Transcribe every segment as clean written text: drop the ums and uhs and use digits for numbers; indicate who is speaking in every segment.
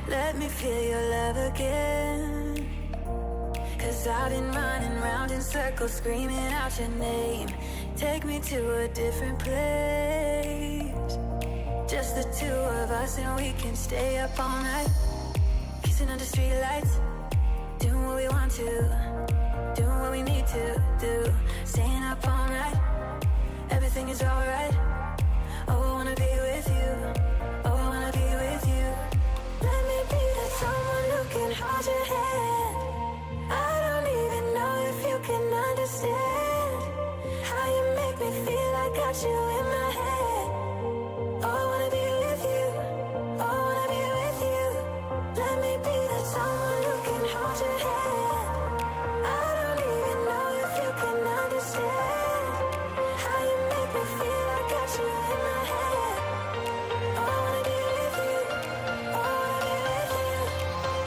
Speaker 1: Let me feel your love again, 'cause I've been running round in circles screaming out your name. Take me to a different place, just the two of us, and we can stay up all night, kissing under streetlights, doing what we want to, doing what we need to do, staying up all night, everything is alright. Oh, I wanna be with you, oh, I wanna be with you. Let me be that someone who can hold your hand. I don't even know if you can understand how you make me feel. I got you in my head. Oh, I wanna be with you, oh, I wanna be with you. Let me be that someone who can hold your hand. I don't even know if you can understand how you make me feel. I got you in my head. Oh, I wanna be with you, oh, I wanna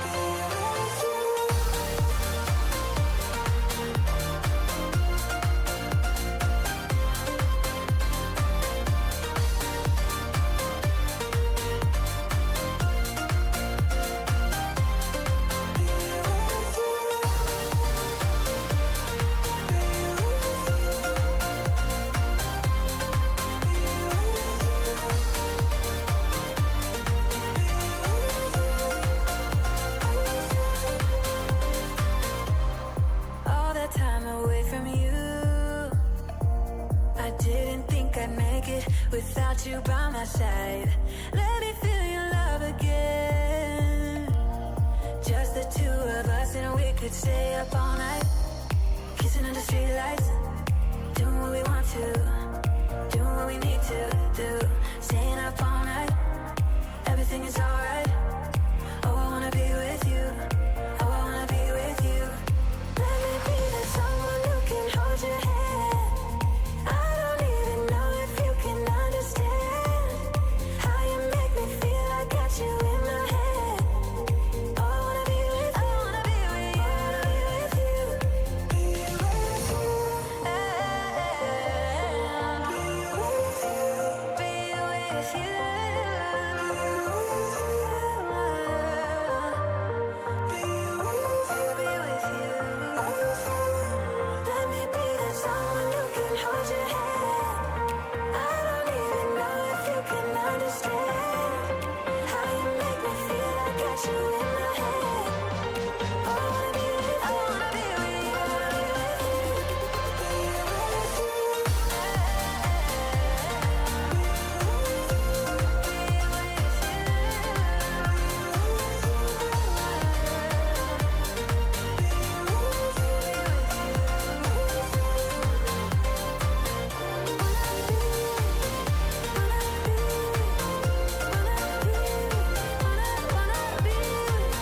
Speaker 1: be with you. All that time away from you, I didn't think I'd make it without you by my side. Let me feel your love again, just the two of us, and we could stay up all night, kissing under streetlights, doing what we want to, doing what we need to do, staying up all night, everything is alright. Oh, I wanna be with you, oh, I wanna be with you. Let me be that someone who can hold your hand. I don't even know if you can understand how you make me feel. I got you in my head. Oh, I wanna be with you, I wanna be with you, I wanna be with you. Be with you, be with you. Let me be that someone who can hold your hand. I don't even know if you can understand how you make me feel. I got you in my head. Oh, I wanna be with you, I wanna be with you, I wanna be with you. Be with you, wanna be with you.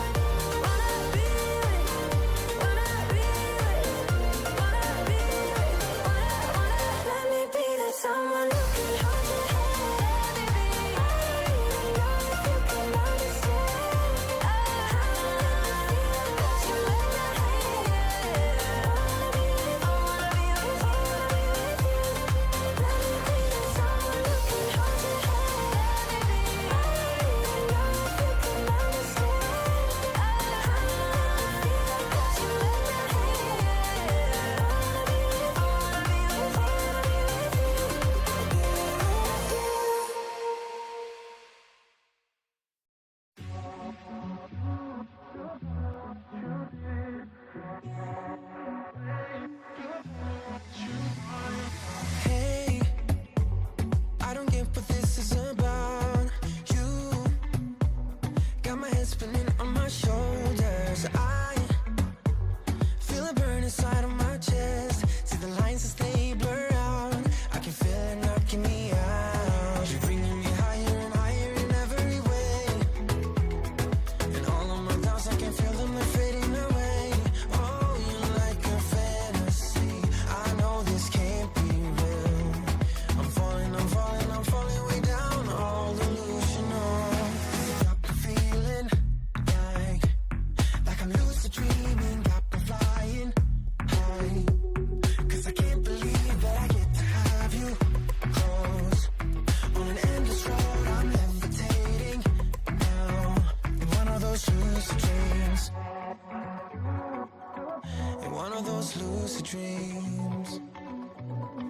Speaker 1: lucid dreams.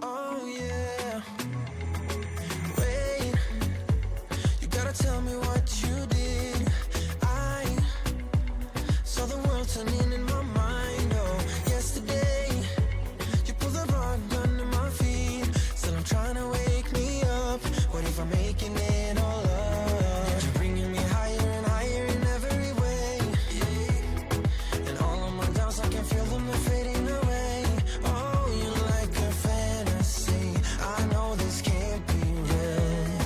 Speaker 1: Oh yeah. Wait, you gotta tell me what you did. I saw the world turning in my mind. Oh, yesterday you pulled the rug under my feet. Still I'm trying to wake me up. What if I'm making it all up? You're bringing me higher and higher in every way. Yeah. And all of my doubts, I can feel them, they're fading away. Oh, you're like a fantasy. I know this can't be real.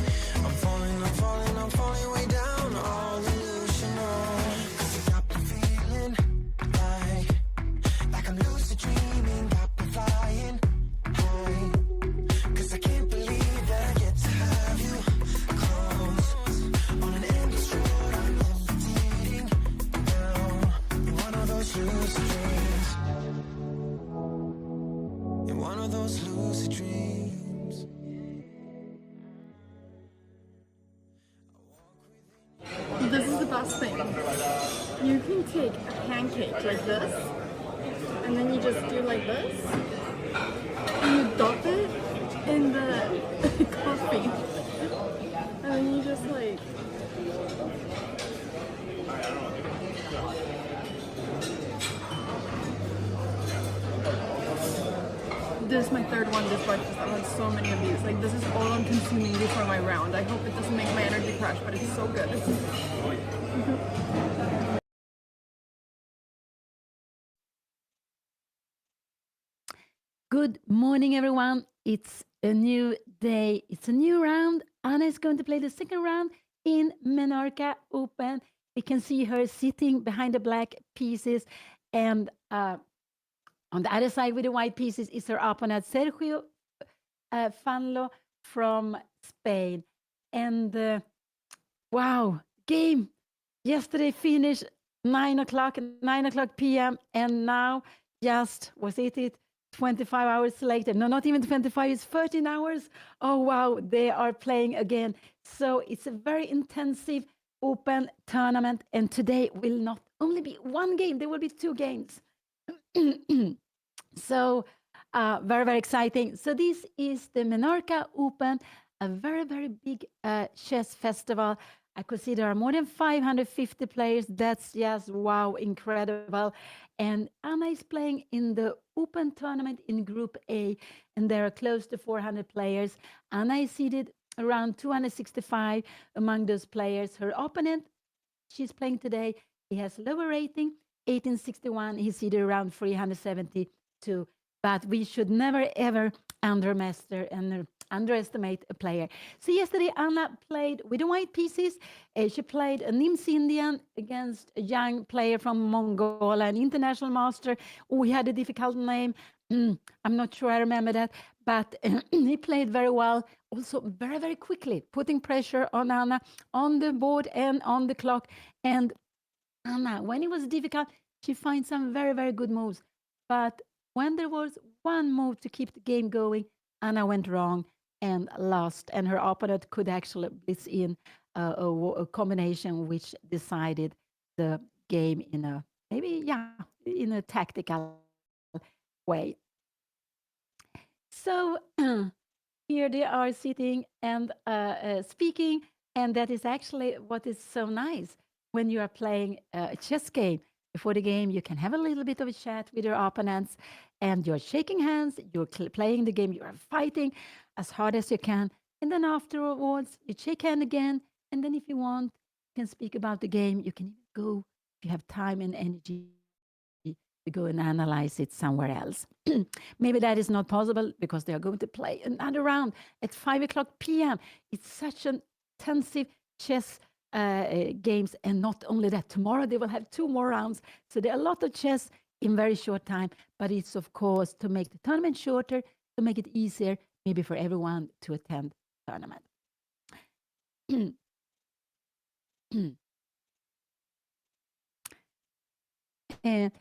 Speaker 1: I'm falling, I'm falling, I'm falling way down. All illusional. 'Cause you got me feeling like I'm lucid dreaming. Got me flying high. 'Cause I can't believe that I get to have you close on an endless road. I'm levitating now in one of those lucid dreams. In one of those lucid dreams.
Speaker 2: This is the best thing. You can take a pancake like this, and then you just do like this, and you dip it in the coffee, and then you just like. This is my third one this breakfast. I've had so many of these. Like, this is all I'm consuming before my round. I hope it doesn't make my energy crash, but it's so good.
Speaker 3: Good morning, everyone. It's a new day. It's a new round. Anna is going to play the second round in MENORCA Open. We can see her sitting behind the black pieces, and on the other side with the white pieces is her opponent, Sergio Fanlo from Spain. And wow, game yesterday finished 9 o'clock p.m. and now just, was it 25 hours later? No, not even 25, it's 13 hours. Oh, wow, they are playing again. So it's a very intensive open tournament. And today will not only be one game, there will be two games. So very, very exciting. So this is the MENORCA Open, a very, very big chess festival. I could see there are more than 550 players. That's just, wow, incredible. And Anna is playing in the Open tournament in Group A, and there are close to 400 players. Anna is seated around 265 among those players. Her opponent, she's playing today, he has lower rating, 1861. He's seated around 372. But we should never, ever underestimate a player. So yesterday, Anna played with the white pieces. She played a Nims Indian against a young player from Mongolia, an international master. Oh, he had a difficult name. I'm not sure I remember that. But he played very well, also very, very quickly, putting pressure on Anna on the board and on the clock. And Anna, when it was difficult, she finds some very, very good moves. But when there was one move to keep the game going, Anna went wrong and lost. And her opponent could actually blitz in a combination which decided the game in a, maybe, yeah, in a tactical way. So here they are sitting and speaking. And that is actually what is so nice when you are playing a chess game. Before the game, you can have a little bit of a chat with your opponents, and you're shaking hands, you're playing the game, you are fighting as hard as you can. And then afterwards, you shake hand again. And then if you want, you can speak about the game. You can even go, if you have time and energy, to go and analyze it somewhere else. Maybe that is not possible because they are going to play another round at 5 o'clock p.m. It's such an intensive chess games. And not only that, tomorrow they will have 2 more rounds. So there are a lot of chess in very short time. But it's, of course, to make the tournament shorter, to make it easier, maybe for everyone to attend the tournament. And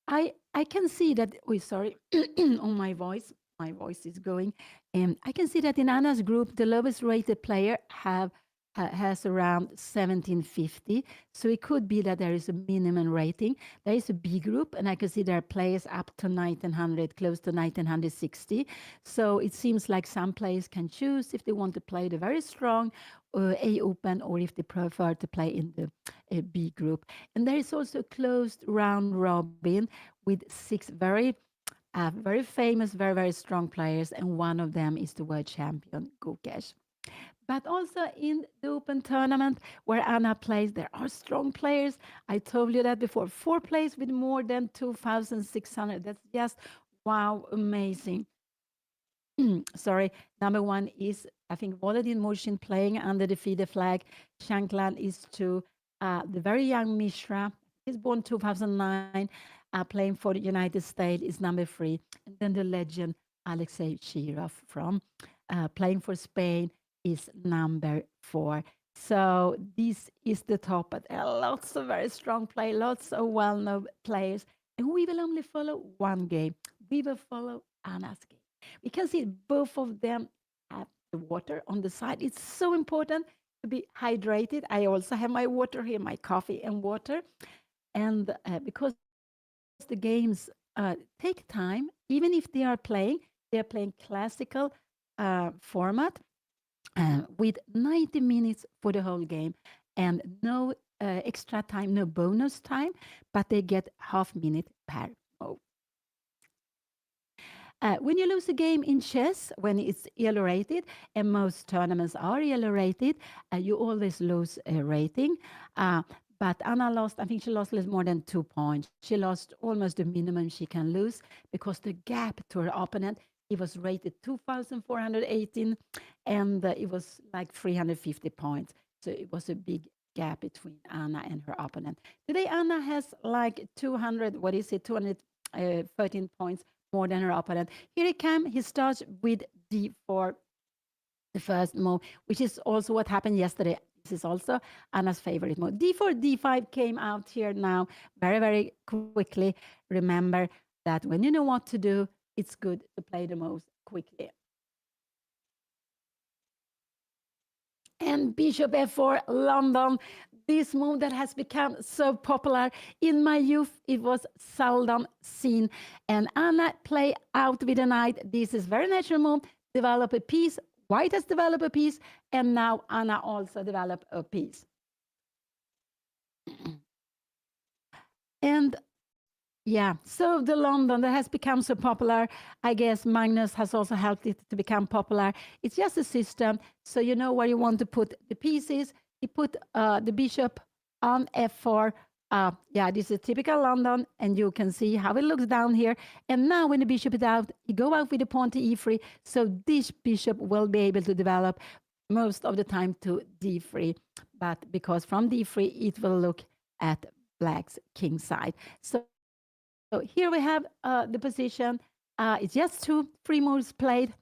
Speaker 3: I can see that, oh, sorry, on my voice is going. I can see that in Anna's group, the lowest rated player have has around 1750. So it could be that there is a minimum rating. There is a B group, and I can see there are players up to 1900, close to 1960. So it seems like some players can choose if they want to play the very strong A Open or if they prefer to play in the B group. And there is also a closed round robin with 6 very famous, very, very strong players, and one of them is the world champion, Gukesh. But also in the Open tournament where Anna plays, there are strong players. I told you that before. 4 players with more than 2,600. That's just wow, amazing. Sorry, number 1 is, I think, Volodin Murshin playing under the FIDE flag. Shankland is to the very young Mishra. He's born 2009, playing for the United States is number 3. And then the legend Alexei Chirov from playing for Spain is number 4. So this is the top, but there are lots of very strong players, lots of well-known players. And we will only follow one game. We will follow Anna's game. We can see both of them have the water on the side. It's so important to be hydrated. I also have my water here, my coffee and water. And because the games take time, even if they are playing classical format with 90 minutes for the whole game and no extra time, no bonus time, but they get half minute per move. When you lose a game in chess, when it's yellow rated, and most tournaments are yellow rated, you always lose a rating. But Anna lost, I think she lost more than 2 points. She lost almost the minimum she can lose because the gap to her opponent, it was rated 2,418 and it was like 350 points. So it was a big gap between Anna and her opponent. Today, Anna has like 213 points more than her opponent. Here he comes. He starts with D4, the first move, which is also what happened yesterday. This is also Anna's favorite move. D4, D5 came out here now very, very quickly. Remember that when you know what to do, it's good to play the moves quickly. And Bishop F4, London. This move that has become so popular. In my youth, it was seldom seen. And Anna play out with a knight. This is very natural move. Develop a piece. White has developed a piece. And now Anna also developed a piece. And yeah, so the London that has become so popular, I guess Magnus has also helped it to become popular. It's just a system, so you know where you want to put the pieces. You put the bishop on F4. Yeah, this is typical London, and you can see how it looks down here. And now when the bishop is out, you go out with the pawn to E3, so this bishop will be able to develop most of the time to D3. But because from D3, it will look at black's king side. So here we have the position. It's just 2-3 moves played.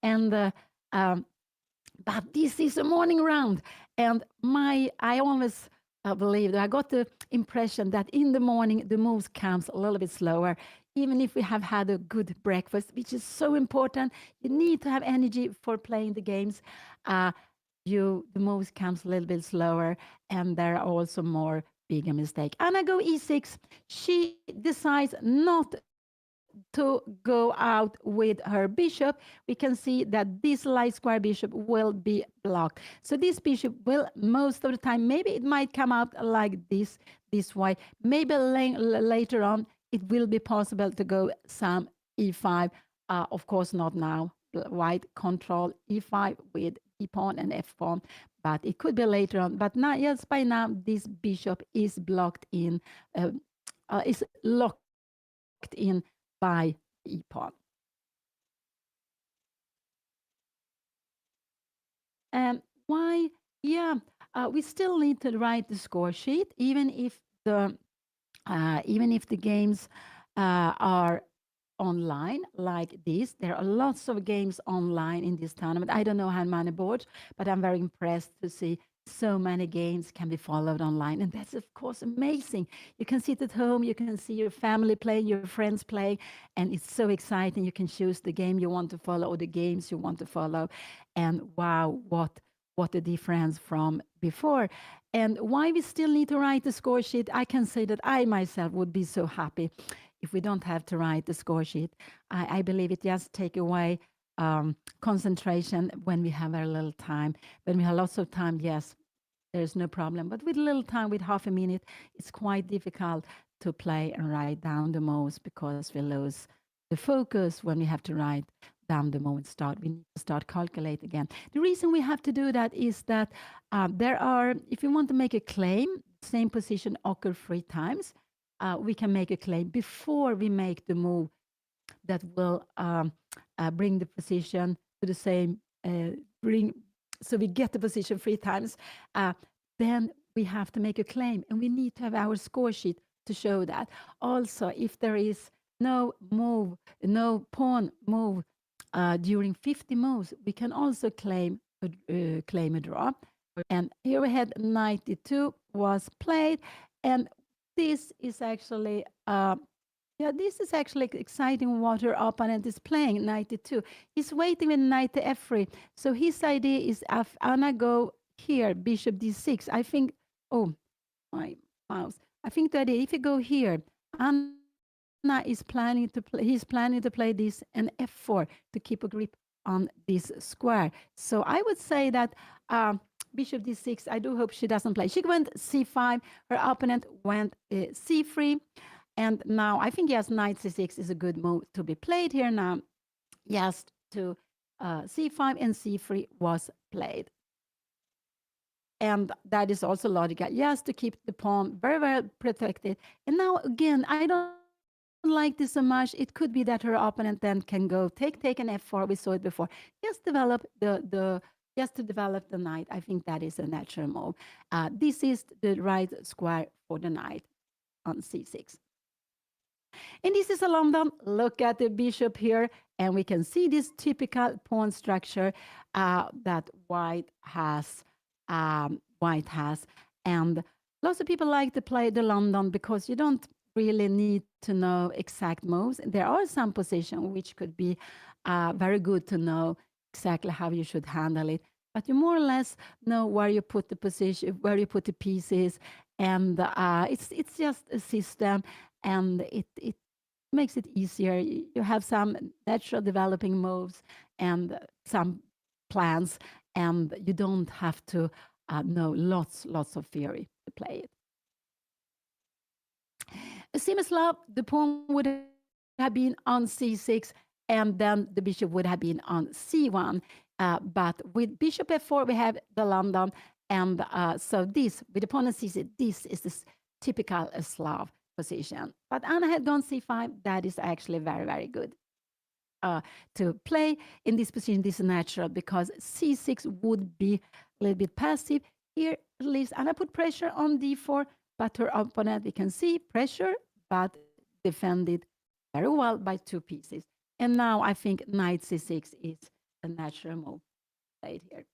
Speaker 3: And but this is a morning round. And I always believe that I got the impression that in the morning, the moves comes a little bit slower. Even if we have had a good breakfast, which is so important, you need to have energy for playing the games. The moves comes a little bit slower, and there are also more bigger mistake. Anna go E6. She decides not to go out with her bishop. We can see that this light square bishop will be blocked. So this bishop will, most of the time, maybe it might come out like this way. Maybe later on, it will be possible to go some E5. Of course, not now. White control E5 with E pawn and F pawn. But it could be later on. But now, yes, by now, this bishop is blocked in, is locked in by E pawn. And why? Yeah, we still need to write the score sheet, even if the games are online like this. There are lots of games online in this tournament. I don't know how many boards, but I'm very impressed to see so many games can be followed online. And that's, of course, amazing. You can sit at home, you can see your family playing, your friends playing, and it's so exciting. You can choose the game you want to follow or the games you want to follow. And wow, what what the difference from before. And why we still need to write the score sheet, I can say that I myself would be so happy if we don't have to write the score sheet. I believe it just take away concentration when we have very little time. When we have lots of time, yes, there's no problem. But with little time, with half a minute, it's quite difficult to play and write down the moves because we lose the focus when we have to write down the moment start. We need to start calculate again. The reason we have to do that is that there are, if you want to make a claim, same position occur 3 times. We can make a claim before we make the move that will bring the position to the same so we get the position 3 times. Then we have to make a claim, and we need to have our score sheet to show that. Also, if there is no move, no pawn move during 50 moves, we can also claim a draw. And here we had 92 was played, and this is actually this is actually exciting what our opponent is playing, 92. He's waiting with knight to f3. So his idea is if Anna go here, bishop d6, I think, oh, my mouse. I think that if you go here, Anna is planning to play, he's planning to play this and f4 to keep a grip on this square. So I would say that bishop d6, I do hope she doesn't play. She went c5, her opponent went c3. And now I think, yes, knight c6 is a good move to be played here now. Yes, to c5 and c3 was played. And that is also logical. Yes, to keep the pawn very, very protected. And now, again, I don't like this so much. It could be that her opponent then can go take an f4. We saw it before. Just develop just to develop the knight. I think that is a natural move. This is the right square for the knight on c6. And this is a London. Look at the bishop here, and we can see this typical pawn structure that white has. And lots of people like to play the London because you don't really need to know exact moves. There are some positions which could be very good to know exactly how you should handle it. But you more or less know where you put the position, where you put the pieces, and it's just a system, and it makes it easier. You have some natural developing moves and some plans, and you don't have to know lots of theory to play it. Simislav, the pawn would have been on c6, and then the bishop would have been on c1. But with bishop f4, we have the London, and so this, with the pawn on c6, this is the typical Slav position. But Anna had gone c5. That is actually very, very good to play in this position. This is natural because c6 would be a little bit passive. Here, at least, Anna put pressure on d4, but her opponent, we can see pressure, but defended very well by 2 pieces. And now I think knight c6 is a natural move played here.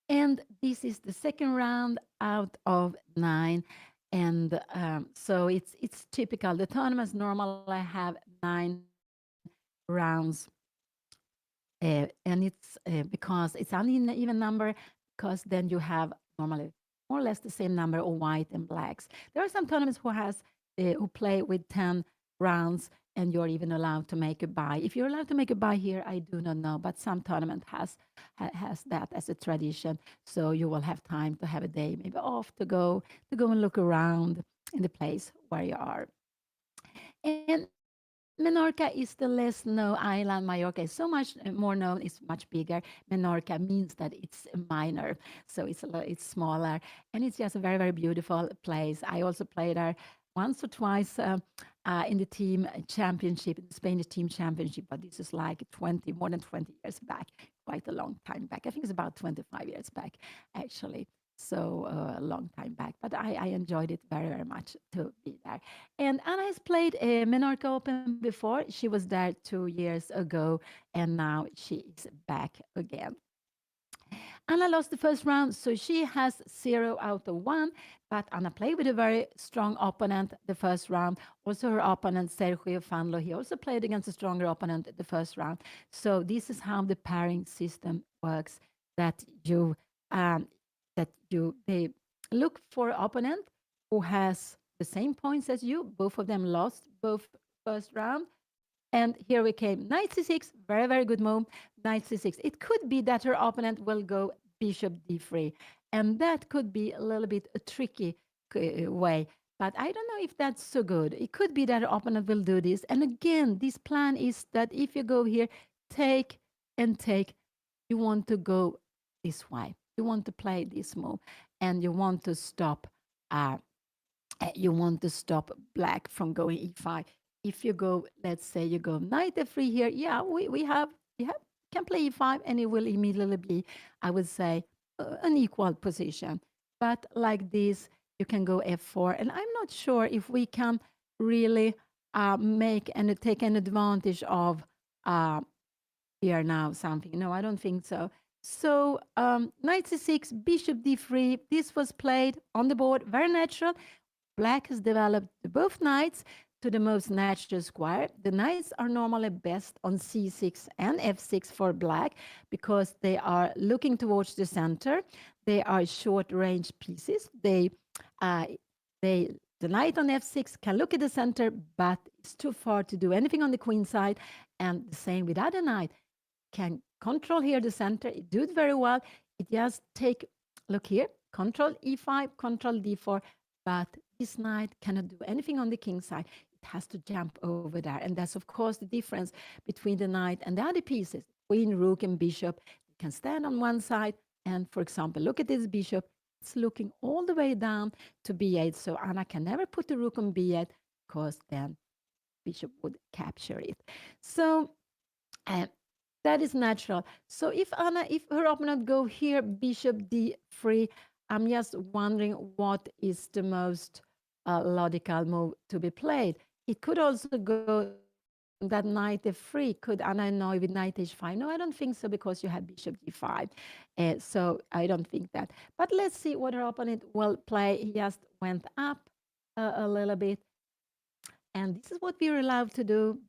Speaker 3: And this is the second round out of 9. And so it's typical. The tournaments normally have 9 rounds. And it's because it's an even number, because then you have normally more or less the same number of white and blacks. There are some tournaments who play with 10 rounds, and you're even allowed to make a buy. If you're allowed to make a buy here, I do not know, but some tournament has that as a tradition. So you will have time to have a day maybe off to go and look around in the place where you are. And Menorca is the less known island. Mallorca is so much more known. It's much bigger. Menorca means that it's minor, so it's smaller, and it's just a very, very beautiful place. I also played there once or twice in the team championship, the Spanish team championship, but this is like more than 20 years back, quite a long time back. I think it's about 25 years back, actually. So a long time back, but I enjoyed it very, very much to be there. And Anna has played a Menorca Open before. She was there 2 years ago, and now she is back again. Anna lost the first round, so she has 0 out of 1. But Anna played with a very strong opponent the first round. Also, her opponent, Sergio Fanlo, he also played against a stronger opponent the first round. So this is how the pairing system works, that um, they look for opponent who has the same points as you. Both of them lost both first round. And here we came, knight c6, very, very good move, knight c6. It could be that her opponent will go bishop d3, and that could be a little bit a tricky way. But I don't know if that's so good. It could be that her opponent will do this. And again, this plan is that if you go here, take and take, you want to go this way. You want to play this move, and uh, you want to stop black from going e5. If you go, let's say you go knight f3 here, yeah, we can play e5 and it will immediately be, I would say, an equal position. But like this, you can go f4. And I'm not sure if we can really make and take an advantage of uh, here now something. No, I don't think so. So knight c6, bishop d3. This was played on the board, very natural. Black has developed both knights to the most natural square. The knights are normally best on c6 and f6 for black because they are looking towards the center. They are short range pieces. Uh, the knight on f6 can look at the center, but it's too far to do anything on the queen side. And the same with other knight can control here the center. It do it very well. It just take, look here, control e5, control d4, but this knight cannot do anything on the king side. It has to jump over there. And that's, of course, the difference between the knight and the other pieces. Queen, rook, and bishop. They can stand on one side. And, for example, look at this bishop. It's looking all the way down to b8. So Anna can never put the rook on b8 because then bishop would capture it. So that is natural. So if her opponent go here, bishop d3, I'm just wondering what is the most logical move to be played. It could also go that knight f3. Could Anna annoy with knight h5? No, I don't think so because you have bishop d5. So I don't think that. But let's see what her opponent will play. He just went up a little bit. And this is what we're allowed to do.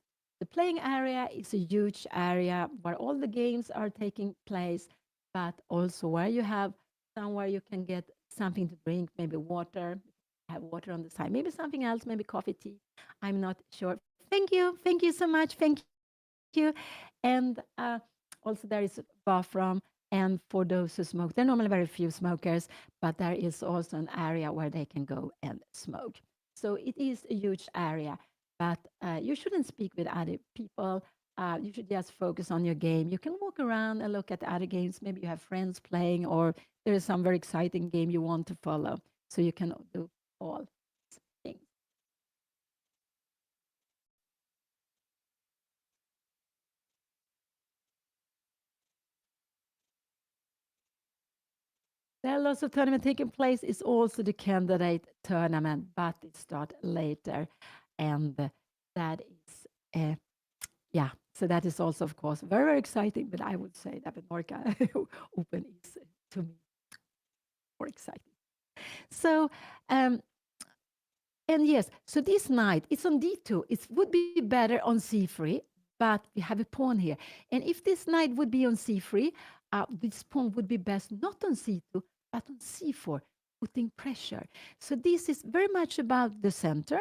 Speaker 3: The playing area is a huge area where all the games are taking place, but also where you have somewhere you can get something to drink, maybe water, have water on the side, maybe something else, maybe coffee, tea. I'm not sure. Thank you. Thank you so much. Thank you. And also there is a bathroom. And for those who smoke, there are normally very few smokers, but there is also an area where they can go and smoke. So it is a huge area, but you shouldn't speak with other people. You should just focus on your game. You can walk around and look at other games. Maybe you have friends playing, or there is some very exciting game you want to follow. So you can do all things. There are lots of tournament taking place. It's also the candidate tournament, but it starts later. And that is, yeah, so that is also, of course, very, very exciting. But I would say that MENORCA Open is, to me, more exciting. So, and yes, so this knight, it's on d2. It would be better on c3, but we have a pawn here. And if this knight would be on c3, this pawn would be best not on c2, but on c4, putting pressure. So this is very much about the center.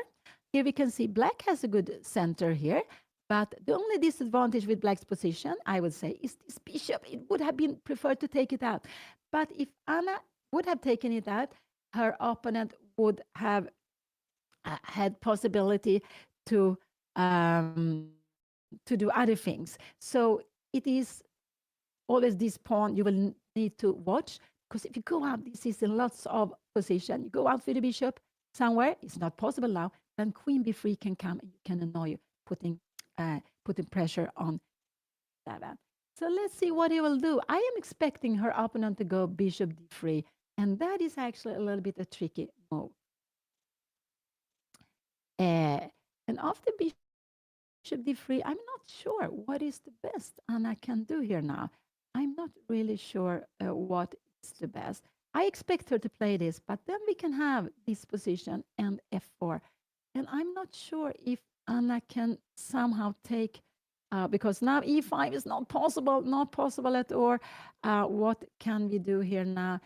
Speaker 3: Here we can see black has a good center here, but the only disadvantage with black's position, I would say, is this bishop. It would have been preferred to take it out. But if Anna would have taken it out, her opponent would have had possibility to do other things. So it is always this pawn you will need to watch, because if you go out, this is in lots of position. You go out with the bishop somewhere, it's not possible now, then queen b3 can come and you can annoy you, putting pressure on 7. So let's see what he will do. I am expecting her opponent to go bishop d3, and that is actually a little bit a tricky move. And after bishop d3, I'm not sure what is the best Anna can do here now. I'm not really sure what is the best. I expect her to play this, but then we can have this position and f4. And I'm not sure if Anna can somehow take, because now e5 is not possible at all. What can we do here now?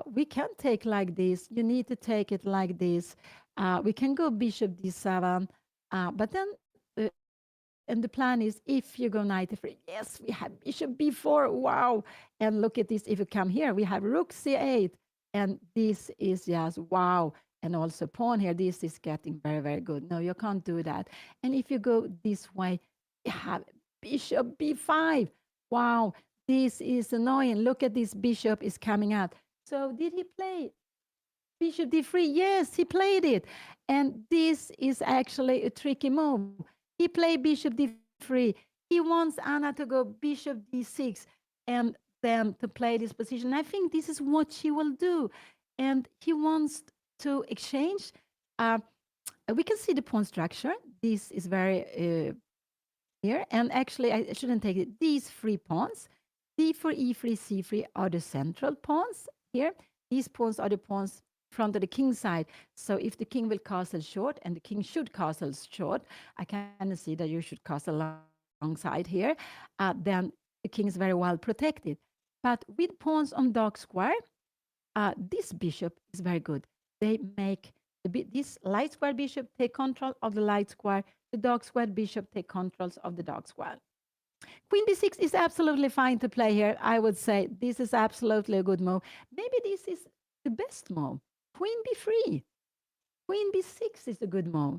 Speaker 3: We can take like this. You need to take it like this. We can go bishop d7, but then and the plan is if you go knight f3, yes, we have bishop b4, wow. And look at this, if you come here, we have rook c8, and this is just wow. And also pawn here, this is getting very, very good. No, you can't do that. And if you go this way, you have bishop b5. Wow, this is annoying. Look at this bishop is coming out. So did he play bishop d3? Yes, he played it. And this is actually a tricky move. He played bishop d3. He wants Anna to go bishop d6 and then to play this position. I think this is what she will do. And he wants to exchange. We can see the pawn structure. This is very here. And actually, I shouldn't take it. These three pawns, d4, e3, c3 are the central pawns here. These pawns are the pawns front of the king side. So if the king will castle short, and the king should castle short, I kind of see that you should castle long side here, then the king is very well protected. But with pawns on dark square, this bishop is very good. They make this light square bishop take control of the light square, the dark square bishop take controls of the dark square. Queen b6 is absolutely fine to play here. I would say this is absolutely a good move. Maybe this is the best move. Queen b3. Queen b6 is a good move.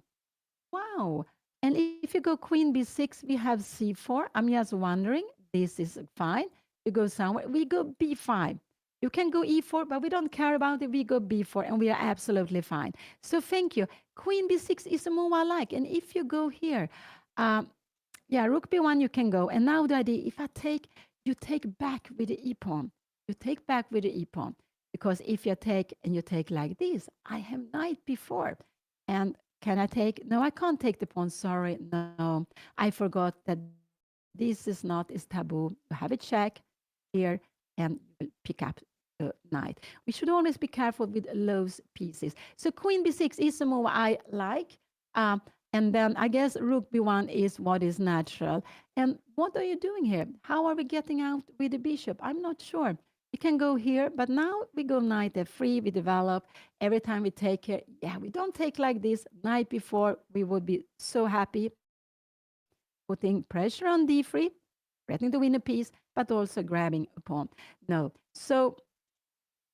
Speaker 3: Wow. And if you go queen b6, we have c4. I'm just wondering, this is fine. You go somewhere. We go b5. You can go e4, but we don't care about it. We go b4, and we are absolutely fine. So thank you. Queen b6 is a move I like. And if you go here, yeah, rook b1, you can go. And now the idea, if I take, you take back with the e-pawn. You take back with the e-pawn. Because if you take, and you take like this, I have knight b4. And can I take? No, I can't take the pawn. Sorry. No, I forgot that this is not is taboo. You have a check here, and you will pick up the knight. We should always be careful with loose pieces. So queen b6 is a move I like. And then I guess rook b1 is what is natural. And what are you doing here? How are we getting out with the bishop? I'm not sure. We can go here, but now we go knight f3, we develop. Every time we take here, yeah, we don't take like this. Knight before, we would be so happy. Putting pressure on d3, threatening to win a piece, but also grabbing a pawn. No. So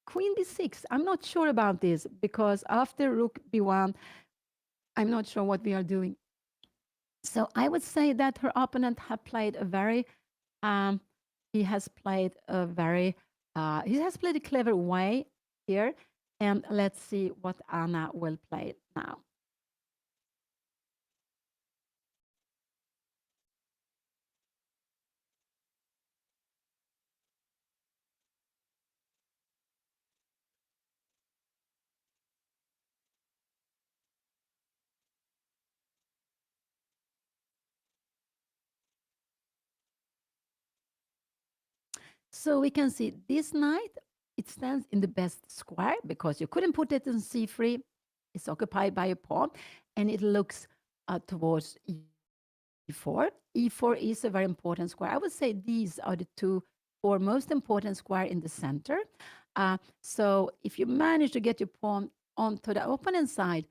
Speaker 3: queen b6, I'm not sure about this, because after rook b1, I'm not sure what we are doing. So I would say that her opponent has played a very, he has played a clever way here. And let's see what Anna will play now. So we can see this knight, it stands in the best square because you couldn't put it in c3. It's occupied by a pawn, and it looks towards e4. E4 is a very important square. I would say these are the two or most important square in the center. So if you manage to get your pawn onto the opponent side,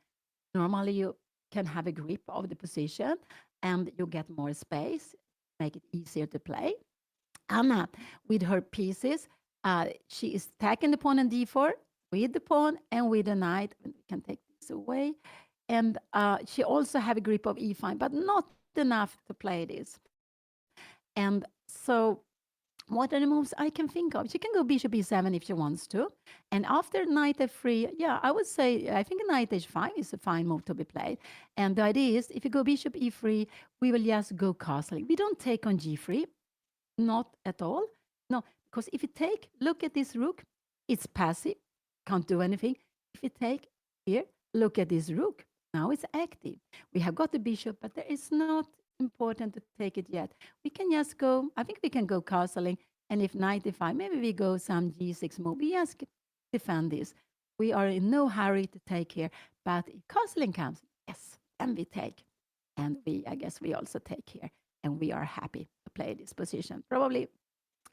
Speaker 3: normally you can have a grip of the position, and you get more space, make it easier to play. Anna, with her pieces, she is attacking the pawn on d4 with the pawn and with the knight. We can take this away. And she also have a grip of e5, but not enough to play this. And so what are the moves I can think of? She can go bishop e7 if she wants to. And after knight f3, yeah, I would say, I think knight h5 is a fine move to be played. And the idea is, if you go bishop e3, we will just go castling. We don't take on g3. Not at all. No, because if you take, look at this rook, it's passive, can't do anything. If you take here, look at this rook, now it's active. We have got the bishop, but there is not important to take it yet. We can just go, I think we can go castling, And if knight e5, maybe we go some g6 move. We just defend this. We are in no hurry to take here. But if castling comes, yes, and we take. And I guess we also take here. And we are happy to play this position. Probably,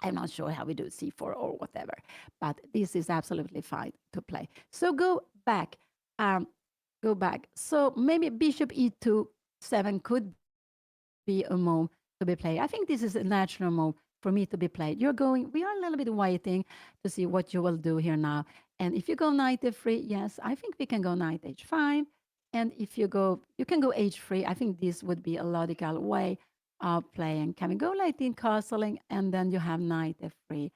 Speaker 3: I'm not sure how we do c4 or whatever. But this is absolutely fine to play. So go back. Go back. So maybe bishop e2, 7 could be a move to be played. I think this is a natural move for me to be played. We are a little bit waiting to see what you will do here now. And if you go knight f3, yes, I think we can go knight h5. And if you can go h3. I think this would be a logical way of playing. Can we go like in castling, and then you have knight f3.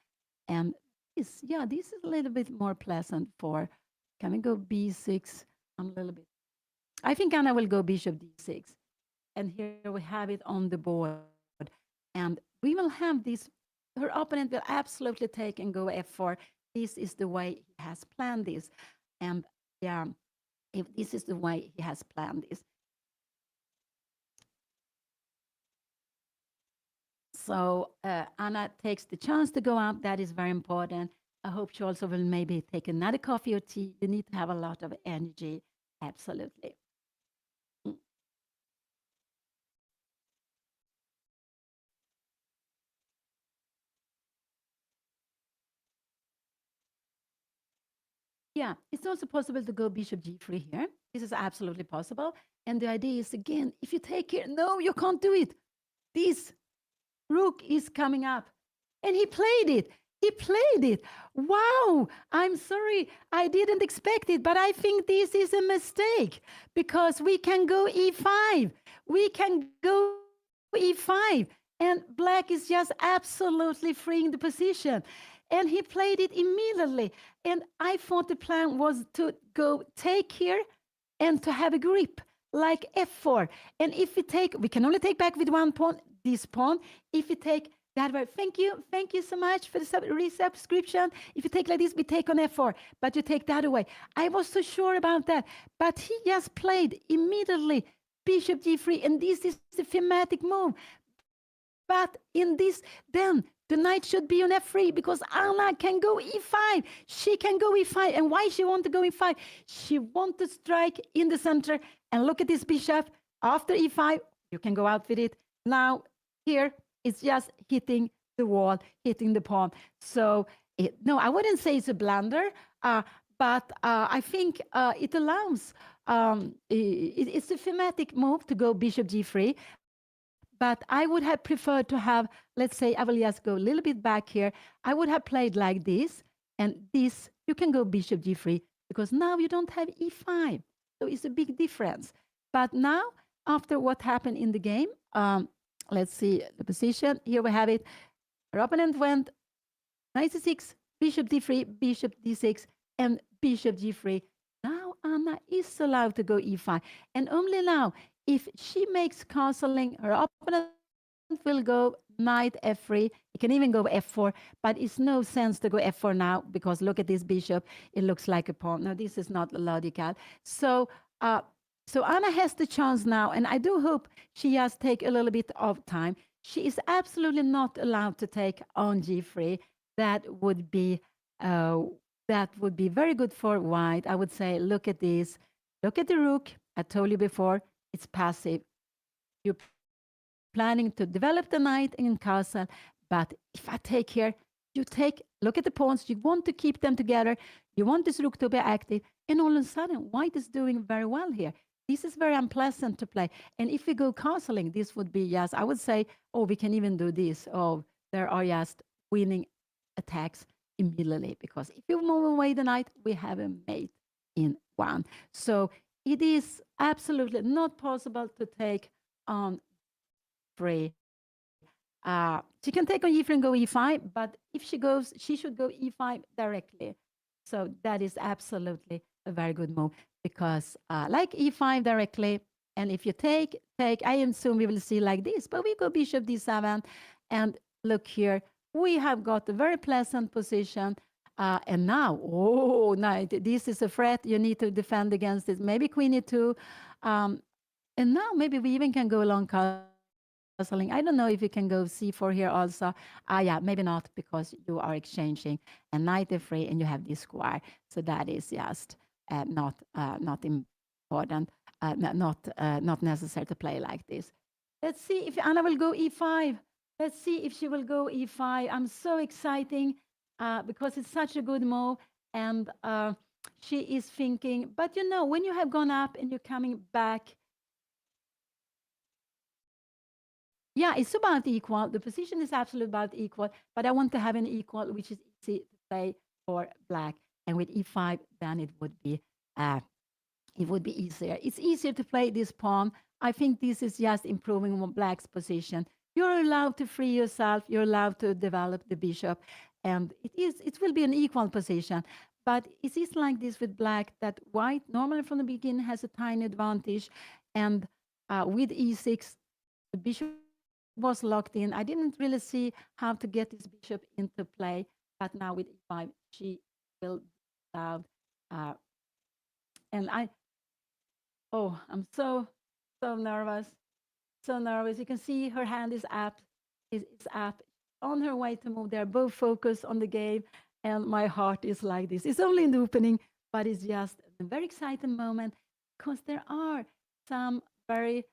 Speaker 3: And this is a little bit more pleasant for, can we go b6? I'm a little bit, I think Anna will go bishop d6. And here we have it on the board. And we will have this, her opponent will absolutely take and go f4. This is the way he has planned this. And yeah, if this is the way he has planned this. So Anna takes the chance to go up. That is very important. I hope she also will maybe take another coffee or tea. You need to have a lot of energy. Absolutely. Yeah, it's also possible to go bishop g3 here. This is absolutely possible. And the idea is, again, if you take here, no, you can't do it. This rook is coming up. And he played it. He played it. Wow, I'm sorry. I didn't expect it, but I think this is a mistake because we can go e5. We can go e5. And black is just absolutely freeing the position. And he played it immediately. And I thought the plan was to go take here and to have a grip like f4. And if we take, we can only take back with one pawn, this pawn. If we take that way, thank you so much for the resubscription. If you take like this, we take on f4, but you take that away. I was so sure about that. But he just played immediately bishop g3, and this is the thematic move. But in this, then the knight should be on f3 because Anna can go e5. She can go e5. And why she want to go e5? She want to strike in the center. And look at this bishop. After e5, you can go out with it. Now, here, it's just hitting the wall, hitting the pawn. So, no, I wouldn't say it's a blunder, but I think it allows, it's a thematic move to go bishop g3. But I would have preferred to have, let's say, I will just go a little bit back here. I would have played like this, and this, you can go bishop g3, because now you don't have e5. So it's a big difference. But now, after what happened in the game, let's see the position. Here we have it. Our opponent went knight c6, bishop d3, bishop d6, and bishop g3. Now Anna is allowed to go e5. And only now, if she makes castling, her opponent will go knight f3. It can even go f4, but it's no sense to go f4 now because look at this bishop. It looks like a pawn. No, this is not logical. So, so Anna has the chance now, and I do hope she has take a little bit of time. She is absolutely not allowed to take on g3. That would be very good for white. I would say, look at this. Look at the rook. I told you before. It's passive. You're planning to develop the knight in castle, but if I take here, you take, look at the pawns, you want to keep them together, you want this rook to be active, and all of a sudden, white is doing very well here. This is very unpleasant to play. And if we go castling, this would be, yes, I would say, oh, we can even do this. Oh, there are just winning attacks immediately, because if you move away the knight, we have a mate in one. So it is absolutely not possible to take on free. She can take on e3 and go e5, but if she goes, she should go e5 directly. So that is absolutely a very good move because like e5 directly, and if you take, I assume we will see like this, but we go bishop d7, and look here, we have got a very pleasant position. And now, oh, no, this is a threat. You need to defend against it. Maybe queen e2. And now maybe we even can go along puzzling. I don't know if you can go c4 here also. Yeah, maybe not because you are exchanging a knight f3 and you have this square. So that is just not important, not necessary to play like this. Let's see if Anna will go e5. Let's see if she will go e5. I'm so exciting because it's such a good move. And she is thinking, but you know, when you have gone up and you're coming back, yeah, it's about equal. The position is absolutely about equal, but I want to have an equal, which is easy to play for black. And with e5, then it would be easier. It's easier to play this pawn. I think this is just improving black's position. You're allowed to free yourself. You're allowed to develop the bishop, and it will be an equal position. But it is like this with black that white normally from the beginning has a tiny advantage, and with e6, the bishop was locked in. I didn't really see how to get this bishop into play, but now with e5, she will be allowed. And I'm so nervous, so nervous. You can see her hand is up, is up, on her way to move. They're both focused on the game, and my heart is like this. It's only in the opening, but it's just a very exciting moment because there are some very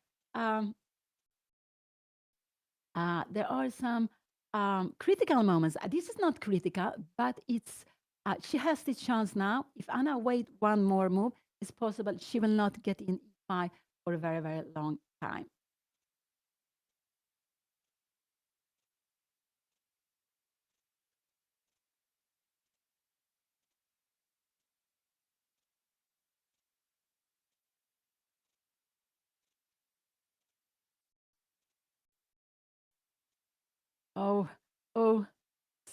Speaker 3: critical moments. This is not critical, but it's she has the chance now. If Anna wait one more move, it's possible she will not get in e5 for a very, very long time. Oh, oh.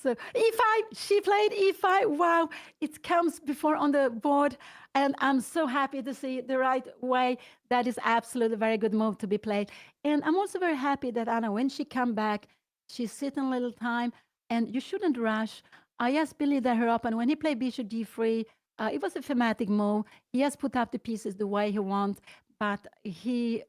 Speaker 3: So e5, she played e5. Wow, it comes before on the board, and I'm so happy to see the right way. That is absolutely a very good move to be played. And I'm also very happy that Anna, when she come back, she's sitting a little time, and you shouldn't rush. I just believe that her opponent, when he played bishop d3, it was a thematic move. He has put up the pieces the way he wants, but he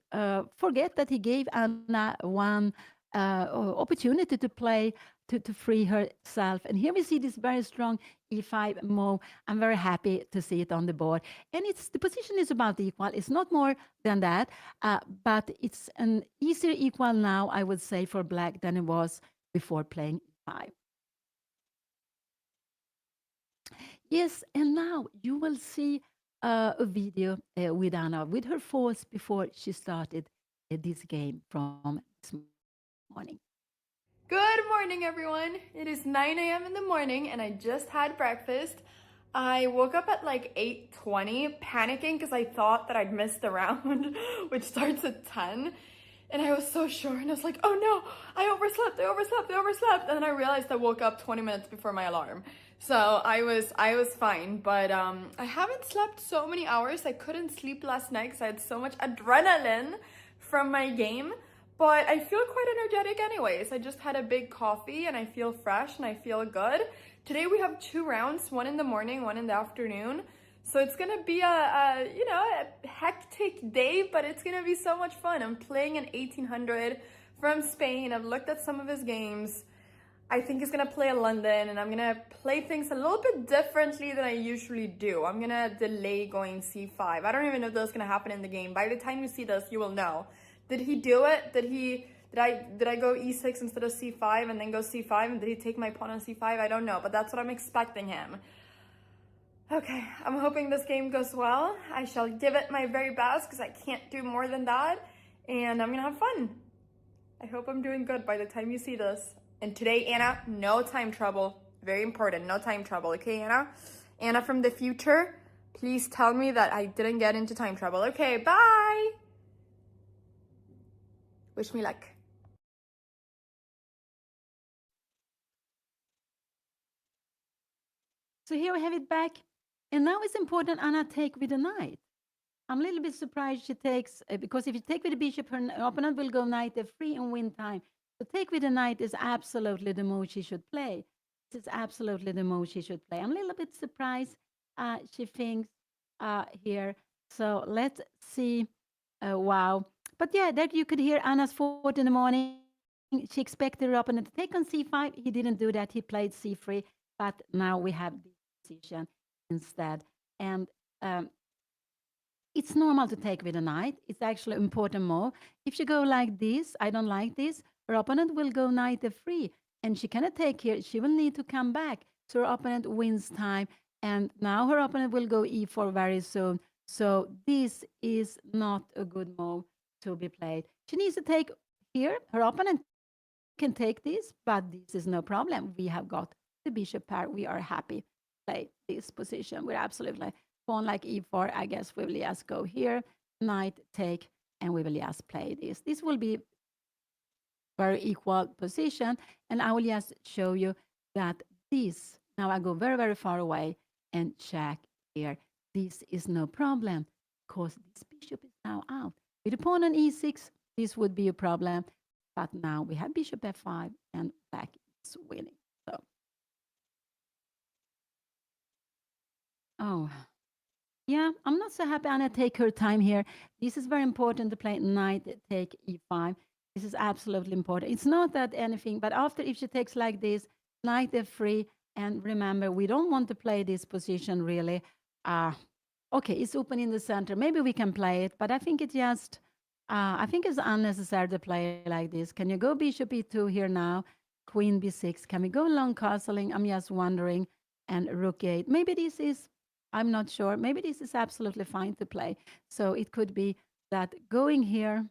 Speaker 3: forget that he gave Anna one opportunity to play to free herself. And here we see this very strong e5 move. I'm very happy to see it on the board. And the position is about equal. It's not more than that, but it's an easier equal now, I would say, for black than it was before playing e5. Yes, and now you will see a video with Anna, with her force before she started this game from this morning.
Speaker 2: Good morning, everyone. It is 9 a.m. in the morning and I just had breakfast. I woke up at like 8:20, panicking because I thought that I'd missed the round, which starts at 10. And I was so sure, and I was like, oh no, I overslept. And then I realized I woke up 20 minutes before my alarm. So I was fine, but I haven't slept so many hours. I couldn't sleep last night because I had so much adrenaline from my game. But I feel quite energetic anyways. I just had a big coffee and I feel fresh and I feel good. Today we have 2 rounds, one in the morning, one in the afternoon. So it's gonna be a hectic day, but it's gonna be so much fun. I'm playing an 1800 from Spain. I've looked at some of his games. I think he's gonna play in London, and I'm gonna play things a little bit differently than I usually do. I'm gonna delay going c5. I don't even know if that's gonna happen in the game. By the time you see this, you will know. Did he do it? Did I go e6 instead of c5 and then go c5? And did he take my pawn on c5? I don't know, but that's what I'm expecting him. Okay, I'm hoping this game goes well. I shall give it my very best because I can't do more than that. And I'm gonna have fun. I hope I'm doing good by the time you see this. And today, Anna, no time trouble. Very important, no time trouble, okay, Anna? Anna from the future, please tell me that I didn't get into time trouble. Okay, bye! Wish me luck.
Speaker 3: So here we have it back. And now it's important Anna take with the knight. I'm a little bit surprised she takes, because if you take with the bishop, her opponent will go knight f3 and win time. So take with the knight is absolutely the move she should play. This is absolutely the move she should play. I'm a little bit surprised she thinks here. So let's see. Wow. But yeah, that you could hear Anna's fort in the morning. She expected her opponent to take on c5. He didn't do that. He played c3. But now we have this position instead. And it's normal to take with a knight. It's actually an important move. If you go like this, I don't like this, her opponent will go knight f3. And she cannot take here. She will need to come back. So her opponent wins time. And now her opponent will go e4 very soon. So this is not a good move to be played. She needs to take here. Her opponent can take this, but this is no problem. We have got the bishop pair. We are happy to play this position. We're absolutely pawn like e4. I guess we will just go here, knight take, and we will just play this. This will be very equal position, and I will just show you that this, now I go very, very far away and check here. This is no problem because this bishop is now out. With the pawn on e6, this would be a problem, but now we have bishop f5 and black is winning. So, oh, yeah, I'm not so happy Anna take her time here. This is very important to play knight take e5. This is absolutely important. It's not that anything, but after if she takes like this, knight f3, and remember, we don't want to play this position really. Okay, it's open in the center. Maybe we can play it, but I think it's just, I think it's unnecessary to play like this. Can you go bishop e2 here now? Queen b6. Can we go long castling? I'm just wondering. And rook e8. Maybe this is, I'm not sure. Maybe this is absolutely fine to play. So it could be that going here,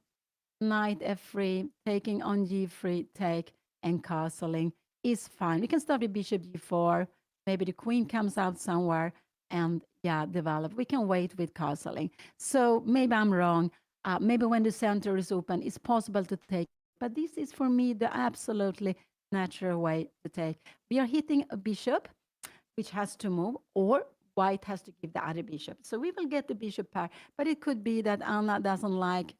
Speaker 3: knight f3, taking on g3, take, and castling is fine. We can start with bishop g4. Maybe the queen comes out somewhere and yeah, develop. We can wait with castling. So maybe I'm wrong. Maybe when the center is open, it's possible to take. But this is for me the absolutely natural way to take. We are hitting a bishop, which has to move, or white has to give the other bishop. So we will get the bishop pair, but it could be that Anna doesn't like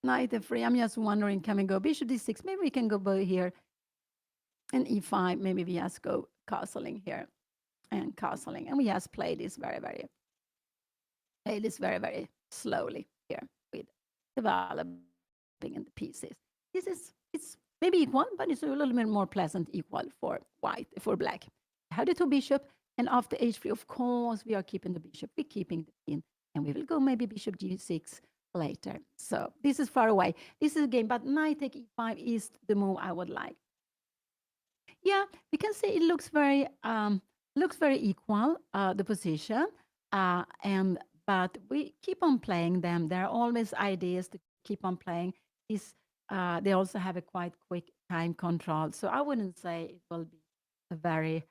Speaker 3: knight f3. I'm just wondering, can we go bishop d6? Maybe we can go here and e5. Maybe we just go castling here and castling. And we just play this very slowly here with developing in the pieces. This is, it's maybe equal, but it's a little bit more pleasant equal for white, for black. Have the two bishop, and after h3, of course, we are keeping the bishop. We're keeping the queen, and we will go maybe bishop g6 later. So this is far away. This is a game, but knight take e5 is the move I would like. Yeah, we can say it looks very equal, the position, but we keep on playing them. There are always ideas to keep on playing. They also have a quite quick time control, so I wouldn't say it will be a very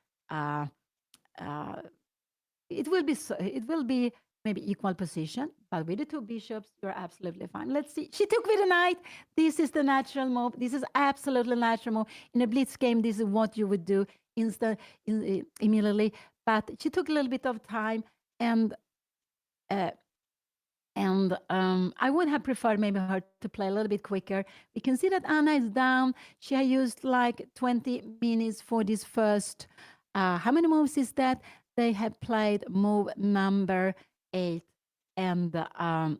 Speaker 3: it will be maybe equal position, but with the two bishops, you're absolutely fine. Let's see. She took with a knight. This is the natural move. This is absolutely natural move. In a blitz game, this is what you would do immediately. But she took a little bit of time, and I would have preferred maybe her to play a little bit quicker. We can see that Anna is down. She had used like 20 minutes for this first. How many moves is that? They have played move number 8, and I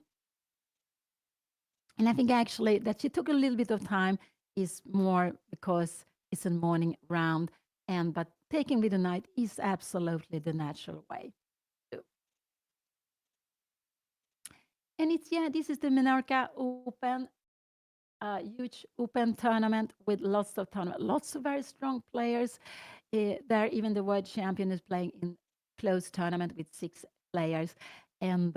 Speaker 3: think actually that she took a little bit of time is more because it's a morning round, but taking with the knight is absolutely the natural way. And it's, yeah, this is the MENORCA Open, huge open tournament with lots of very strong players. There, even the world champion is playing in close tournament with 6 players. And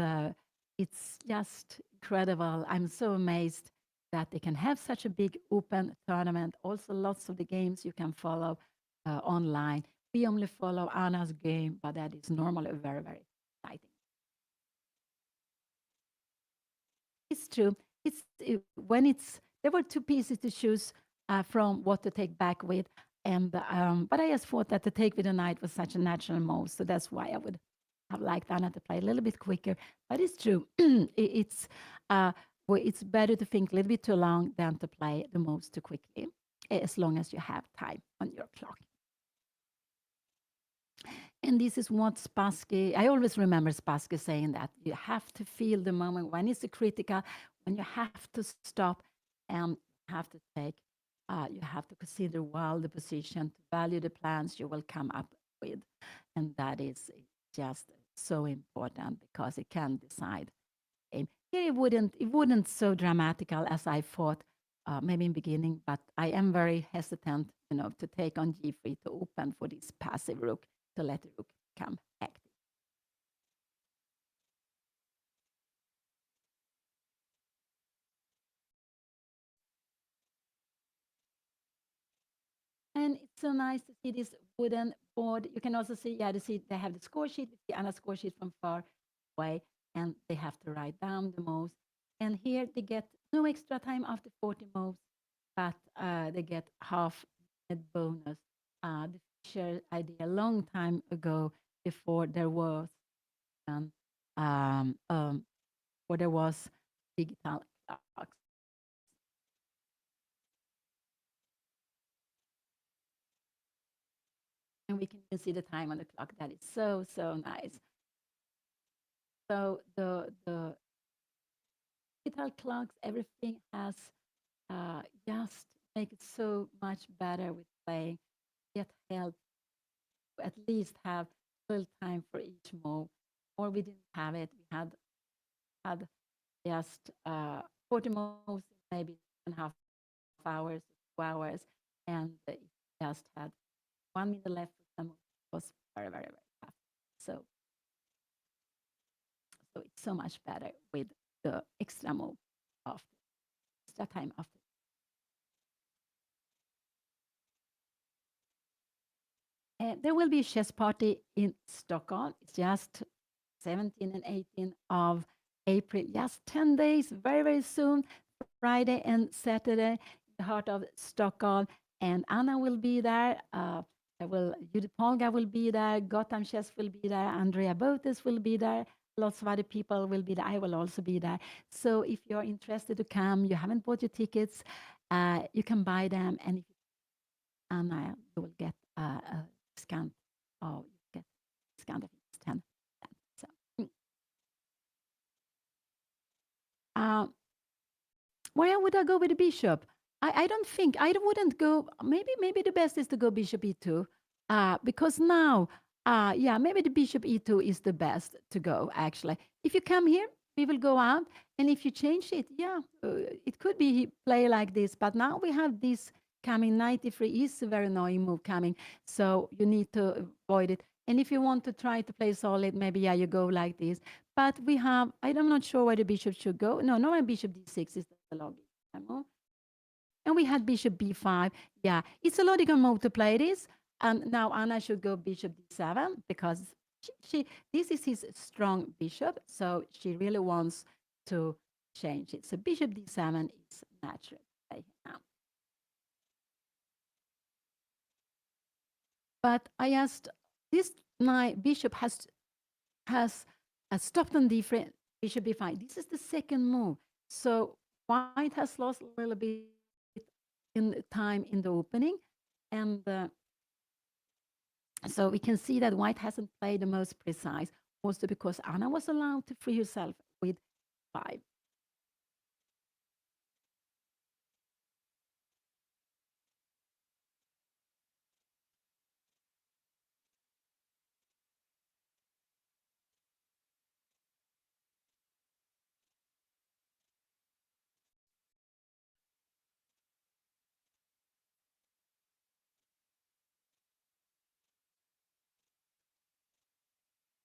Speaker 3: it's just incredible. I'm so amazed that they can have such a big open tournament. Also, lots of the games you can follow online. We only follow Anna's game, but that is normally very, very exciting. It's true. There were 2 pieces to choose from what to take back with, and but I just thought that the take with the knight was such a natural move, so that's why I would have liked Anna to play a little bit quicker. But it's true. It's better to think a little bit too long than to play the moves too quickly, as long as you have time on your clock. And this is what Spassky, I always remember Spassky saying that you have to feel the moment when it's critical, when you have to stop and have to take, you have to consider well the position, to value the plans you will come up with. And that is just so important because it can decide. Here it wouldn't so dramatical as I thought maybe in beginning, but I am very hesitant, to take on g3 to open for this passive rook to let the rook become active. And it's so nice to see this wooden board. You can also see, yeah, they have the score sheet, the Anna score sheet from far away, and they have to write down the moves. And here they get no extra time after 40 moves, but they get half minute bonus. The Fisher idea a long time ago, before there was um, um, um, before there was digital clocks. And we can see the time on the clock. That is so, so nice. So the digital clocks, everything has just make it so much better with playing. Get help to at least have little time for each move. Or we didn't have it. We had just 40 moves, maybe 2.5 hours, 2 hours, and it just had 1 minute left for some. It was very, very, very tough. So, so it's so much better with the extra move after, extra time after. There will be a chess party in Stockholm. It's just 17 and 18 of April, just 10 days, very, very soon, Friday and Saturday, in the heart of Stockholm. And Anna will be there. Judith Polga will be there. Gotham Chess will be there. Andrea Botes will be there. Lots of other people will be there. I will also be there. So if you're interested to come, you haven't bought your tickets, you can buy them. And if Anna, you will get a discount. Oh, you get discount of 10%. So, uh, where would I go with the bishop? I don't think I wouldn't go. Maybe the best is to go bishop e2, because now, yeah, maybe the bishop e2 is the best to go. Actually, if you come here, we will go out, and if you change it, yeah, it could be play like this. But now we have this coming. Knight e3 is a very annoying move coming, so you need to avoid it. And if you want to try to play solid, maybe yeah, you go like this. But we have, I'm not sure where the bishop should go. No, no, bishop d6 is the logical move. And we had bishop b5. Yeah, it's a logical move to play this. And now Anna should go bishop d7 because this is his strong bishop. So she really wants to change it. So bishop d7 is natural play now. But I asked, this my bishop has stopped on d3, bishop b5. This is the second move. So white has lost a little bit in time in the opening. And so we can see that white hasn't played the most precise, also because Anna was allowed to free herself with 5.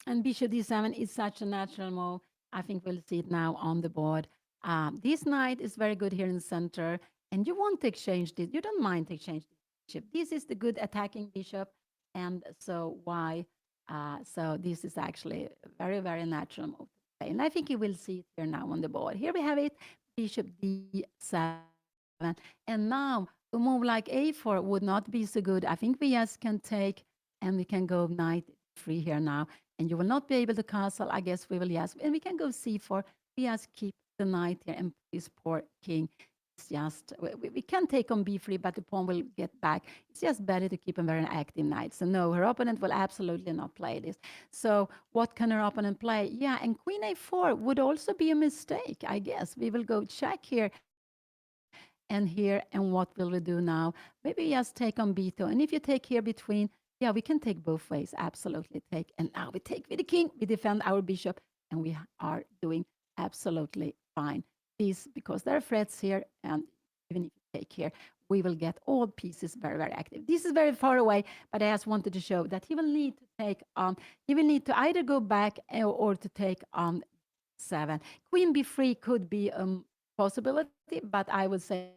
Speaker 3: And bishop d7 is such a natural move. I think we'll see it now on the board. This knight is very good here in the center, and you want to exchange this. You don't mind to exchange this bishop. This is the good attacking bishop, and so why? So this is actually a very, very natural move to play. And I think you will see it here now on the board. Here we have it, bishop d7. And now a move like a4 would not be so good. I think we just can take, and we can go knight 3 here now. And you will not be able to castle. I guess we will, yes. And we can go c4. We just keep the knight here and this poor king just, we can take on b3, but the pawn will get back. It's just better to keep a very active knight. So no, her opponent will absolutely not play this. So what can her opponent play? Yeah, and queen a4 would also be a mistake, I guess. We will go check here and here, and what will we do now? Maybe just take on b2. And if you take here between, yeah, we can take both ways, absolutely take. And now we take with the king, we defend our bishop, and we are doing absolutely fine. These, because there are threats here, and even if you take here, we will get all pieces very, very active. This is very far away, but I just wanted to show that he will need to take on, he will need to either go back or to take on 7. Queen b3 could be a possibility, but I would say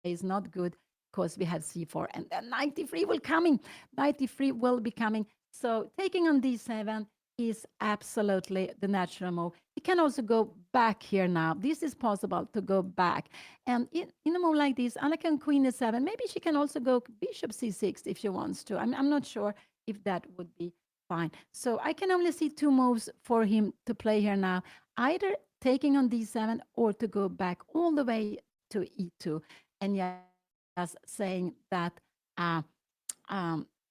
Speaker 3: it's not good because we have c4, and then knight d3 will coming. Knight d3 will be coming. So taking on d7 is absolutely the natural move. You can also go back here now. This is possible to go back. And in a move like this, Anna can queen e7. Maybe she can also go bishop c6 if she wants to. I'm not sure if that would be fine. So I can only see 2 moves for him to play here now. Either taking on d7 or to go back all the way to e2. And yes, saying that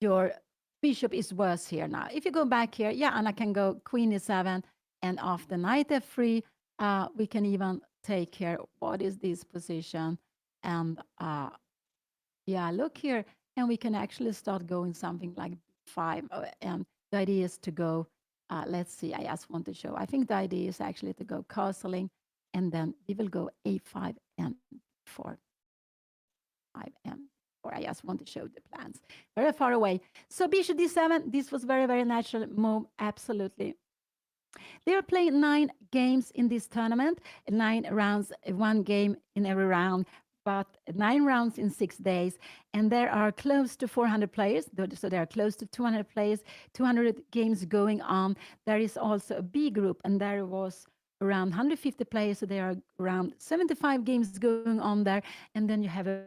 Speaker 3: your bishop is worse here now. If you go back here, yeah, Anna can go queen e7, and after knight f3, we can even take here, what is this position? And yeah, look here, and we can actually start going something like b5. And the idea is to go, let's see, I just want to show. I think the idea is actually to go castling, and then we will go a5 and 4. 5 and 4. I just want to show the plans. Very far away. So bishop d7, this was very, very natural move, absolutely. They are playing 9 games in this tournament, 9 rounds, 1 game in every round, but 9 rounds in 6 days. And there are close to 400 players, so there are close to 200 players, 200 games going on. There is also a B group, and there was around 150 players, so there are around 75 games going on there. And then you have a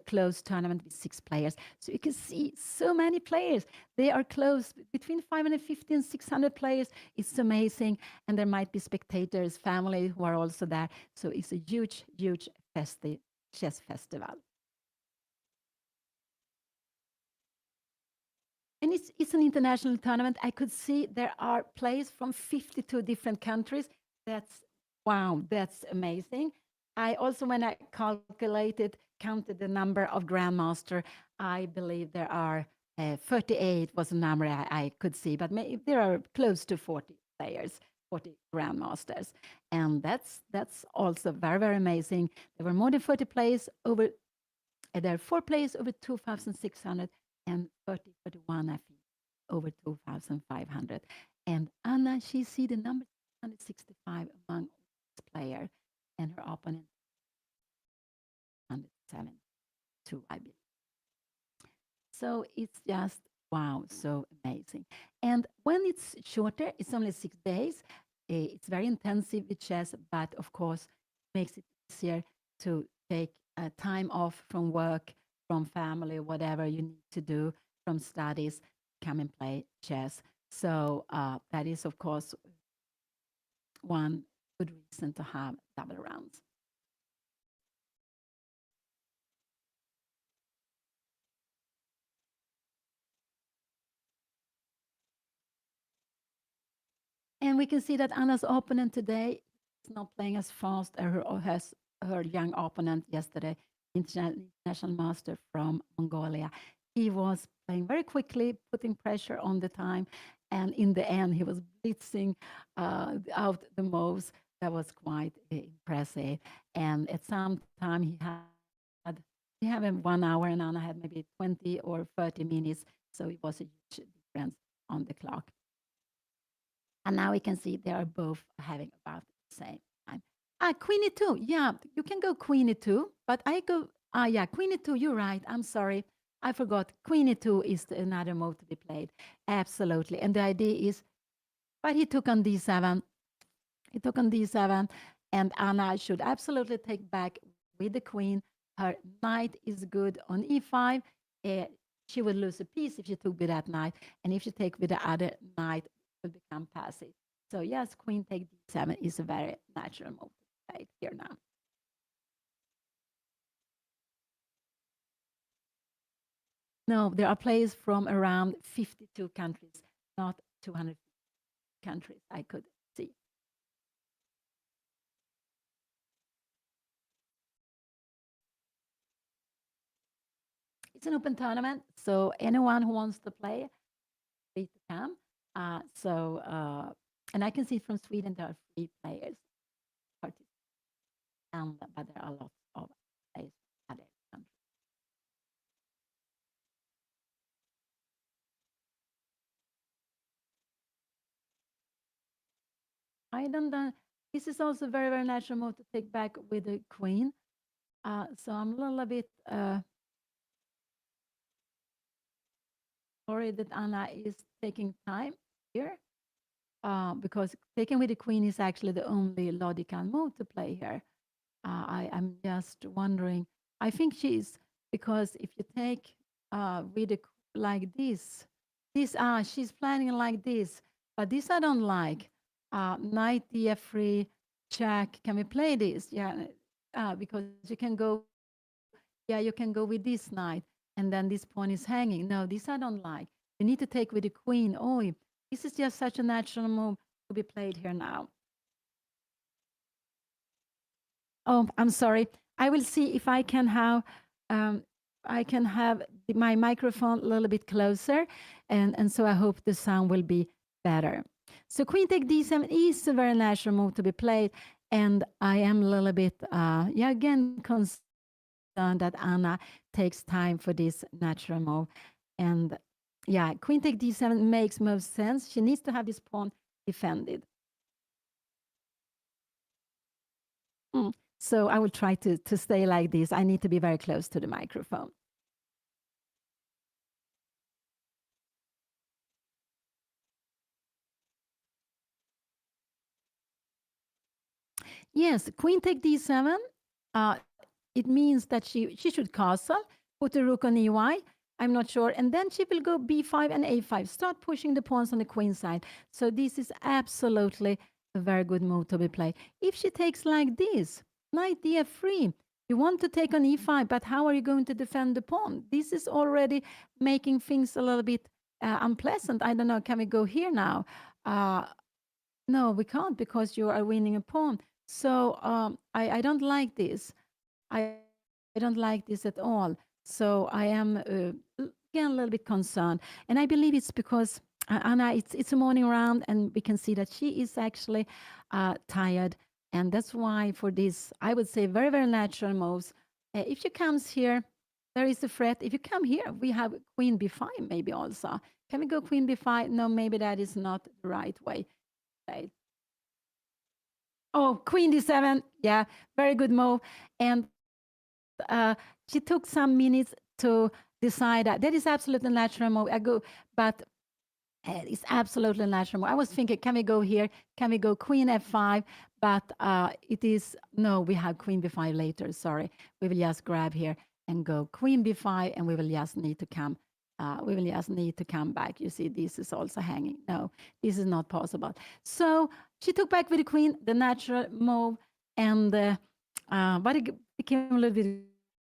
Speaker 3: closed tournament with 6 players. So you can see so many players. They are close, between 550 and 600 players. It's amazing. And there might be spectators, family who are also there. So it's a huge, huge chess festival. And it's an international tournament. I could see there are players from 52 different countries. That's, wow, that's amazing. I also, when I counted the number of grandmaster, I believe there are 38 was a number I could see, but there are close to 40 players, 40 grandmasters. And that's also very, very amazing. There were more than 40 players over, there are 4 players over 2,600 and 31, I think, over 2,500. And Anna, she see the number 165 among players, and her opponent 172, I believe. So it's just, wow, so amazing. And when it's shorter, it's only 6 days. It's very intensive with chess, but of course, makes it easier to take time off from work, from family, whatever you need to do, from studies, come and play chess. So that is, of course, one good reason to have double rounds. And we can see that Anna's opponent today is not playing as fast as her young opponent yesterday, international master from Mongolia. He was playing very quickly, putting pressure on the time. And in the end, he was blitzing out the moves. That was quite impressive. And at some time, he had 1 hour, and Anna had maybe 20 or 30 minutes. So it was a huge difference on the clock. And now we can see they are both having about the same time. Queen e2. Yeah, you can go queen e2, but I go, yeah, queen e2, you're right. I'm sorry. I forgot. Queen e2 is another move to be played. Absolutely. And the idea is, but he took on d7. He took on d7, and Anna should absolutely take back with the queen. Her knight is good on e5. She would lose a piece if she took with that knight. And if she take with the other knight, will become passive. So yes, queen take d7 is a very natural move to play here now. No, there are players from around 52 countries, not 200 countries I could see. It's an open tournament, so anyone who wants to play, free to come. And I can see from Sweden there are 3 players participating, but there are lots of players from other countries. I don't know. This is also very, very natural move to take back with the queen. So I'm a little bit worried that Anna is taking time here because taking with the queen is actually the only logical move to play here. I'm just wondering. I think she's because if you take with a like this she's planning like this, but this I don't like. Knight df3 check. Can we play this? Yeah, because you can go. Yeah, you can go with this knight, and then this pawn is hanging. No, this I don't like. You need to take with the queen. Oh, this is just such a natural move to be played here now. Oh, I'm sorry. I will see if um, I can have my microphone a little bit closer, and so I hope the sound will be better. So queen take d7 is a very natural move to be played, and I am a little bit, yeah, again concerned that Anna takes time for this natural move, and yeah, queen take d7 makes most sense. She needs to have this pawn defended. Mm. So I will try to stay like this. I need to be very close to the microphone. Yes, queen take d7. It means that she should castle, put the rook on ey. I'm not sure. And then she will go b5 and a5. Start pushing the pawns on the queen side. So this is absolutely a very good move to be played. If she takes like this, knight df3, you want to take on e5, but how are you going to defend the pawn? This is already making things a little bit unpleasant. I don't know. Can we go here now? No, we can't because you are winning a pawn. So I don't like this. I don't like this at all. So I am again a little bit concerned, and I believe it's because Anna. It's a morning round, and we can see that she is actually tired, and that's why for this I would say very very natural moves. If she comes here, there is a threat. If you come here, we have queen b5 maybe also. Can we go queen b5? No, maybe that is not the right way. Right. Oh, queen d7. Yeah, very good move. And she took some minutes to decide that is absolutely natural move. But it's absolutely natural move. I was thinking, can we go here? Can we go queen f5? But it is no. We have queen b5 later. Sorry, we will just grab here and go queen b5, and we will just need to come. We will just need to come back. You see, this is also hanging. No, this is not possible. So she took back with the queen, the natural move, and but it became a little bit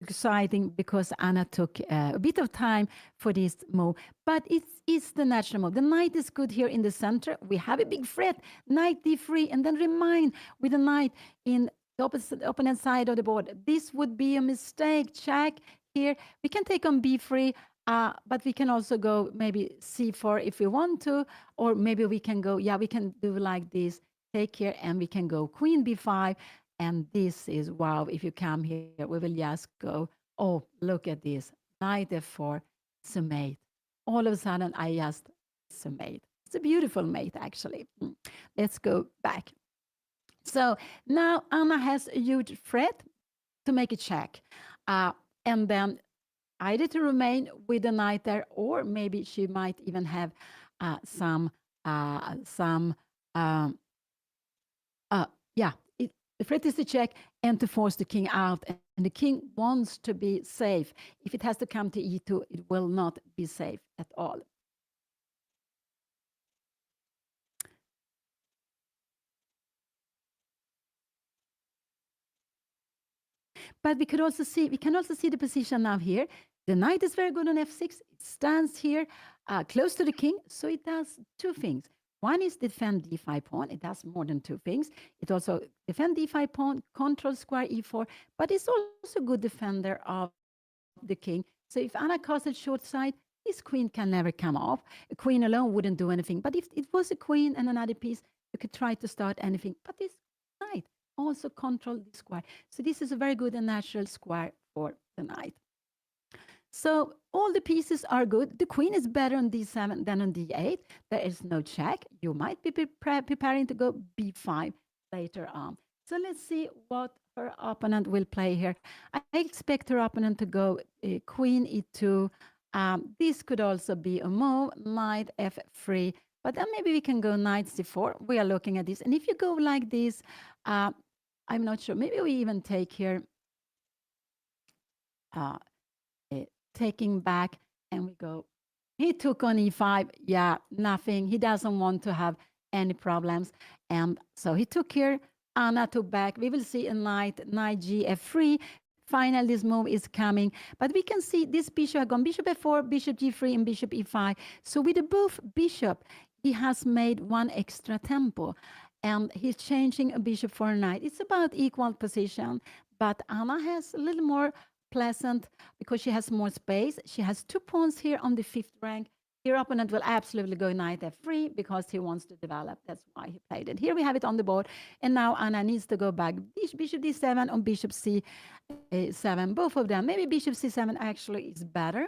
Speaker 3: exciting because Anna took a bit of time for this move. But it's the natural move. The knight is good here in the center. We have a big threat, knight d3, and then remain with the knight in the opponent side of the board. This would be a mistake. Check here. We can take on b3. But we can also go maybe c4 if we want to, or maybe we can go, yeah, we can do like this, take here, and we can go queen b5. And this is, wow, if you come here, we will just go, oh, look at this, knight f4, it's a mate. All of a sudden, it's a mate. It's a beautiful mate, actually. Let's go back. So now Anna has a huge threat to make a check. And then either to remain with the knight there, or maybe she might even have some, yeah, the threat is to check and to force the king out. And the king wants to be safe. If it has to come to e2, it will not be safe at all. But we can also see the position now here. The knight is very good on f6. It stands here close to the king, so it does two things. One is defend d5 pawn. It does more than two things. It also defend d5 pawn, control square e4, but it's also a good defender of the king. So if Anna castles short side, this queen can never come off. A queen alone wouldn't do anything. But if it was a queen and another piece, you could try to start anything. But this knight also control the square. So this is a very good and natural square for the knight. So all the pieces are good. The queen is better on d7 than on d8. There is no check. You might be preparing to go b5 later on. So let's see what her opponent will play here. I expect her opponent to go queen e2. This could also be a move, knight f3. But then maybe we can go knight c4. We are looking at this. And if you go like this, I'm not sure. Maybe we even take here taking back, and we go, he took on e5. Yeah, nothing. He doesn't want to have any problems. And so he took here. Anna took back. We will see a knight g f3. Finally, this move is coming. But we can see this bishop has gone bishop f4, bishop g3, and bishop e5. So with the both bishop, he has made one extra tempo. And he's changing a bishop for a knight. It's about equal position. But Anna has a little more pleasant because she has more space. She has 2 pawns here on the 5th rank. Your opponent will absolutely go knight f3 because he wants to develop. That's why he played it. Here we have it on the board. And now Anna needs to go back. Bishop d7 on bishop c7. Both of them. Maybe bishop c7 actually is better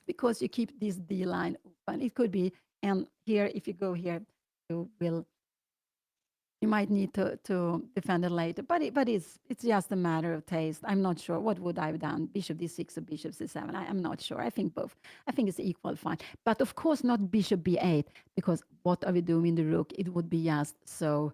Speaker 3: because you keep this d line open. It could be. And here, if you go here, you might need to defend it later, but it's just a matter of taste. I'm not sure what would I have done, bishop d6 or bishop c7. I'm not sure. I think both. I think it's equal fine, but of course not bishop b8 because what are we doing in the rook? It would be just so.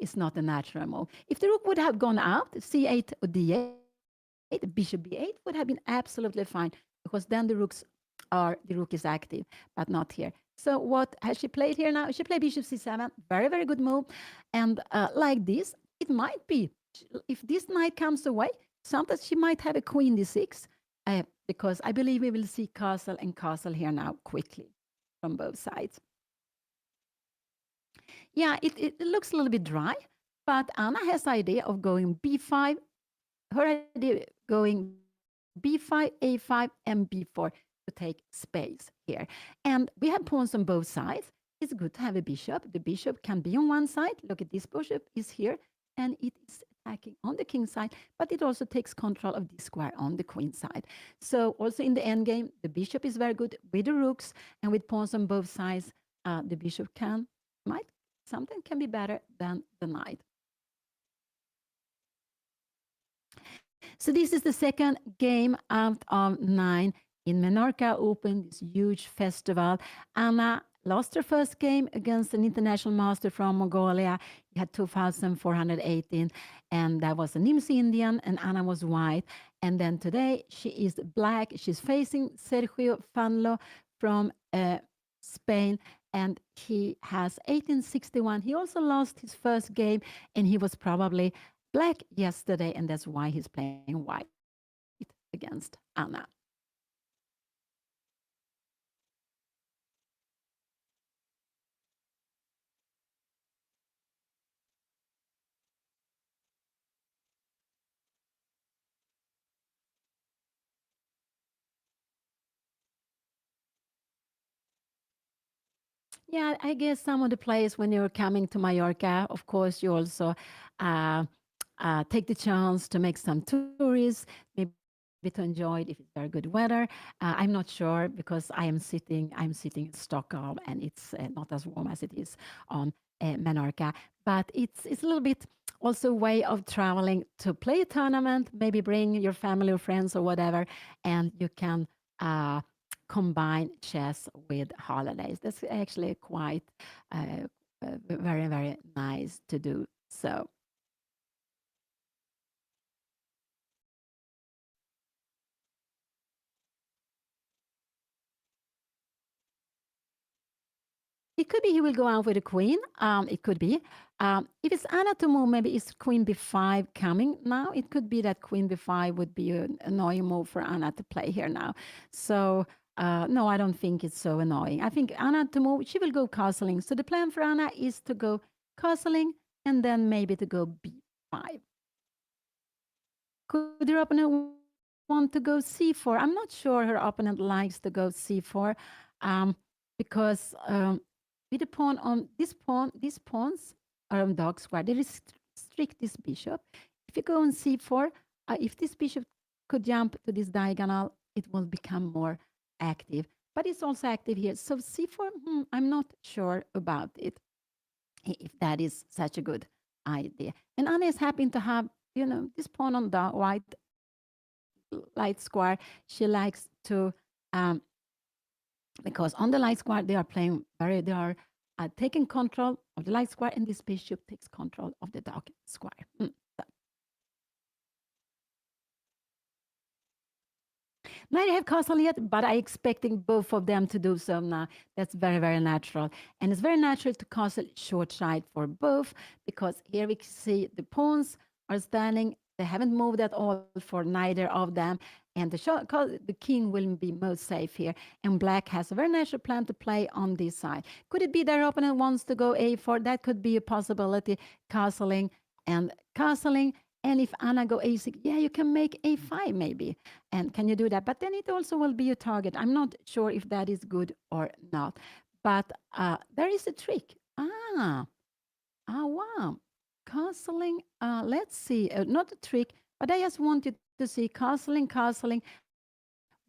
Speaker 3: It's not a natural move. If the rook would have gone out, c8 or d8, bishop b8 would have been absolutely fine because then the rook is active, but not here. So what has she played here now? She played bishop c7. Very, very good move. And like this, it might be, if this knight comes away, sometimes she might have a queen d6 because I believe we will see castle and castle here now quickly from both sides. Yeah, it looks a little bit dry, but Anna has the idea of going b5. Her idea going b5, a5, and b4 to take space here. And we have pawns on both sides. It's good to have a bishop. The bishop can be on one side. Look at this bishop is here, and it is attacking on the king side, but it also takes control of this square on the queen side. So also in the endgame, the bishop is very good with the rooks, and with pawns on both sides, the bishop sometimes can be better than the knight. So this is the second game out of 9 in MENORCA Open, this huge festival. Anna lost her first game against an international master from Mongolia. He had 2,418, and that was a Nimsi Indian, and Anna was white. And then today she is black. She's facing Sergio Fanlo from Spain, and he has 1861. He also lost his first game, and he was probably black yesterday, and that's why he's playing white against Anna. Yeah, I guess some of the players, when you're coming to Mallorca, of course, you also take the chance to make some tours, maybe to enjoy it if it's very good weather. I'm not sure because I'm sitting in Stockholm, and it's not as warm as it is on Menorca. But it's a little bit also a way of traveling to play a tournament, maybe bring your family or friends or whatever, and you can combine chess with holidays. That's actually quite very, very nice to do so. It could be he will go out with a queen. It could be. If it's Anna to move, maybe it's queen b5 coming now. It could be that queen b5 would be an annoying move for Anna to play here now. So no, I don't think it's so annoying. I think Anna to move, she will go castling. So the plan for Anna is to go castling and then maybe to go b5. Could your opponent want to go c4? I'm not sure her opponent likes to go c4 because with the pawn on these pawns are on dog square. They restrict this bishop. If you go on c4, if this bishop could jump to this diagonal, it will become more active. But it's also active here. So c4, I'm not sure about it, if that is such a good idea. And Anna is happy to have, this pawn on the white light square. She likes to, because on the light square, they are taking control of the light square, and this bishop takes control of the dark square. Neither have castle yet, but I expecting both of them to do so now. That's very, very natural. And it's very natural to castle short side for both, because here we see the pawns are standing. They haven't moved at all for neither of them. And the king will be most safe here. And black has a very natural plan to play on this side. Could it be their opponent wants to go a4? That could be a possibility, castling and castling. And if Anna go a6, yeah, you can make a5 maybe. And can you do that? But then it also will be a target. I'm not sure if that is good or not. But there is a trick. Wow. Castling, let's see. Not a trick, but I just want you to see castling.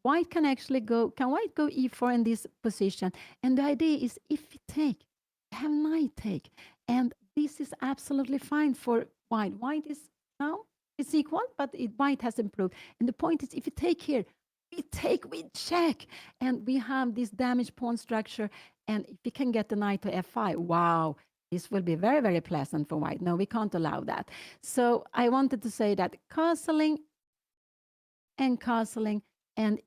Speaker 3: White can actually go, can white go e4 in this position? And the idea is if we take, have knight take. And this is absolutely fine for white. White is now, it's equal, but white has improved. And the point is, if you take here, we check. And we have this damaged pawn structure. And if we can get the knight to f5, wow, this will be very, very pleasant for white. No, we can't allow that. So I wanted to say that castling and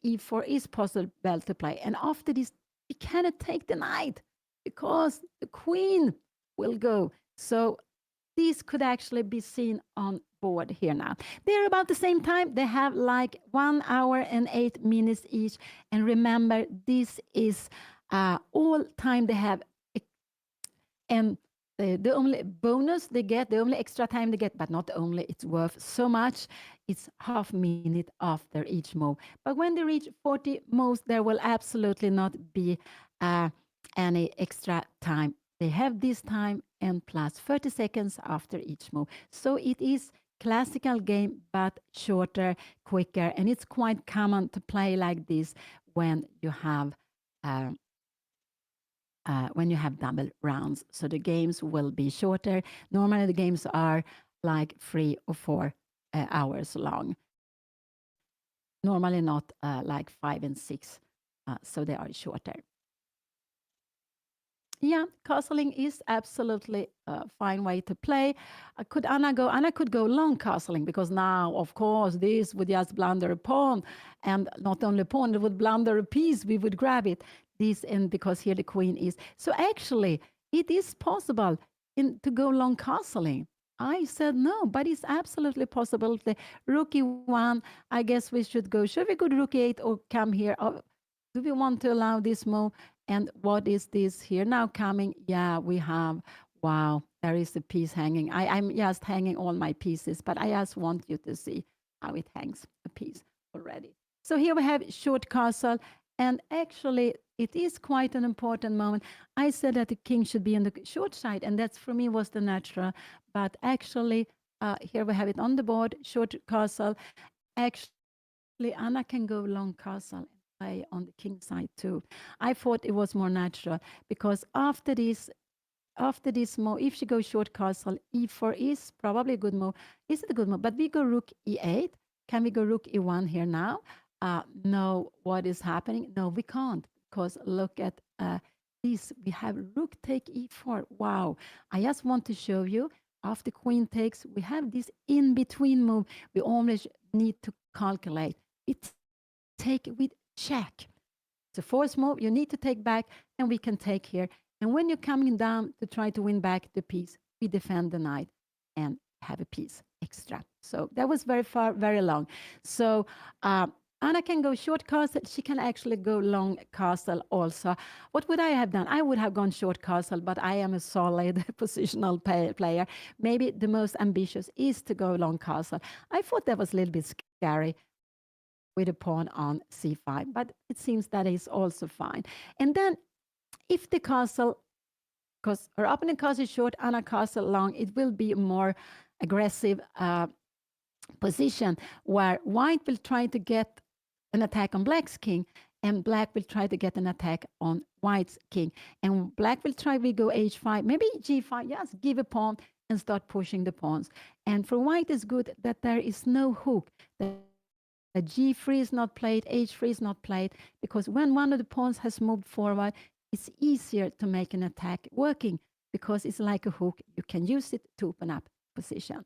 Speaker 3: e4 is possible to play. And after this, we cannot take the knight because the queen will go. So these could actually be seen on board here now. They're about the same time. They have like 1 hour and 8 minutes each. And remember, this is all time they have. And the only bonus they get, the only extra time they get, but not only, it's worth so much, it's half minute after each move. But when they reach 40 moves, there will absolutely not be any extra time. They have this time and plus 30 seconds after each move. So it is classical game, but shorter, quicker, and it's quite common to play like this when you have double rounds. So the games will be shorter. Normally the games are like 3 or 4 hours long. Normally not like 5 and 6. So they are shorter. Yeah, castling is absolutely a fine way to play. Could Anna go? Anna could go long castling because now, of course, this would just blunder a pawn. And not only a pawn, it would blunder a piece. We would grab it. This and because here the queen is. So actually, it is possible to go long castling. I said no, but it's absolutely possible. The rook e1, I guess we should go. Should we go to rook e8 or come here? Or do we want to allow this move? And what is this here now coming? Yeah, we have, wow, there is a piece hanging. I'm just hanging all my pieces, but I just want you to see how it hangs a piece already. So here we have short castle. And actually, it is quite an important moment. I said that the king should be on the short side, and that's for me was the natural. But actually, here we have it on the board, short castle. Actually, Anna can go long castle and play on the king side too. I thought it was more natural because after this move, if she goes short castle, e4 is probably a good move. Is it a good move? But we go rook e8. Can we go rook e1 here now? No, what is happening? No, we can't because look at this. We have rook take e4. Wow. I just want to show you after queen takes, we have this in-between move. We always need to calculate. It take with check. It's a force move. You need to take back and we can take here. And when you're coming down to try to win back the piece, we defend the knight and have a piece extra. So that was very far, very long. So Anna can go short castle. She can actually go long castle also. What would I have done? I would have gone short castle, but I am a solid positional player. Maybe the most ambitious is to go long castle. I thought that was a little bit scary with a pawn on c5, but it seems that is also fine. And then if the castle, because her opponent castle is short, Anna castle long, it will be a more aggressive position where white will try to get an attack on black's king, and black will try to get an attack on white's king. And black will try to go h5, maybe g5, yes, give a pawn and start pushing the pawns. And for white, it's good that there is no hook. The g3 is not played, h3 is not played, because when one of the pawns has moved forward, it's easier to make an attack working because it's like a hook. You can use it to open up position.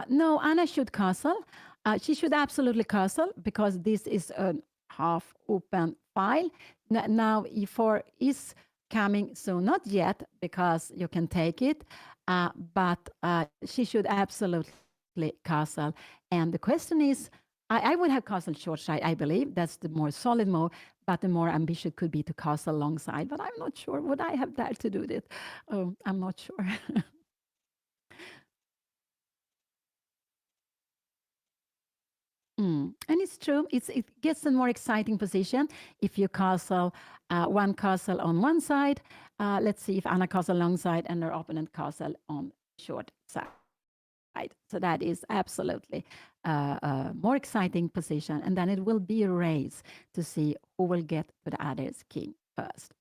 Speaker 3: No, Anna should castle. She should absolutely castle because this is a half open file. Now e4 is coming, so not yet because you can take it, but she should absolutely castle. And the question is, I would have castled short side, I believe. That's the more solid move, but the more ambitious could be to castle long side. But I'm not sure. Would I have dared to do this? Oh, I'm not sure. And it's true. It gets a more exciting position if you castle one castle on one side. Let's see if Anna castle long side and her opponent castle on short side. So that is absolutely a more exciting position. And then it will be a race to see who will get to the other's king first.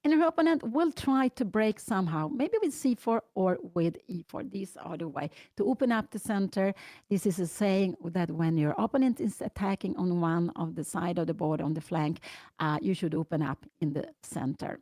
Speaker 3: And her opponent will try to break somehow, maybe with c4 or with e4. These are the way to open up the center. This is a saying that when your opponent is attacking on one of the side of the board, on the flank, you should open up in the center.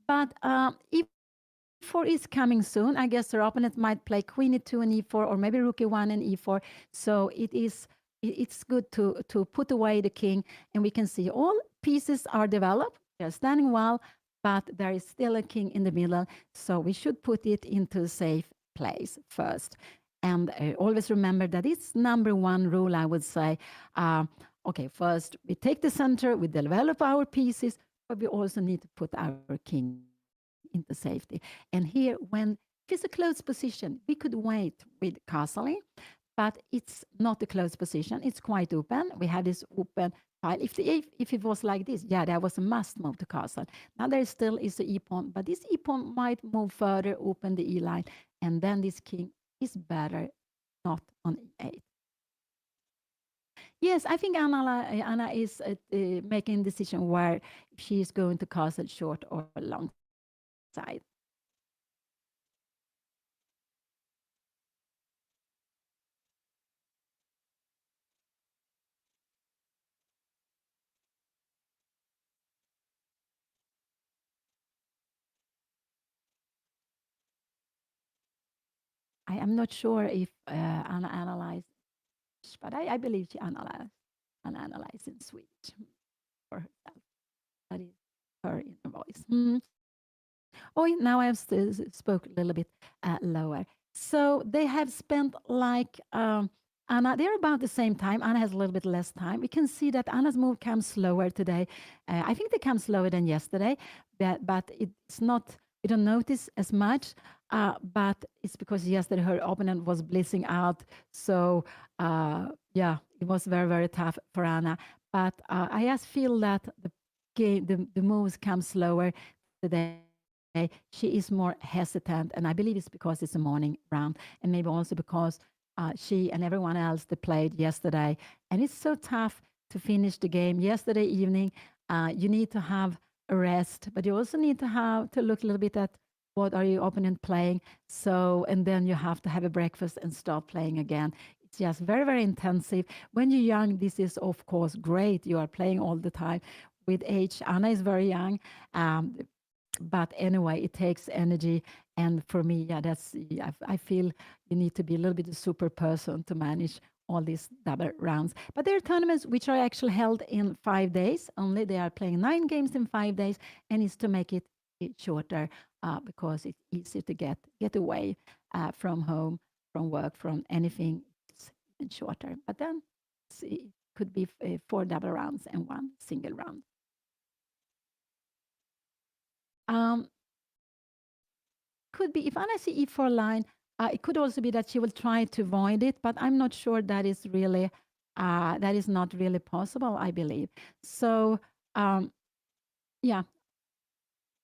Speaker 3: But e4 is coming soon. I guess her opponent might play queen e2 and e4, or maybe rook e1 and e4. So it's good to put away the king, and we can see all pieces are developed. They're standing well, but there is still a king in the middle. So we should put it into a safe place first. And always remember that it's number one rule, I would say. Okay, first we take the center, we develop our pieces, but we also need to put our king into safety. And here, when it's a closed position, we could wait with castling, but it's not a closed position. It's quite open. We have this open file. If it was like this, yeah, there was a must move to castle. Now there still is the e-pawn, but this e-pawn might move further, open the e-line, and then this king is better not on e8. Yes, I think Anna is making a decision where she is going to castle short or long side. I am not sure if Anna analyzed, but I believe she analyzed in Swedish for herself. That is her inner voice. Oh, now I have spoke a little bit lower. So they have spent like Anna, they're about the same time. Anna has a little bit less time. We can see that Anna's move comes slower today. I think they come slower than yesterday, but it's not, we don't notice as much, but it's because yesterday her opponent was blitzing out. So yeah, it was very, very tough for Anna. But I just feel that the moves come slower today. She is more hesitant, and I believe it's because it's a morning round, and maybe also because she and everyone else that played yesterday, and it's so tough to finish the game yesterday evening. You need to have a rest, but you also need to look a little bit at what are your opponent playing. So, and then you have to have a breakfast and start playing again. It's just very, very intensive. When you're young, this is of course great. You are playing all the time. With age, Anna is very young. But anyway, it takes energy. And for me, yeah, I feel you need to be a little bit a super person to manage all these double rounds. But there are tournaments which are actually held in 5 days only. They are playing 9 games in 5 days, and it's to make it shorter because it's easier to get away from home, from work, from anything. It's even shorter. But then it could be 4 double rounds and 1 single round. Um, could be if Anna see e4 line, it could also be that she will try to avoid it, but I'm not sure that is not really possible, I believe. So yeah.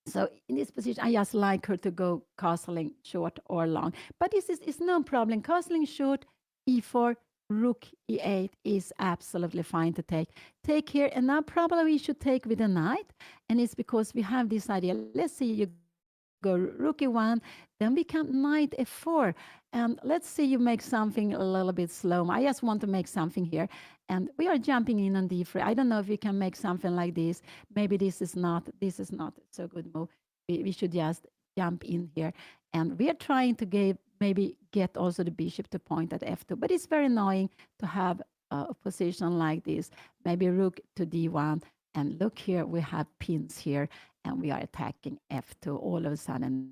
Speaker 3: So in this position, I just like her to go castling short or long. But this is no problem. Castling short, e4, rook e8 is absolutely fine to take. Take here, and now probably we should take with a knight. And it's because we have this idea. Let's see, you go rook e1, then we can knight f4. And let's see you make something a little bit slow. I just want to make something here. And we are jumping in on d3. I don't know if we can make something like this. Maybe this is not so good move. We should just jump in here. And we are trying to maybe get also the bishop to point at f2. But it's very annoying to have a position like this. Maybe rook to d1. And look here, we have pins here, and we are attacking f2. All of a sudden,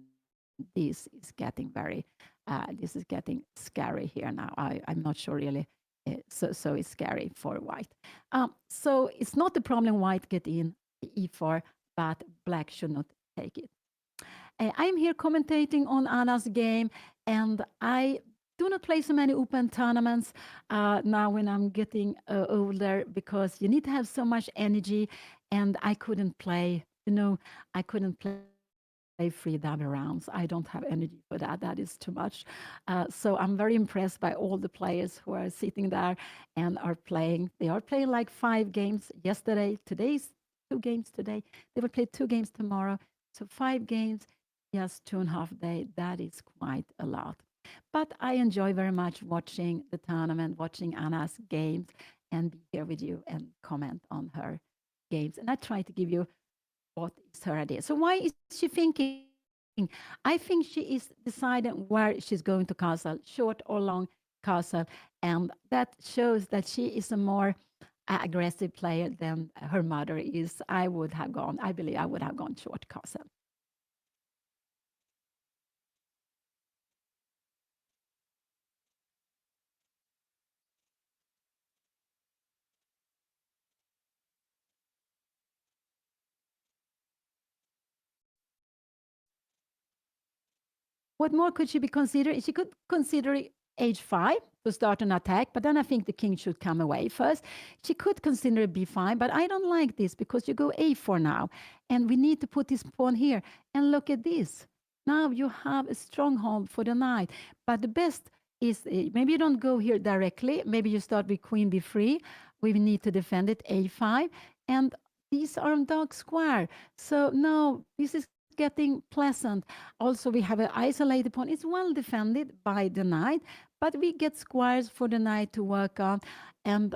Speaker 3: this is getting scary here now. I'm not sure really. So it's scary for white. So it's not the problem white get in e4, but black should not take it. I'm here commentating on Anna's game, and I do not play so many open tournaments now when I'm getting older, because you need to have so much energy, and I couldn't play, I couldn't play 3 double rounds. I don't have energy for that. That is too much. So I'm very impressed by all the players who are sitting there and are playing. They are playing like 5 games yesterday. Today's 2 games today. They will play 2 games tomorrow. So 5 games, just 2.5 days. That is quite a lot. But I enjoy very much watching the tournament, watching Anna's games, and be here with you and comment on her games. And I try to give you what is her idea. So why is she thinking? I think she is deciding where she's going to castle, short or long castle. And that shows that she is a more aggressive player than her mother is. I believe I would have gone short castle. What more could she be considering? She could consider h5 to start an attack, but then I think the king should come away first. She could consider b5, but I don't like this because you go a4 now, and we need to put this pawn here. And look at this. Now you have a stronghold for the knight, but the best is maybe you don't go here directly. Maybe you start with queen b3. We need to defend it a5, and these are on dark square. So no, this is getting pleasant. Also, we have an isolated pawn. It's well defended by the knight, but we get squares for the knight to work on. And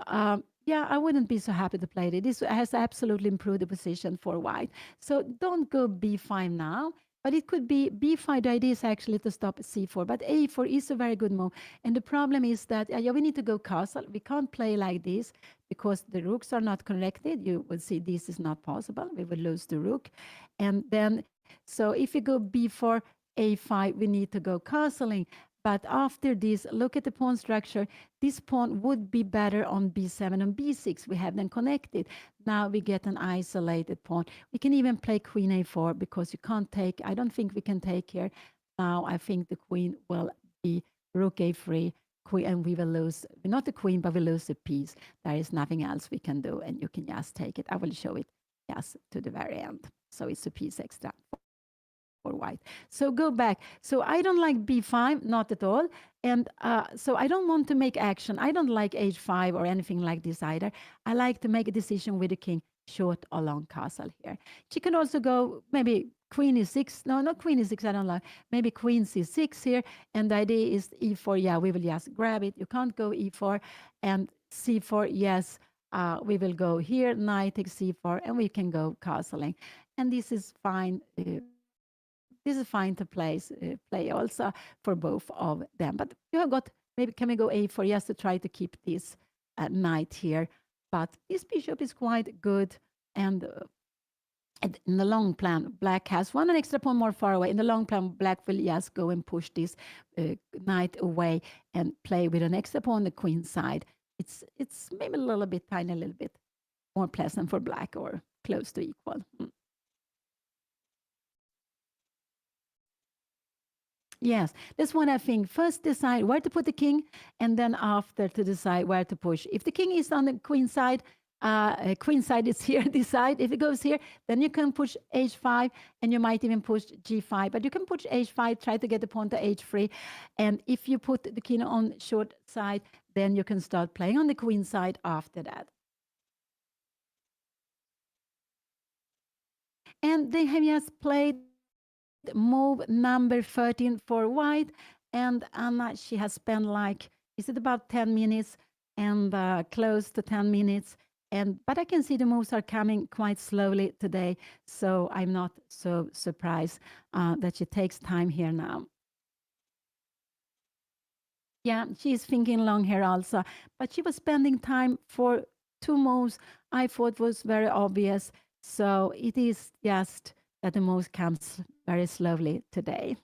Speaker 3: yeah, I wouldn't be so happy to play it. This has absolutely improved the position for white. So don't go b5 now. But it could be b5. The idea is actually to stop c4. But a4 is a very good move. And the problem is that yeah, we need to go castle. We can't play like this because the rooks are not connected. You will see this is not possible. We will lose the rook. And then, so if you go b4, a5, we need to go castling. But after this, look at the pawn structure. This pawn would be better on b7 and b6. We have them connected. Now we get an isolated pawn. We can even play queen a4 because you can't take, I don't think we can take here. Now I think the queen will be rook a3, and we will lose, not the queen, but we lose a piece. There is nothing else we can do, and you can just take it. I will show it just to the very end. So it's a piece extra for white. So go back. So I don't like b5, not at all. And so I don't want to make action. I don't like h5 or anything like this either. I like to make a decision with the king, short or long castle here. She can also go maybe queen e6. No, not queen e6, I don't like. Maybe queen c6 here. And the idea is e4, yeah, we will just grab it. You can't go e4. And c4, yes, we will go here, knight takes c4, and we can go castling. And this is fine. This is fine to play also for both of them. But you have got maybe can we go a4 just to try to keep this knight here. But this bishop is quite good, and in the long plan, black has one extra pawn more far away. In the long plan, black will just go and push this knight away and play with an extra pawn on the queen side. It's maybe a little bit, tiny little bit more pleasant for black, or close to equal. Yes, that's what I think. First decide where to put the king, and then after to decide where to push. If the king is on the queen side is here, decide. If it goes here, then you can push h5, and you might even push g5. But you can push h5, try to get the pawn to h3. And if you put the king on short side, then you can start playing on the queen side after that. And they have just played move number 13 for white, and Anna, she has spent like, is it about 10 minutes, and close to 10 minutes, but I can see the moves are coming quite slowly today, so I'm not so surprised that she takes time here now. Yeah, she's thinking long here also, but she was spending time for 2 moves I thought was very obvious, so it is just that the move comes very slowly today.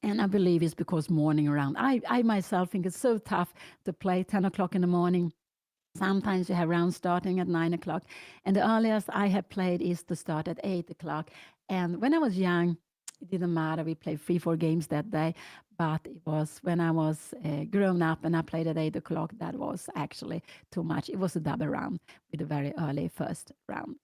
Speaker 3: And I believe it's because morning round. I myself think it's so tough to play 10 o'clock in the morning. Sometimes you have rounds starting at 9 o'clock. And the earliest I have played is to start at 8 o'clock. And when I was young, it didn't matter. We played 3-4 games that day. But it was when I was grown up and I played at 8 o'clock, that was actually too much. It was a double round with a very early first round.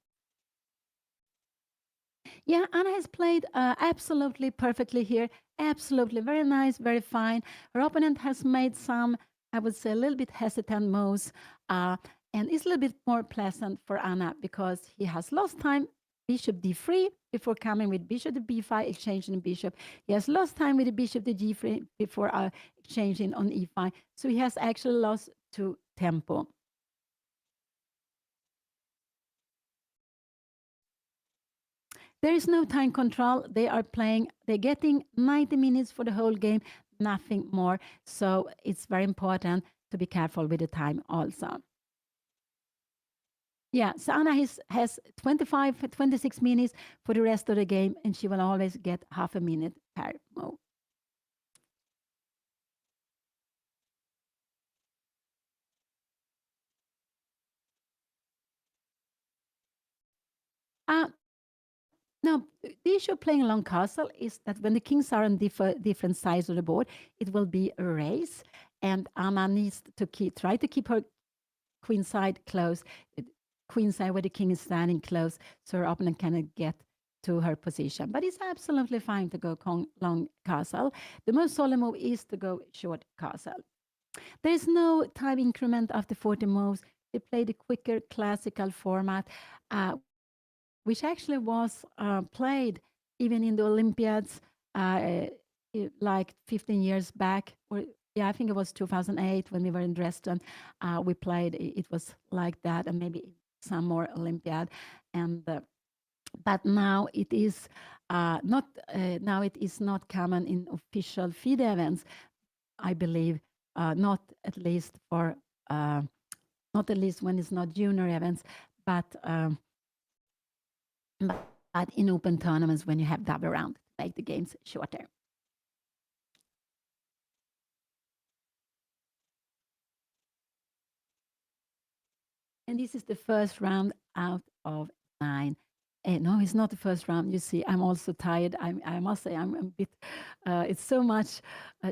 Speaker 3: Yeah, Anna has played absolutely perfectly here. Absolutely. Very nice, very fine. Her opponent has made some, I would say, a little bit hesitant moves. And it's a little bit more pleasant for Anna because he has lost time. Bishop d3 before coming with bishop to b5, exchanging bishop. He has lost time with the bishop to g3 before exchanging on e5. So he has actually lost to tempo. There is no time control. They are playing, they're getting 90 minutes for the whole game, nothing more. So it's very important to be careful with the time also. Yeah, so Anna has 25, 26 minutes for the rest of the game, and she will always get half a minute per move. Now, the issue of playing long castle is that when the kings are on different sides of the board, it will be a race, and Anna needs to try to keep her queen side close, queen side where the king is standing close, so her opponent cannot get to her position. But it's absolutely fine to go long castle. The most solid move is to go short castle. There is no time increment after 40 moves. They play the quicker classical format, which actually was played even in the Olympiads like 15 years back. Or yeah, I think it was 2008 when we were in Dresden. We played, it was like that, and maybe some more Olympiad. And but now it is not common in official FIDE events, I believe, not at least when it's not junior events, but in open tournaments when you have double round, make the games shorter. And this is the first round out of 9. No, it's not the first round. You see, I'm also tired. I must say, I'm a bit, it's so much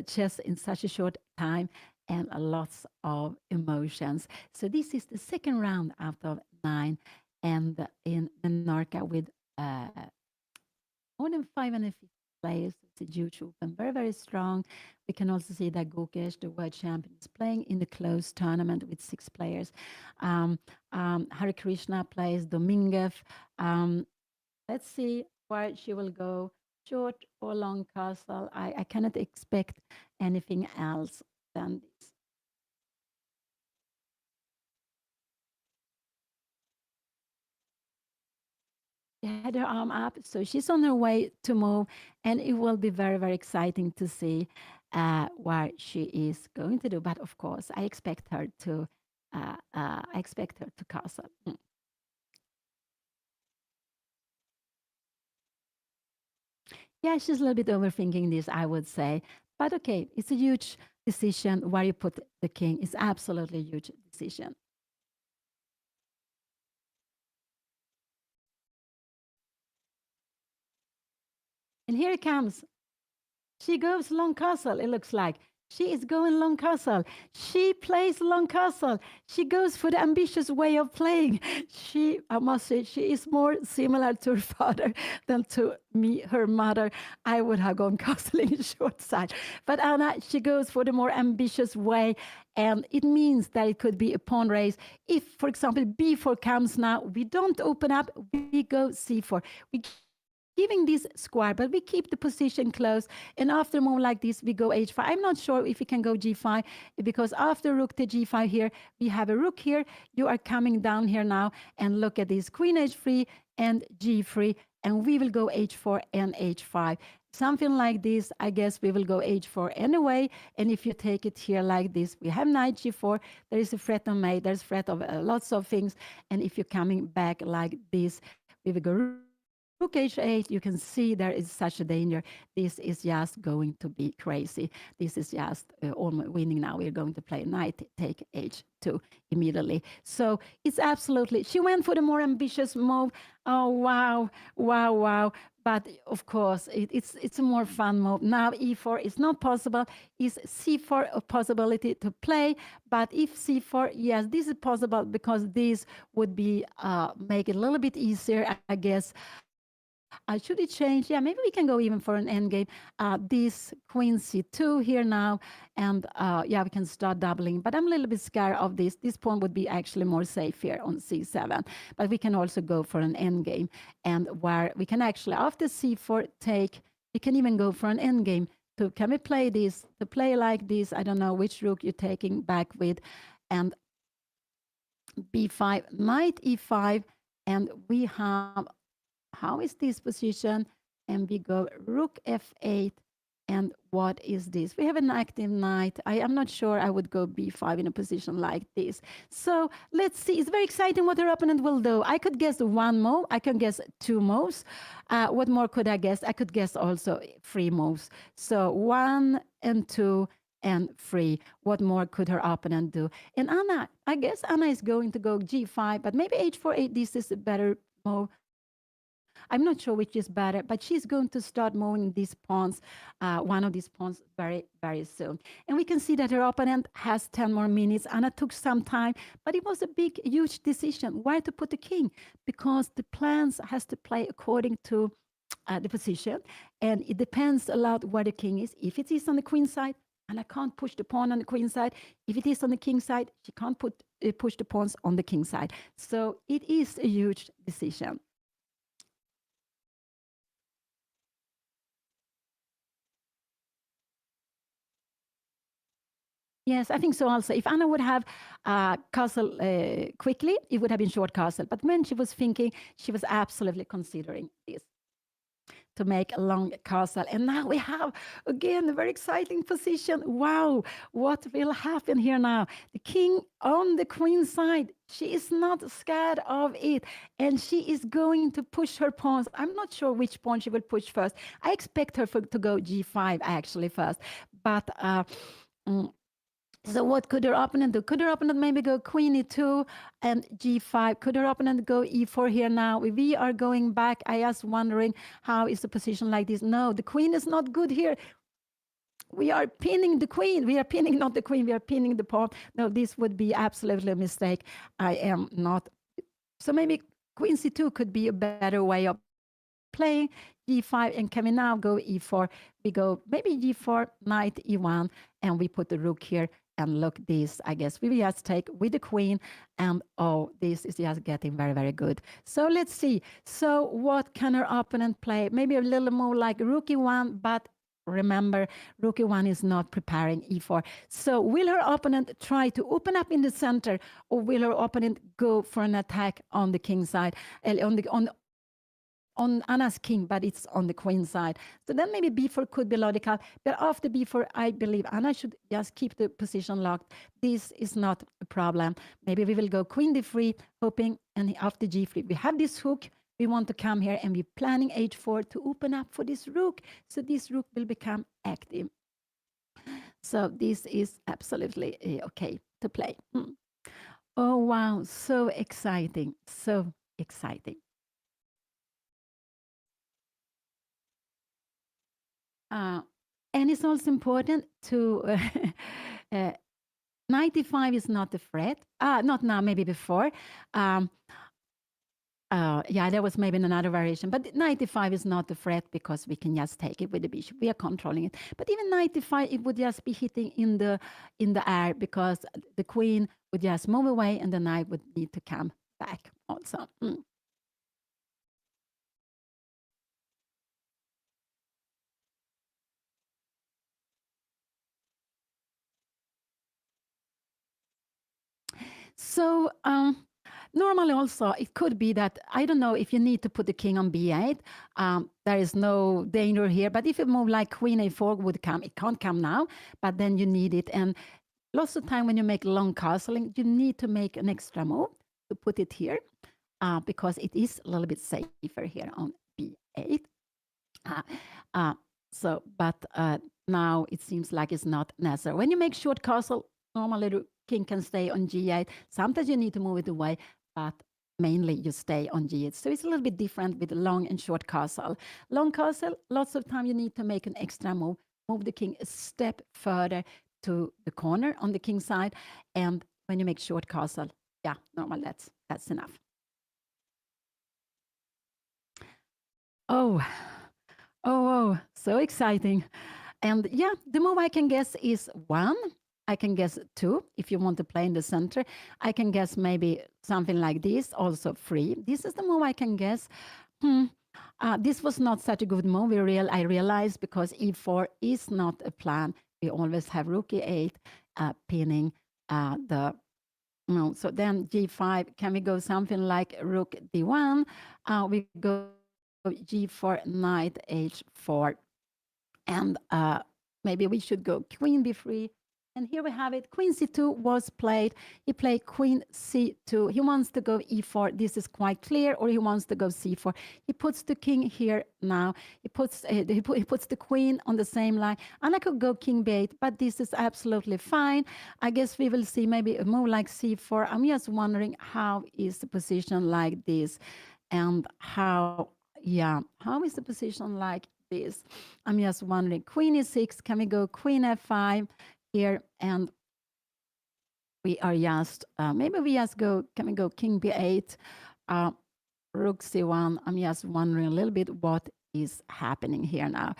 Speaker 3: chess in such a short time and lots of emotions. So this is the second round out of 9. And in Menorca with more than 550 players, it's a huge open, very, very strong. We can also see that Gukesh, the world champion, is playing in the closed tournament with 6 players. Hare Krishna plays Dominguez. Let's see where she will go, short or long castle. I cannot expect anything else than this. She had her arm up, so she's on her way to move, and it will be very, very exciting to see what she is going to do. But of course, I expect her to. I expect her to castle. Yeah, she's a little bit overthinking this, I would say. But okay, it's a huge decision where you put the king. It's absolutely a huge decision. And here it comes. She goes long castle, it looks like. She is going long castle. She plays long castle. She goes for the ambitious way of playing. She, I must say, she is more similar to her father than to me, her mother. I would have gone castling short side. But Anna, she goes for the more ambitious way. And it means that it could be a pawn race. If, for example, b4 comes now, we don't open up, we go c4. We giving this square, but we keep the position close. And after a move like this, we go h5. I'm not sure if we can go g5 because after rook to g5 here, we have a rook here. You are coming down here now and look at this queen h3 and g3, and we will go h4 and h5. Something like this, I guess we will go h4 anyway. And if you take it here like this, we have knight g4. There is a threat on mate. There's threat of lots of things. And if you're coming back like this, we will go rook h8, you can see there is such a danger. This is just going to be crazy. This is just almost winning now. We're going to play knight take h2 immediately. So it's absolutely, she went for the more ambitious move. Oh, wow, wow, wow. But of course, it's a more fun move. Now e4 is not possible. Is c4 a possibility to play? But if c4, yes, this is possible because this would be make it a little bit easier, I guess. Should it change? Yeah, maybe we can go even for an endgame. This queen c2 here now, and yeah, we can start doubling. But I'm a little bit scared of this. This pawn would be actually more safe here on c7. But we can also go for an endgame, and where we can actually, after c4 take, we can even go for an endgame. Can we play this? To play like this, I don't know which rook you're taking back with, and b5, knight e5, and we have, how is this position? And we go rook f8. And what is this? We have an active knight. I am not sure I would go b5 in a position like this. So let's see. It's very exciting what her opponent will do. I could guess one move. I can guess two moves. What more could I guess? I could guess also three moves. So 1 and 2 and 3. What more could her opponent do? And Anna, I guess Anna is going to go g5, but maybe h4, this is a better move. I'm not sure which is better, but she's going to start moving these pawns, one of these pawns very, very soon. And we can see that her opponent has 10 more minutes. Anna took some time, but it was a big, huge decision where to put the king, because the plans has to play according to the position. And it depends a lot where the king is. If it is on the queen side, and I can't push the pawn on the queen side. If it is on the king side, she can't push the pawns on the king side. So it is a huge decision. Yes, I think so also. If Anna would have castle quickly, it would have been short castle. But when she was thinking, she was absolutely considering this to make a long castle. And now we have, again, a very exciting position. Wow, what will happen here now? The king on the queen side. She is not scared of it. And she is going to push her pawns. I'm not sure which pawn she will push first. I expect her to go g5 actually first. But so what could her opponent do? Could her opponent maybe go queen e2 and g5? Could her opponent go e4 here now? We are going back. I was wondering, how is the position like this? No, the queen is not good here. We are pinning the queen. We are pinning not the queen. We are pinning the pawn. No, this would be absolutely a mistake. I am not. So maybe queen c2 could be a better way of playing. G5, and can we now go e4? We go maybe g4, knight e1, and we put the rook here. And look, this, I guess, we will just take with the queen. And oh, this is just getting very, very good. So let's see. So what can her opponent play? Maybe a little more like rook e1, but remember, rook e1 is not preparing e4. So will her opponent try to open up in the center, or will her opponent go for an attack on the king side, on on Anna's king, but it's on the queen side. So then maybe b4 could be logical. But after b4, I believe Anna should just keep the position locked. This is not a problem. Maybe we will go queen d3, hoping, and after g3, we have this hook. We want to come here, and we're planning h4 to open up for this rook. So this rook will become active. So this is absolutely okay to play. Oh, wow. So exciting. So exciting. And it's also important to 95 is not a threat. Not now, maybe before. Yeah, there was maybe another variation, but 95 is not a threat because we can just take it with the bishop. We are controlling it. But even 95, it would just be hitting in the air because the queen would just move away and the knight would need to come back also. So normally also it could be that, I don't know if you need to put the king on b8, there is no danger here, but if you move like queen a4 would come, it can't come now, but then you need it. And lots of time when you make long castling, you need to make an extra move to put it here because it is a little bit safer here on b8. But now it seems like it's not necessary. When you make short castle, normally the king can stay on g8. Sometimes you need to move it away, but mainly you stay on g8. So it's a little bit different with long and short castle. Long castle, lots of time you need to make an extra move the king a step further to the corner on the king side. And when you make short castle, yeah, normal, that's enough. Oh, so exciting. And yeah, the move I can guess is 1. I can guess 2 if you want to play in the center. I can guess maybe something like this, also 3. This is the move I can guess. This was not such a good move. I realized because e4 is not a plan. We always have rook e8 pinning the. No, so then g5. Can we go something like rook d1? We go g4, knight h4, and maybe we should go queen b3. And here we have it. Queen c2 was played. He played queen c2. He wants to go e4. This is quite clear. Or he wants to go c4. He puts the king here now. He puts the queen on the same line. And I could go king b8, but this is absolutely fine. I guess we will see maybe a move like c4. I'm just wondering how is the position like this, and how is the position like this? I'm just wondering. Queen e6. Can we go queen f5? Here, and we are just maybe we just go. Can we go king b8, rook c1? I'm just wondering a little bit what is happening here now,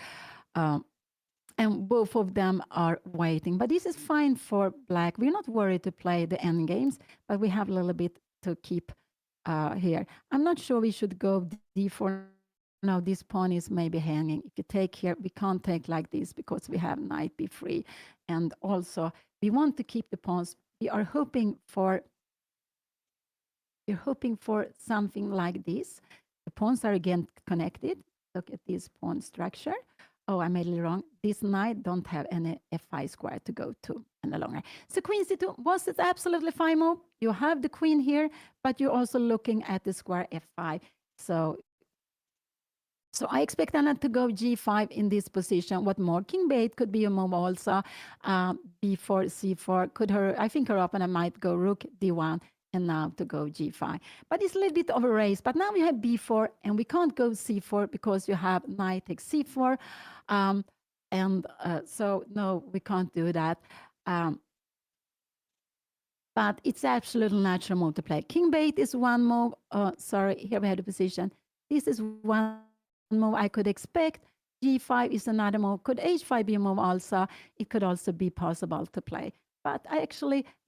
Speaker 3: and both of them are waiting. But this is fine for black. We're not worried to play the end games, but we have a little bit to keep here. I'm not sure we should go d4. Now this pawn is maybe hanging. If you take here, we can't take like this because we have knight b3. And also, we want to keep the pawns. We're hoping for something like this. The pawns are again connected. Look at this pawn structure. Oh, I made it wrong. This knight don't have any f5 square to go to any longer. So queen c2 was it absolutely fine move. You have the queen here, but you're also looking at the square f5. So I expect Anna to go g5 in this position. What more? King b8 could be a move also. b4, c4. I think her opponent might go rook d1 and now to go g5. But it's a little bit of a race. But now we have b4 and we can't go c4 because you have knight takes c4. So no, we can't do that. But it's absolutely natural move to play. King b8 is one move. Sorry, here we have the position. This is one move I could expect. G5 is another move. Could H5 be a move also? It could also be possible to play. But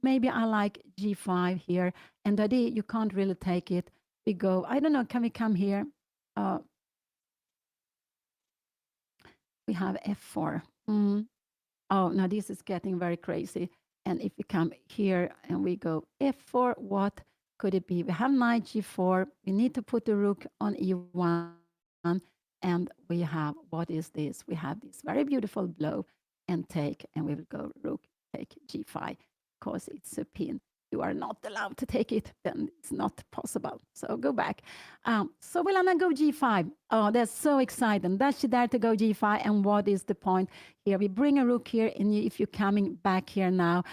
Speaker 3: maybe I like G5 here. And the idea, you can't really take it. We go, I don't know, can we come here? We have F4. Oh, now this is getting very crazy. And if we come here and we go F4, what could it be? We have knight G4. We need to put the rook on E1. and we have, what is this? We have this very beautiful blow and take, and we will go rook, take g5, because it's a pin. You are not allowed to take it, then it's not possible. So go back. So will Anna go g5? Oh, that's so exciting. Does she dare to go g5? And what is the point here? We bring a rook here, and if you're coming back here now,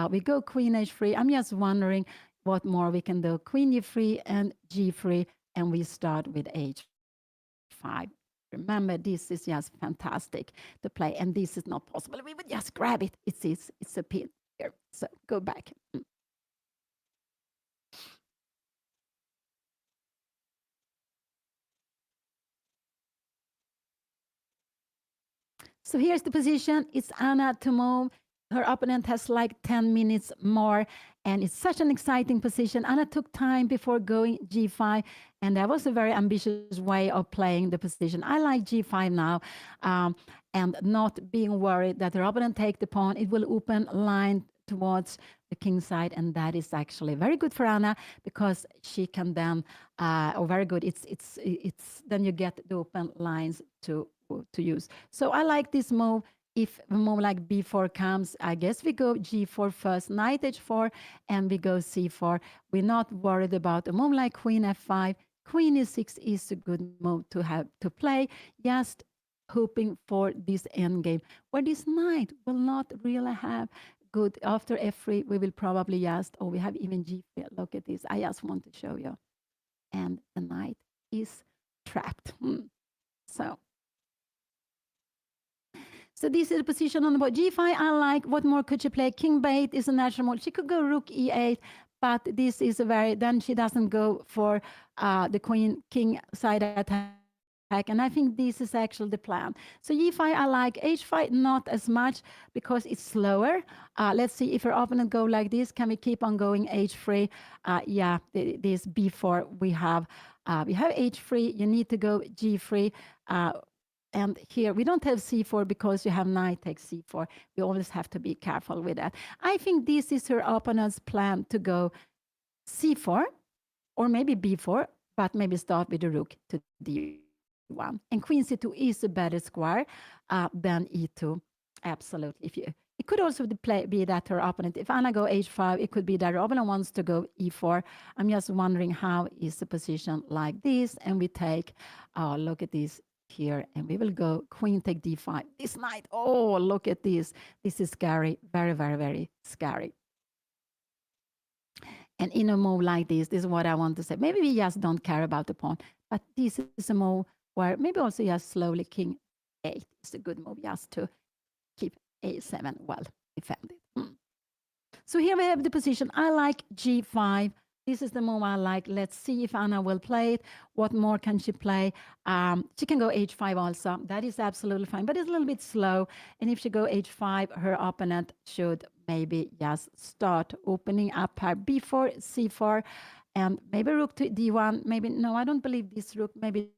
Speaker 3: we go queen h3. I'm just wondering what more we can do. Queen e3 and g3, and we start with h5. Remember, this is just fantastic to play, and this is not possible. We would just grab it. It's a pin here. So go back. So here's the position. It's Anna to move. Her opponent has like 10 minutes more, and it's such an exciting position. Anna took time before going g5, and that was a very ambitious way of playing the position. I like g5 now, and not being worried that her opponent take the pawn. It will open line towards the king side, and that is actually very good for Anna, because she can then, very good. It's then you get the open lines to use. So I like this move. If a move like b4 comes, I guess we go g4 first, knight h4, and we go c4. We're not worried about a move like queen f5. Queen e6 is a good move to have to play, just hoping for this endgame, where this knight will not really have good. After f3, we will probably just, we have even g3. Look at this. I just want to show you. And the knight is trapped. So this is the position on the board. g5, I like. What more could she play? King bait is a natural move. She could go rook e8, but this is a very, then she doesn't go for the king side attack. And I think this is actually the plan. So e5, I like. h5, not as much, because it's slower. Let's see if her opponent go like this. Can we keep on going h3? Yeah, this b4 we have h3. You need to go g3. And here we don't have c4 because you have knight takes c4. We always have to be careful with that. I think this is her opponent's plan, to go c4 or maybe b4, but maybe start with the rook to d1. And queen c2 is a better square than e2. Absolutely. It could also be that her opponent, if Anna go h5, it could be that her opponent wants to go e4. I'm just wondering how is the position like this, and we take, look at this here, and we will go queen take d5. This knight, look at this. This is scary, very, very, very scary. And in a move like this is what I want to say. Maybe we just don't care about the pawn, but this is a move where maybe also just slowly king 8 is a good move, just to keep a7 well defended. So here we have the position. I like g5. This is the move I like. Let's see if Anna will play it. What more can she play? She can go h5 also. That is absolutely fine, but it's a little bit slow. And if she go h5, her opponent should maybe just start opening up her b4, c4, and maybe rook to d1. Maybe, no, I don't believe this rook. Maybe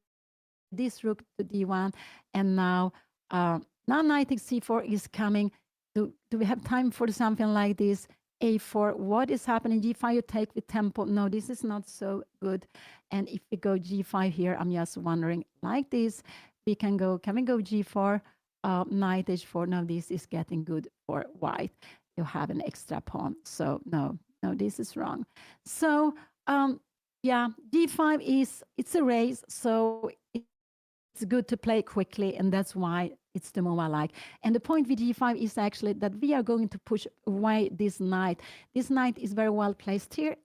Speaker 3: this rook to d1. And now knight takes c4 is coming. Do we have time for something like this? a4, what is happening? g5, you take with tempo. No, this is not so good. And if we go g5 here, I'm just wondering, like this, we can go, can we go g4, knight h4? No, this is getting good for white. You have an extra pawn. So no, this is wrong. So yeah, d5 it's a race. So it's good to play quickly, and that's why it's the move I like. And the point with g5 is actually that we are going to push away this knight. This knight is very well placed here,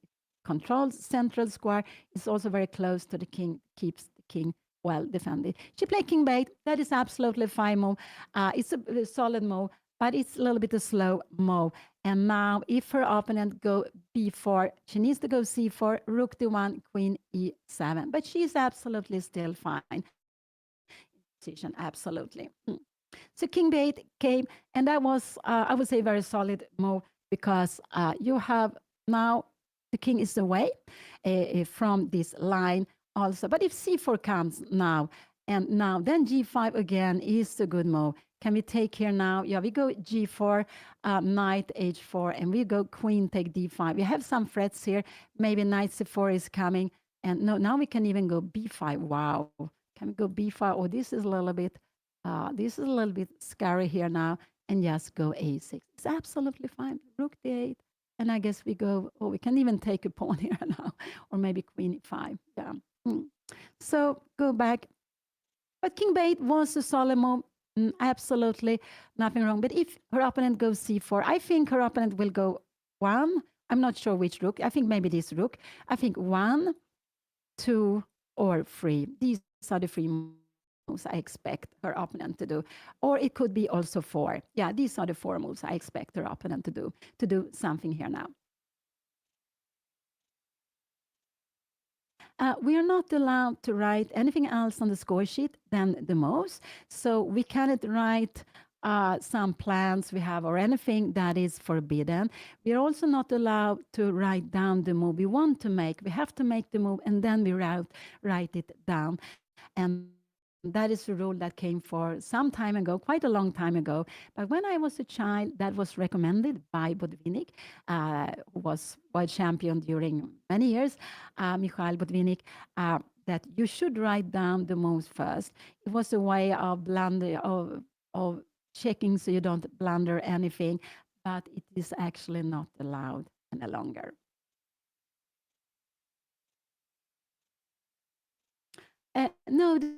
Speaker 3: controls central square, is also very close to the king, keeps the king well defended. She played king bait. That is absolutely fine move. It's a solid move, but it's a little bit a slow move. And now if her opponent go b4, she needs to go c4, rook d1, queen e7. But she's absolutely still fine. Position, absolutely. So king bait came, and that was, I would say, a very solid move, because you have now the king is away from this line also. But if c4 comes now, and now then g5 again is a good move. Can we take here now? Yeah, we go g4, knight h4, and we go queen take d5. We have some threats here. Maybe knight c4 is coming. And no, now we can even go b5. Wow. Can we go b5? Or this is a little bit scary here now, and just go a6. It's absolutely fine. Rook d8, and I guess we go. Oh, we can even take a pawn here now, or maybe queen e5. Yeah. So go back. But king b8 was a solid move. Absolutely nothing wrong. But if her opponent goes c4, I think her opponent will go one. I'm not sure which rook. I think maybe this rook. I think one, two, or three. These are the three moves I expect her opponent to do. Or it could be also four. Yeah, these are the four moves I expect her opponent to do something here now. We are not allowed to write anything else on the score sheet than the moves. So we cannot write some plans we have or anything that is forbidden. We are also not allowed to write down the move we want to make. We have to make the move and then we write it down. And that is a rule that came for some time ago, quite a long time ago. But when I was a child, that was recommended by Botvinnik, who was world champion during many years, Mikhail Botvinnik, that you should write down the moves first. It was a way of of checking so you don't blunder anything, but it is actually not allowed any longer. No, the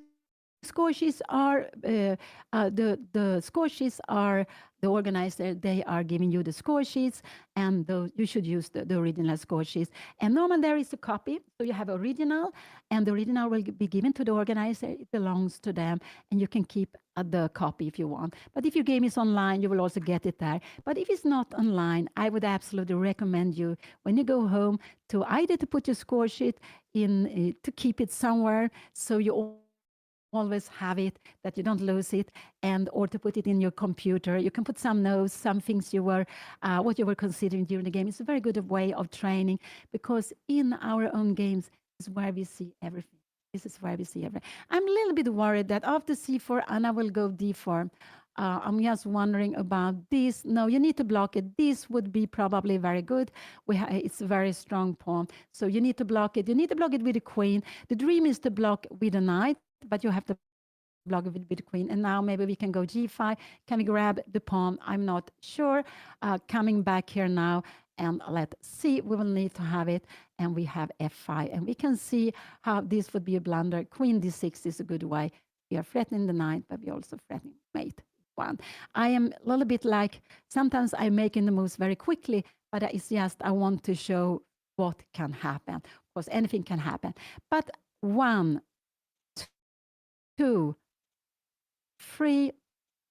Speaker 3: score sheets are the score sheets are the organizer. They are giving you the score sheets, and you should use the original score sheets. And normally there is a copy, so you have original, and the original will be given to the organizer. It belongs to them, and you can keep the copy if you want. But if your game is online, you will also get it there. But if it's not online, I would absolutely recommend you when you go home to either to put your score sheet in to keep it somewhere so you always have it, that you don't lose it, and or to put it in your computer. You can put some notes, some things what you were considering during the game. It's a very good way of training, because in our own games is where we see everything. This is where we see everything. I'm a little bit worried that after c4, Anna will go d4. I'm just wondering about this. No, you need to block it. This would be probably very good. It's a very strong pawn. So you need to block it. You need to block it with the queen. The dream is to block with a knight, but you have to block it with the queen. And now maybe we can go g5. Can we grab the pawn? I'm not sure. Coming back here now, and let's see. We will need to have it. And we have f5. And we can see how this would be a blunder. Queen d6 is a good way. We are threatening the knight, but we're also threatening mate. One. I am a little bit like, sometimes I'm making the moves very quickly, but it's just I want to show what can happen. Of course, anything can happen. But 1, 2, 3,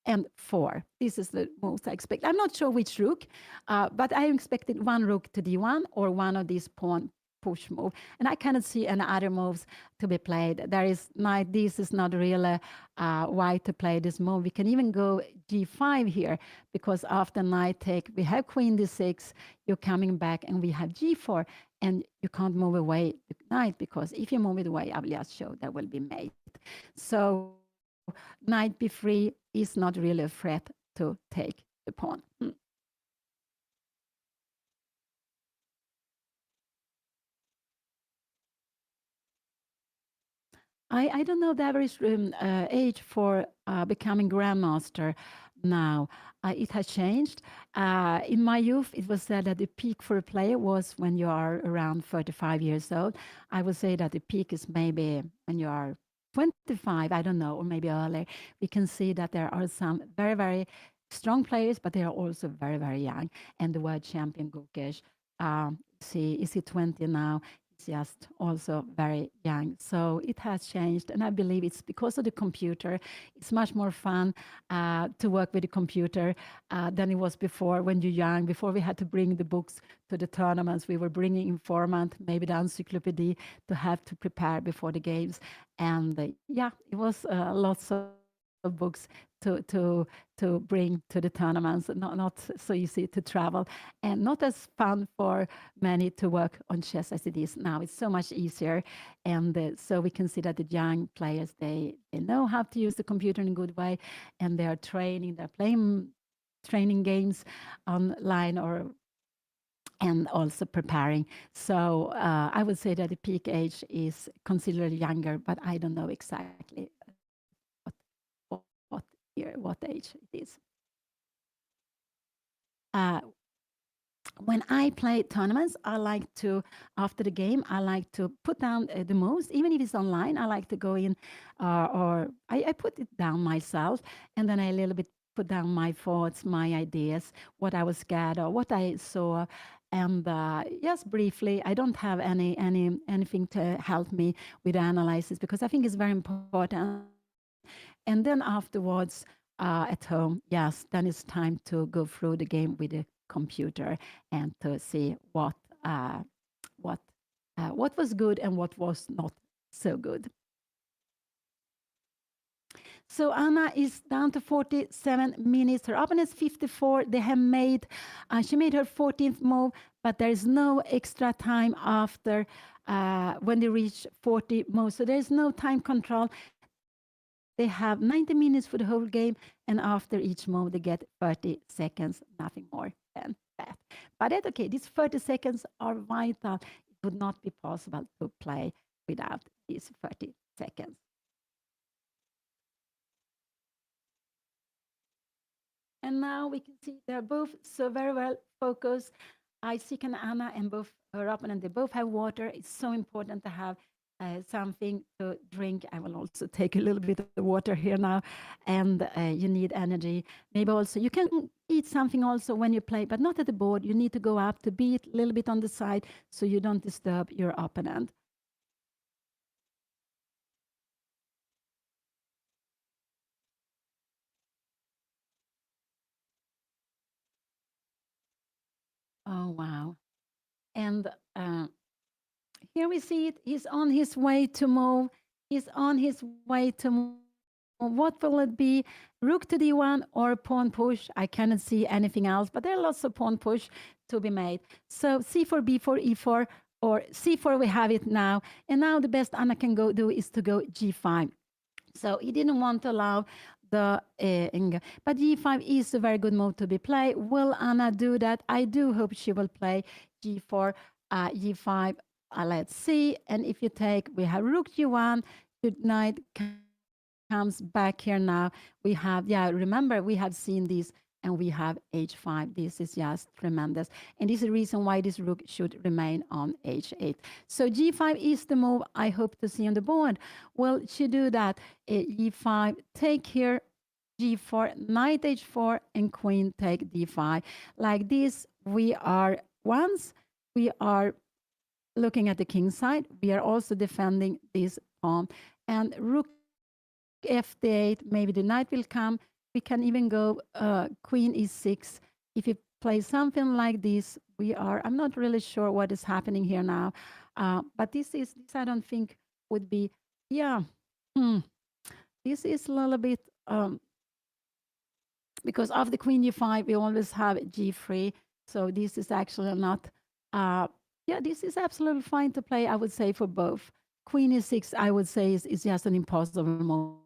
Speaker 3: and 4. This is the most I expect. I'm not sure which rook, but I expected one rook to d1 or one of these pawn push move. And I cannot see any other moves to be played. There is knight. This is not really why to play this move. We can even go g5 here, because after knight take, we have queen d6. You're coming back, and we have g4, and you can't move away the knight, because if you move it away, I will just show there will be mate. So knight b3 is not really a threat to take the pawn. I don't know the average age for becoming grandmaster now. It has changed. In my youth, it was said that the peak for a player was when you are around 35 years old. I would say that the peak is maybe when you are 25, I don't know, or maybe earlier. We can see that there are some very, very strong players, but they are also very, very young. And the world champion Gukesh, is he 20 now? Just also very young. So it has changed. And I believe it's because of the computer. It's much more fun to work with the computer than it was before when you're young. Before we had to bring the books to the tournaments, we were bringing informant, maybe the encyclopedia to have to prepare before the games. And it was lots of books to bring to the tournaments, not so easy to travel, and not as fun for many to work on chess as it is now. It's so much easier, and so we can see that the young players, they know how to use the computer in a good way, and they are training, they're playing training games online or and also preparing. So I would say that the peak age is considerably younger, but I don't know exactly what, what year, what age it is. Uh, when I play tournaments, I like to, after the game, I like to put down the moves, even if it's online. I like to go in, or I put it down myself, and then I a little bit put down my thoughts, my ideas, what I was scared of, what I saw, and just briefly. I don't have anything to help me with analysis because I think it's very important. And then afterwards, at home, yes, then it's time to go through the game with the computer and to see what what was good and what was not so good. So Anna is down to 47 minutes. Her opponent is 54. They have made, she made her 14th move, but there is no extra time after when they reach 40 moves. So there is no time control. They have 90 minutes for the whole game, and after each move, they get 30 seconds, nothing more than that. But that's okay. These 30 seconds are vital. It would not be possible to play without these 30 seconds. And now we can see they're both so very well focused. Isaac and Anna and both her opponent, they both have water. It's so important to have something to drink. I will also take a little bit of the water here now. And you need energy. Maybe also you can eat something also when you play, but not at the board. You need to go up to beat a little bit on the side so you don't disturb your opponent. Oh, wow. And here we see it. He's on his way to move. He's on his way to move. What will it be? Rook to d1 or pawn push? I cannot see anything else, but there are lots of pawn push to be made. So c4, b4, e4, or c4, we have it now. And now the best Anna can go do is to go g5. So he didn't want to allow the but g5 is a very good move to be played. Will Anna do that? I do hope she will play g4, g5. Let's see. And if you take, we have rook g1, good knight comes back here now. We have, yeah, remember we have seen this and we have h5. This is just tremendous. And this is the reason why this rook should remain on h8. So g5 is the move I hope to see on the board. Will she do that? e5, take here, g4, knight h4, and queen take d5. Like this, we are, once we are looking at the king side, we are also defending this pawn. And rook f8, maybe the knight will come. We can even go queen e6. If you play something like this, we are, I'm not really sure what is happening here now. But this I don't think would be, yeah. This is a little bit, because of the queen e5, we always have g3. So this is actually not, yeah, this is absolutely fine to play, I would say, for both. Queen e6, I would say, is just an impossible move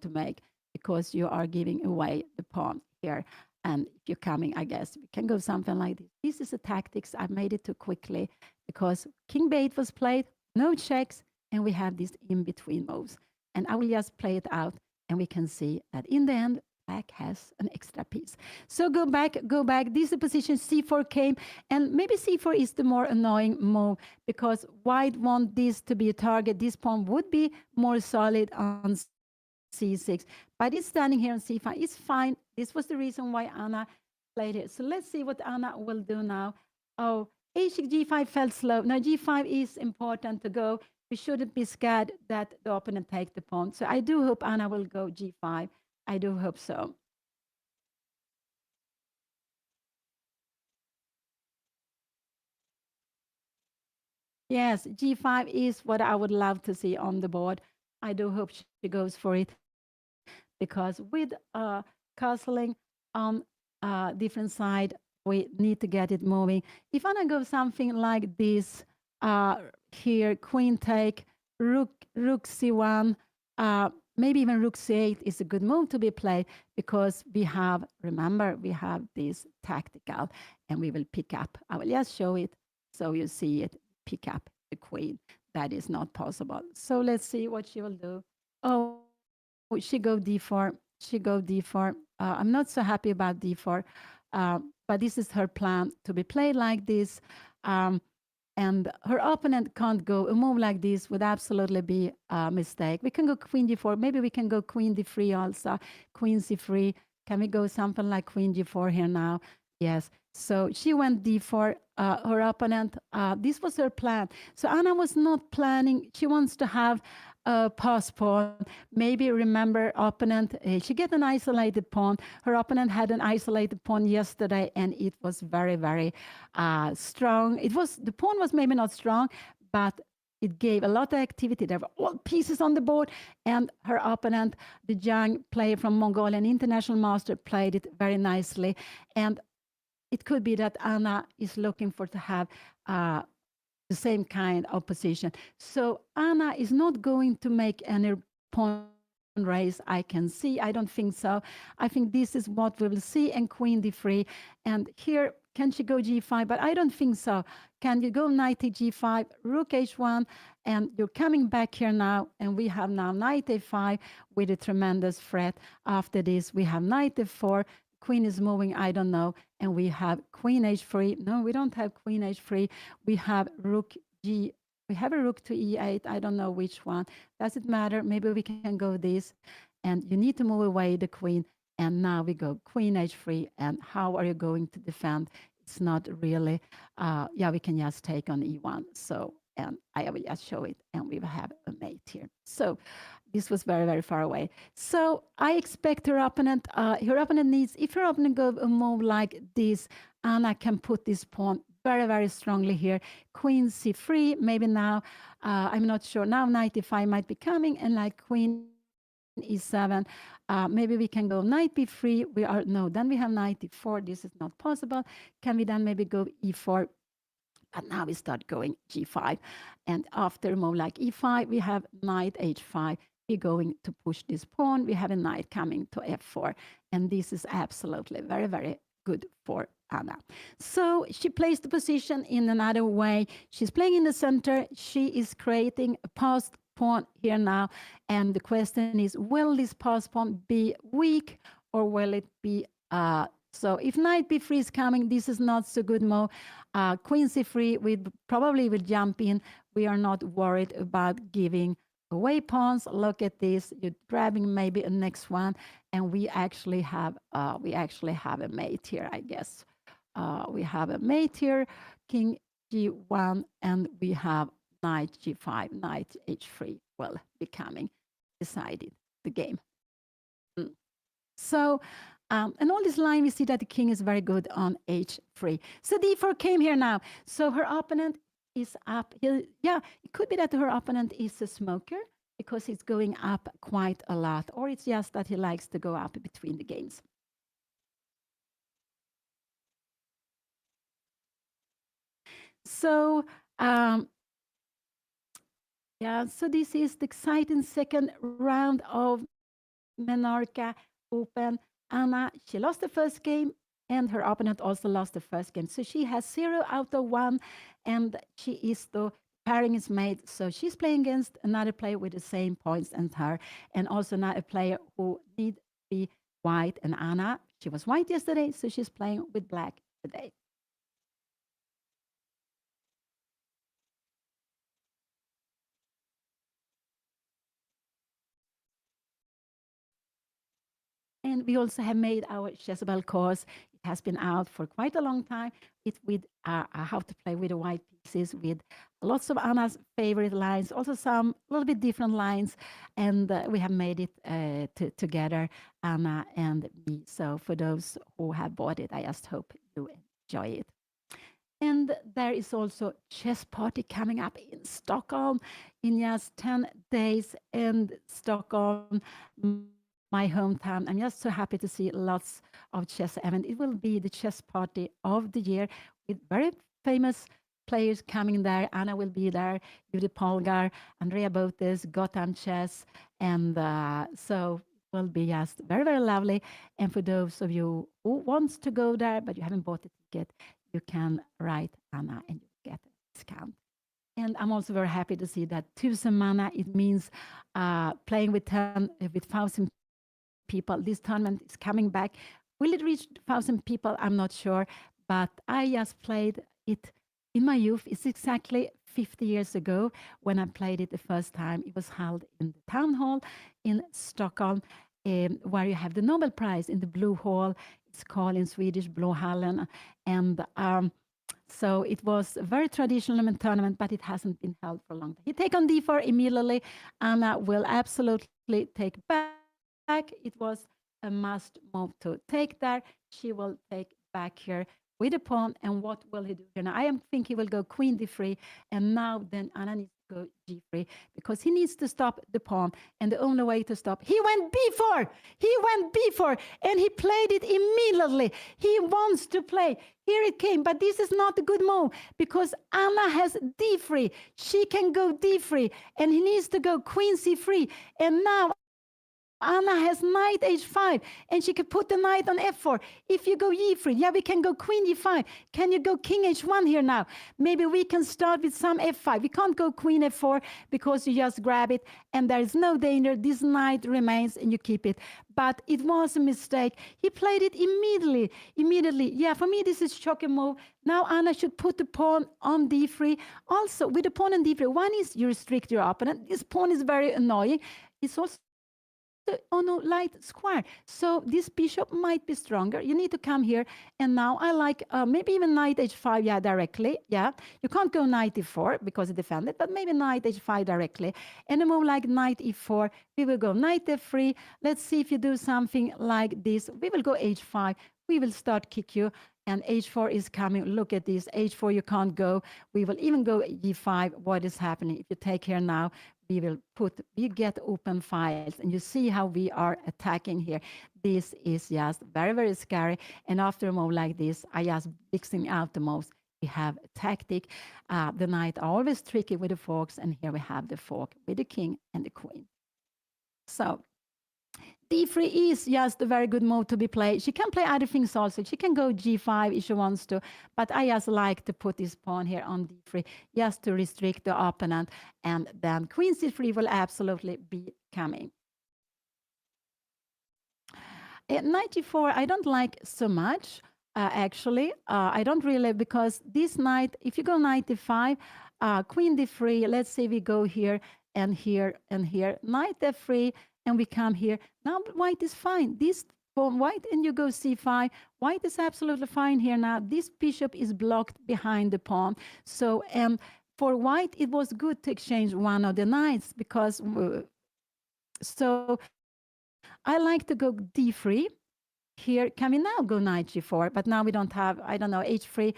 Speaker 3: to make because you are giving away the pawn here. And if you're coming, I guess we can go something like this. This is a tactics. I made it too quickly because king b8 was played, no checks, and we have these in-between moves. And I will just play it out, and we can see that in the end, black has an extra piece. So go back. This is the position c4 came, and maybe c4 is the more annoying move because white want this to be a target. This pawn would be more solid on c6, but it's standing here on c5. It's fine. This was the reason why Anna played it. So let's see what Anna will do now. Oh, g5 felt slow. Now g5 is important to go. We shouldn't be scared that the opponent take the pawn. So I do hope Anna will go g5. I do hope so. Yes, g5 is what I would love to see on the board. I do hope she goes for it because with castling on a different side, we need to get it moving. If Anna goes something like this here, queen take, rook c1, maybe even rook c8 is a good move to be played because we have, remember, we have this tactical and we will pick up. I will just show it so you see it, pick up the queen. That is not possible. So let's see what she will do. Oh, she go d4. She go d4. I'm not so happy about d4, but this is her plan to be played like this. Um, and her opponent can't go a move like this would absolutely be a mistake. We can go queen d4. Maybe we can go queen d3 also, queen c3. Can we go something like queen g4 here now? Yes. So she went d4. Her opponent, this was her plan. So Anna was not planning. She wants to have a pass pawn. Maybe remember opponent, she get an isolated pawn. Her opponent had an isolated pawn yesterday and it was very, very strong. The pawn was maybe not strong, but it gave a lot of activity. There were all pieces on the board, and her opponent, the young player from Mongolian international master, played it very nicely. And it could be that Anna is looking for to have the same kind of position. So Anna is not going to make any pawn raise, I can see. I don't think so. I think this is what we will see, and queen d3. And here, can she go g5? But I don't think so. Can you go knight to g5, rook h1, and you're coming back here now, and we have now knight a5 with a tremendous threat. After this, we have knight f4, queen is moving, I don't know, and we have queen h3. No, we don't have queen h3. We have rook g. We have a rook to e8. I don't know which one. Does it matter? Maybe we can go this, and you need to move away the queen. And now we go queen h3. And how are you going to defend? It's not really. Yeah, we can just take on e1. So, and I will just show it, and we will have a mate here. So this was very, very far away. So I expect her opponent needs, if her opponent go a move like this, Anna can put this pawn very, very strongly here. Queen c3, maybe now, I'm not sure. Now knight e5 might be coming, and like queen e7, maybe we can go knight b3. Then we have knight e4. This is not possible. Can we then maybe go e4? But now we start going g5. And after a move like e5, we have knight h5. We're going to push this pawn. We have a knight coming to f4. And this is absolutely very, very good for Anna. So she plays the position in another way. She's playing in the center. She is creating a passed pawn here now. And the question is, will this passed pawn be weak, or will it be so if knight b3 is coming, this is not so good move. Queen c3, we probably will jump in. We are not worried about giving away pawns. Look at this. You're grabbing maybe a next one, and we actually have a mate here, I guess. We have a mate here, king g1, and we have knight g5, knight h3 will be coming, decided the game. So, and all this line, we see that the king is very good on h3. So d4 came here now. So her opponent is up. Yeah, it could be that her opponent is a smoker because he's going up quite a lot, or it's just that he likes to go up between the games. So, yeah, so this is the exciting second round of MENORCA Open. Anna, she lost the first game, and her opponent also lost the first game. So she has 0 out of 1, and she is the pairing is made. So she's playing against another player with the same points as her, and also now a player who need to be white. And Anna, she was white yesterday, so she's playing with black today. And we also have made our chessable course. It has been out for quite a long time. It's with how to play with the white pieces, with lots of Anna's favorite lines, also some little bit different lines. And we have made it together, Anna and me. So for those who have bought it, I just hope you enjoy it. And there is also chess party coming up in Stockholm in just 10 days in Stockholm, my hometown. I'm just so happy to see lots of chess events. It will be the chess party of the year with very famous players coming there. Anna will be there, Judith Polgar, Andrea Botes, Gotham Chess. And so it will be just very, very lovely. And for those of you who wants to go there, but you haven't bought a ticket, you can write Anna and you get a discount. And I'm also very happy to see that 1000 mana, it means playing with 1,000 people. This tournament is coming back. Will it reach 1,000 people? I'm not sure. But I just played it in my youth. It's exactly 50 years ago when I played it the first time. It was held in the town hall in Stockholm, where you have the Nobel Prize in the Blue Hall. It's called in Swedish Blåhallen. And so it was a very traditional tournament, but it hasn't been held for a long time. He take on d4 immediately. Anna will absolutely take back. It was a must move to take there. She will take back here with a pawn. And what will he do here now? I think he will go queen d3. And now then Anna needs to go g3 because he needs to stop the pawn. And the only way to stop, he went b4. He went b4 and he played it immediately. He wants to play. Here it came, but this is not a good move because Anna has d3. She can go d3 and he needs to go queen c3. And now Anna has knight h5 and she can put the knight on f4. If you go e3, yeah, we can go queen d5. Can you go king h1 here now? Maybe we can start with some f5. We can't go queen f4 because you just grab it and there is no danger. This knight remains and you keep it. But it was a mistake. He played it immediately. Yeah, for me, this is shocking move. Now Anna should put the pawn on d3. Also, with the pawn on d3, one is you restrict your opponent. This pawn is very annoying. It's also on a light square. So this bishop might be stronger. You need to come here. And now I like maybe even knight h5, yeah, directly. Yeah, you can't go knight e4 because it defended, but maybe knight h5 directly. And a move like knight e4, we will go knight f3. Let's see if you do something like this. We will go h5. We will start kick you. And h4 is coming. Look at this. h4, you can't go. We will even go e5. What is happening? If you take here now, we get open files and you see how we are attacking here. This is just very, very scary. And after a move like this, I just mixing out the moves. We have a tactic. The knight are always tricky with the forks. And here we have the fork with the king and the queen. So d3 is just a very good move to be played. She can play other things also. She can go g5 if she wants to, but I just like to put this pawn here on d3 just to restrict the opponent, and then queen c3 will absolutely be coming. Knight g4, I don't like so much, actually. I don't really, because this knight, if you go knight d5, queen d3, let's say we go here and here and here, knight f3, and we come here. Now white is fine. This pawn white and you go c5. White is absolutely fine here now. This bishop is blocked behind the pawn. So for white, it was good to exchange one of the knights because so I like to go d3. Here, can we now go knight g4? But now we don't have, I don't know, h3.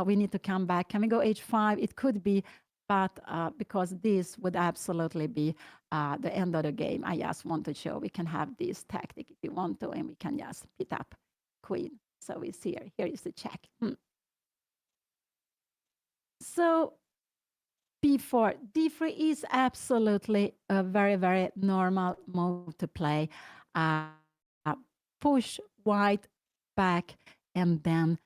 Speaker 3: We need to come back. Can we go h5? It could be, but because this would absolutely be the end of the game. I just want to show we can have this tactic if you want to, and we can just pick up queen. So it's here. Here is the check. So b4, d3 is absolutely a very, very normal move to play. Push white back and then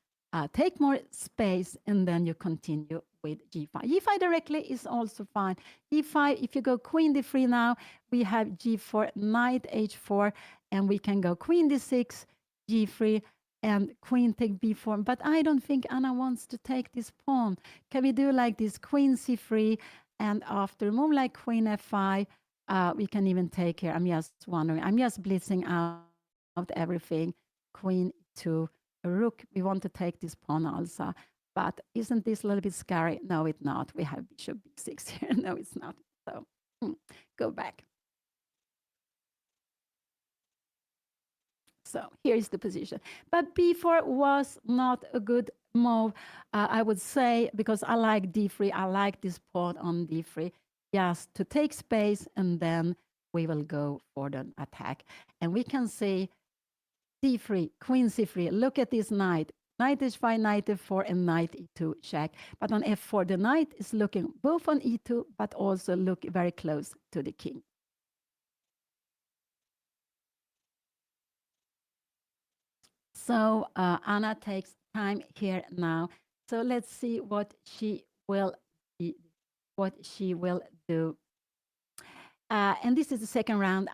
Speaker 3: take more space, and then you continue with g5. g5 directly is also fine. e5, if you go queen d3 now, we have g4, knight h4, and we can go queen d6, g3, and queen take b4. But I don't think Anna wants to take this pawn. Can we do like this, queen c3, and after a move like queen f5, we can even take here. I'm just wondering, I'm just blitzing out everything. Queen to rook. We want to take this pawn also. But isn't this a little bit scary? No, it's not. We have bishop b6 here. No, it's not. So go back. So here is the position. But b4 was not a good move, I would say, because I like d3. I like this pawn on d3 just to take space, and then we will go for the attack. And we can see d3, queen c3. Look at this knight. knight h5, knight f4, and knight e2 check. But on f4, the knight is looking both on e2, but also look very close to the king. So Anna takes time here now. So let's see what she will do. And this is the second round.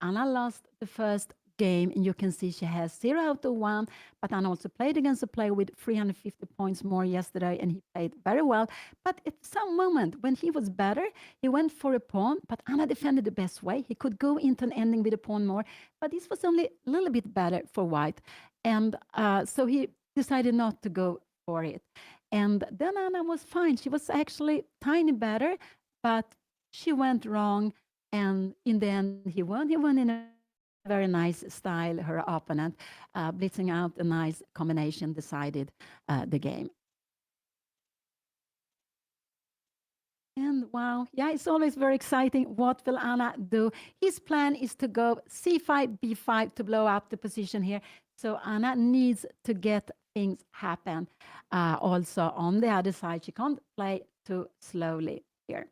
Speaker 3: Anna lost the first game, and you can see she has 0 out of 1. But Anna also played against a player with 350 points more yesterday, and he played very well. But at some moment, when he was better, he went for a pawn, but Anna defended the best way. He could go into an ending with a pawn more, but this was only a little bit better for white. And so he decided not to go for it. And then Anna was fine. She was actually tiny better, but she went wrong. And in the end, he won. He won in a very nice style. Her opponent, blitzing out a nice combination, decided the game. And wow, yeah, it's always very exciting. What will Anna do? His plan is to go c5, b5 to blow up the position here. So Anna needs to get things happen. Also on the other side, she can't play too slowly here.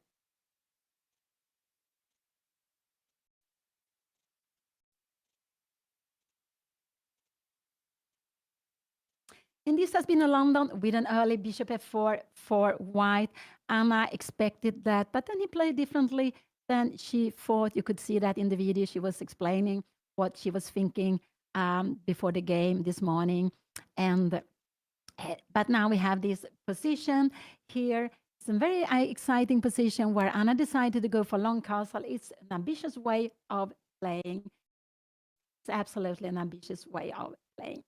Speaker 3: And this has been a London with an early bishop f4 for white. Anna expected that, but then he played differently than she thought. You could see that in the video. She was explaining what she was thinking before the game this morning. And but now we have this position here. It's a very exciting position where Anna decided to go for long castle. It's an ambitious way of playing. It's absolutely an ambitious way of playing.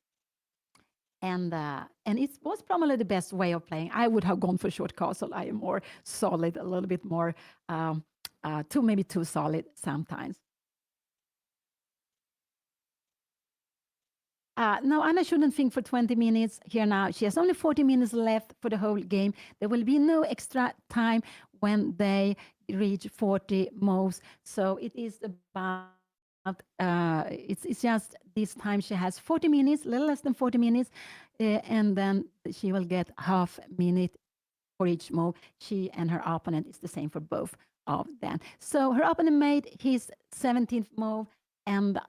Speaker 3: And it was probably the best way of playing. I would have gone for short castle. I am more solid, a little bit more, maybe too solid sometimes. No, Anna shouldn't think for 20 minutes here now. She has only 40 minutes left for the whole game. There will be no extra time when they reach 40 moves. So it is about it's just this time she has 40 minutes, a little less than 40 minutes, and then she will get half minute for each move. She and her opponent is the same for both of them. So her opponent made his 17th move, and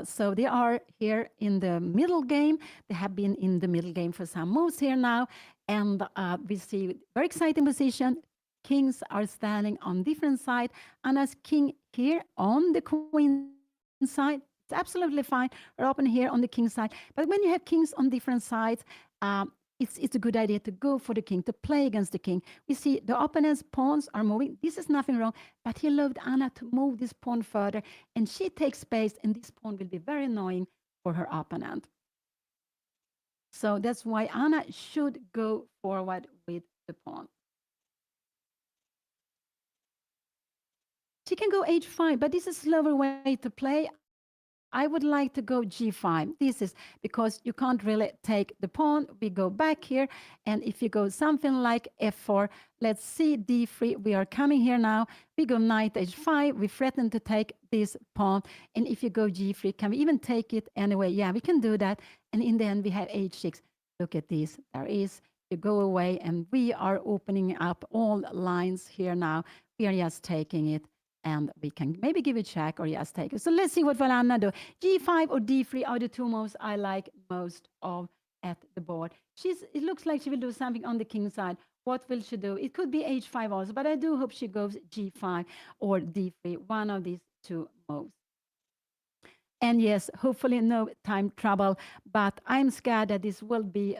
Speaker 3: so they are here in the middle game. They have been in the middle game for some moves here now, and we see very exciting position. Kings are standing on different side. Anna's king here on the queen side. It's absolutely fine. Or open here on the king side. But when you have kings on different sides, it's a good idea to go for the king, to play against the king. We see the opponent's pawns are moving. This is nothing wrong, but he allowed Anna to move this pawn further, and she takes space, and this pawn will be very annoying for her opponent. So that's why Anna should go forward with the pawn. She can go h5, but this is a slower way to play. I would like to go g5. This is because you can't really take the pawn. We go back here, and if you go something like f4, let's see d3. We are coming here now. We go knight h5. We threaten to take this pawn, and if you go g3, can we even take it anyway? Yeah, we can do that, and in the end, we have h6. Look at this. There is. You go away, and we are opening up all lines here now. We are just taking it. And we can maybe give it a check or just take it. So let's see what will Anna do. G5 or D3 are the two moves I like most of at the board. It looks like she will do something on the king side. What will she do? It could be H5 also, but I do hope she goes G5 or D3, one of these two moves. And yes, hopefully no time trouble, but I'm scared that this will be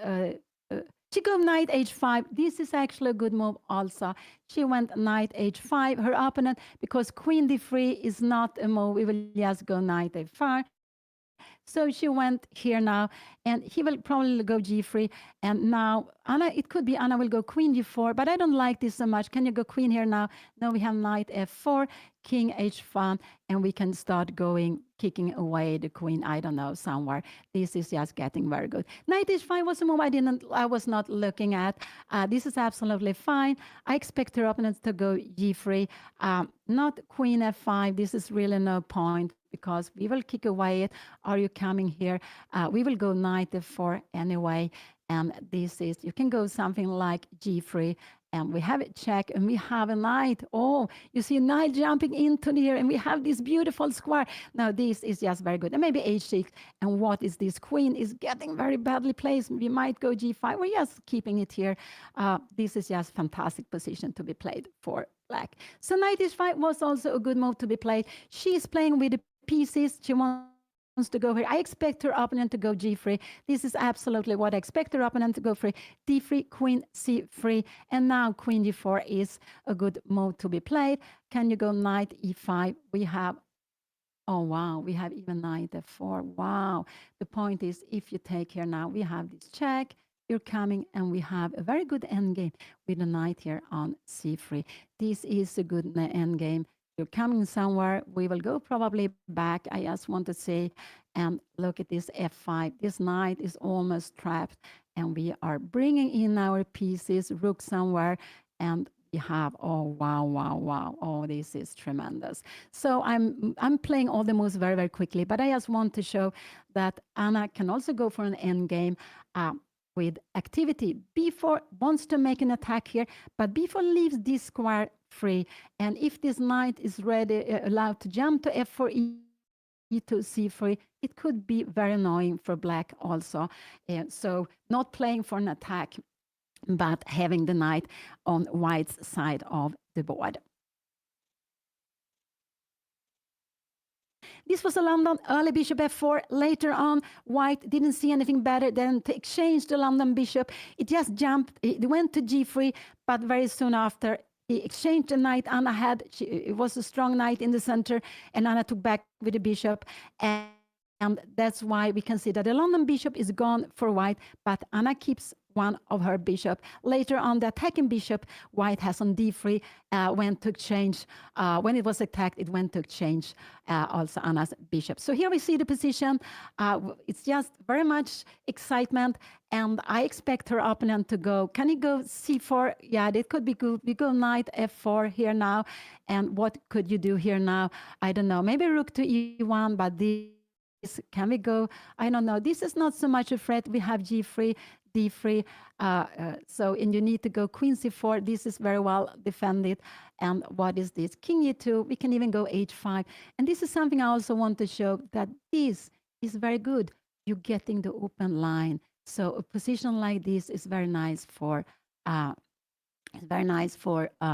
Speaker 3: she goes knight h5. This is actually a good move also. She went knight h5. Her opponent, because queen d3 is not a move, we will just go knight a5. So she went here now, and he will probably go g3. And now Anna, it could be Anna will go queen d4, but I don't like this so much. Can you go queen here now? No, we have knight f4, king h5, and we can start going, kicking away the queen, I don't know, somewhere. This is just getting very good. Knight h5 was a move I was not looking at. This is absolutely fine. I expect her opponents to go g3, not queen f5. This is really no point, because we will kick away it, or you coming here. We will go knight f4 anyway. And this is, you can go something like g3. And we have a check and we have a knight. Oh, you see a knight jumping into here and we have this beautiful square. Now this is just very good. And maybe h6. And what is this? Queen is getting very badly placed. We might go g5. We're just keeping it here. This is just fantastic position to be played for black. So knight h5 was also a good move to be played. She's playing with the pieces. She wants to go here. I expect her opponent to go g3. This is absolutely what I expect her opponent to go for. d3, queen c3, and now queen d4 is a good move to be played. Can you go knight e5? We have, oh wow, we have even knight f4. Wow. The point is, if you take here now, we have this check. You're coming, and we have a very good endgame with a knight here on c3. This is a good endgame. You're coming somewhere. We will go probably back. I just want to say, and look at this f5. This knight is almost trapped, and we are bringing in our pieces, rook somewhere, and we have, oh, wow, wow, wow. Oh, this is tremendous. So I'm playing all the moves very, very quickly, but I just want to show that Anna can also go for an endgame. With activity. B4 wants to make an attack here, but B4 leaves this square free. And if this knight is ready, allowed to jump to F4, E2, C3, it could be very annoying for black also. So not playing for an attack, but having the knight on white's side of the board. This was a London early bishop f4. Later on, white didn't see anything better than to exchange the London bishop. It just jumped. It went to g3, but very soon after, he exchanged the knight Anna had. It was a strong knight in the center, and Anna took back with the bishop. And that's why we can see that the London bishop is gone for white, but Anna keeps one of her bishop. Later on, the attacking bishop, white has on d3, went to exchange. When it was attacked, it went to exchange also Anna's bishop. So here we see the position. It's just very much excitement, and I expect her opponent to go. Can he go c4? Yeah, that could be good. We go knight f4 here now. And what could you do here now? I don't know. Maybe rook to e1, but this, can we go? I don't know. This is not so much a threat. We have g3, d3. And you need to go queen c4. This is very well defended. And what is this? King e2. We can even go h5. And this is something I also want to show, that this is very good. You're getting the open line. So a position like this is very nice for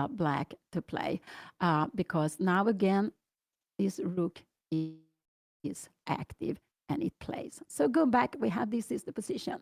Speaker 3: black to play, because now again this rook is active and it plays. So go back. We have this is the position.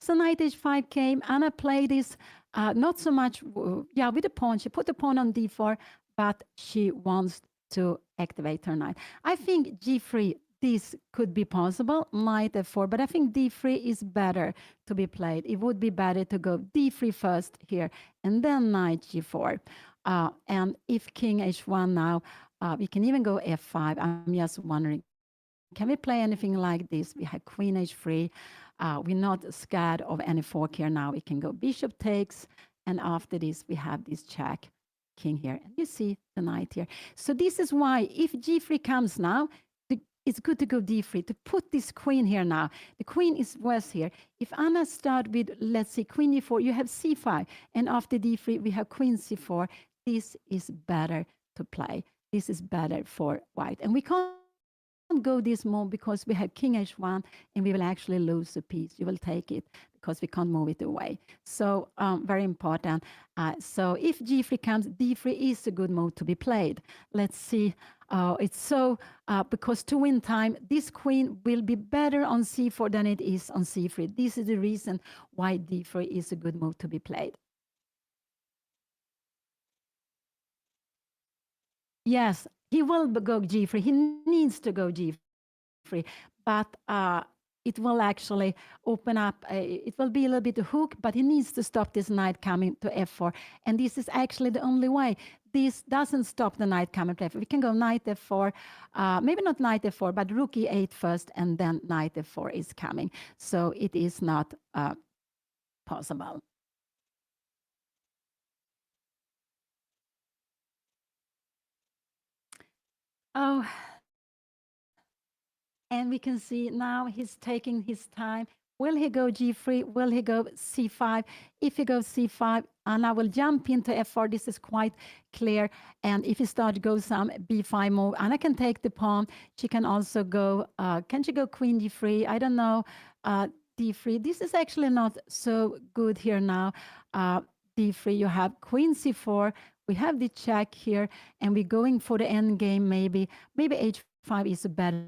Speaker 3: So knight h5 came. Anna played this not so much, with the pawn. She put the pawn on d4, but she wants to activate her knight. I think g3, this could be possible, knight f4, but I think d3 is better to be played. It would be better to go d3 first here, and then knight g4. And if king h1 now, we can even go f5. I'm just wondering, can we play anything like this? We have queen h3. We're not scared of any fork here now. We can go bishop takes, and after this, we have this check, king here. And you see the knight here. So this is why, if g3 comes now, it's good to go d3, to put this queen here now. The queen is worse here. If Anna start with, let's say, queen e4, you have c5, and after d3, we have queen c4. This is better to play. This is better for white. And we can't go this move because we have king h1, and we will actually lose a piece. You will take it because we can't move it away. So very important. So if g3 comes, d3 is a good move to be played. Let's see. It's so, because to win time, this queen will be better on c4 than it is on c3. This is the reason why d3 is a good move to be played. Yes, he will go g3. He needs to go g3, but it will actually open up. It will be a little bit a hook, but he needs to stop this knight coming to f4. And this is actually the only way. This doesn't stop the knight coming to f4. We can go knight f4, maybe not knight f4, but rook e8 first, and then knight f4 is coming. So it is not possible. Oh, And we can see now he's taking his time. Will he go g3? Will he go c5? If he goes c5, Anna will jump into f4. This is quite clear. And if he starts to go some b5 move, Anna can take the pawn. She can also go, can she go queen d3? I don't know. D3. This is actually not so good here now. D3, you have queen c4. We have the check here, and we're going for the end game maybe. Maybe h5 is a better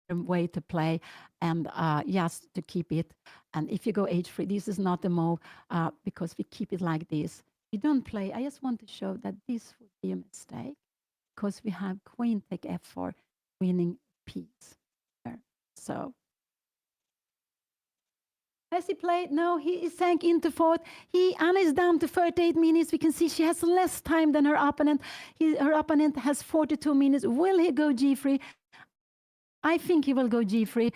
Speaker 3: way to play, and yes, to keep it. And if you go h3, this is not the move because we keep it like this. We don't play. I just want to show that this would be a mistake because we have queen take f4, winning piece here. So has he played? No, he sank into fourth. Anna is down to 38 minutes. We can see she has less time than her opponent. Her opponent has 42 minutes. Will he go g3? I think he will go g3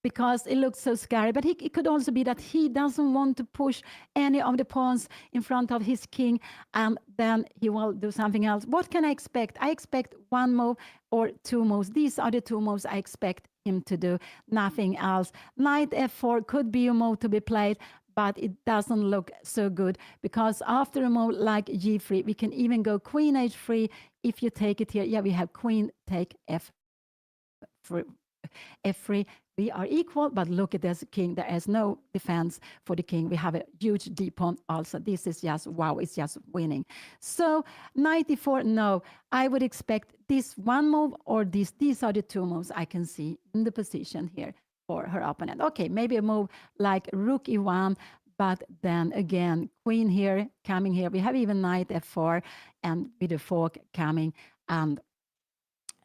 Speaker 3: because it looks so scary. But it could also be that he doesn't want to push any of the pawns in front of his king, and then he will do something else. What can I expect? I expect one move or two moves. These are the two moves I expect him to do, nothing else. Knight f4 could be a move to be played, but it doesn't look so good because after a move like g3, we can even go queen h3. If you take it here, yeah, we have queen take f3. We are equal, but look at this king. There is no defense for the king. We have a huge d pawn also. This is just, wow, it's just winning. So knight e4, no. I would expect this one move or this. These are the two moves I can see in the position here for her opponent. Okay, maybe a move like rook e1, but then again, queen here, coming here. We have even knight f4 and with the fork coming. And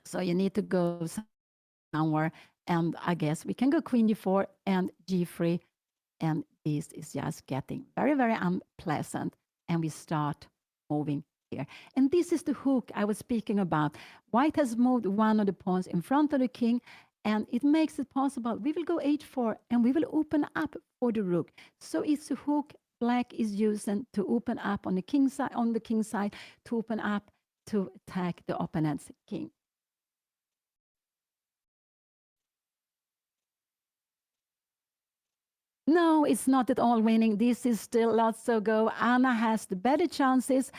Speaker 3: so you need to go somewhere. And I guess we can go queen d4 and g3. And this is just getting very, very unpleasant. And we start moving here. And this is the hook I was speaking about. White has moved one of the pawns in front of the king. And it makes it possible. We will go h4 and we will open up for the rook. So it's a hook black is using to open up on the king side, to open up to attack the opponent's king. No, it's not at all winning. This is still lots to go. Anna has the better chances.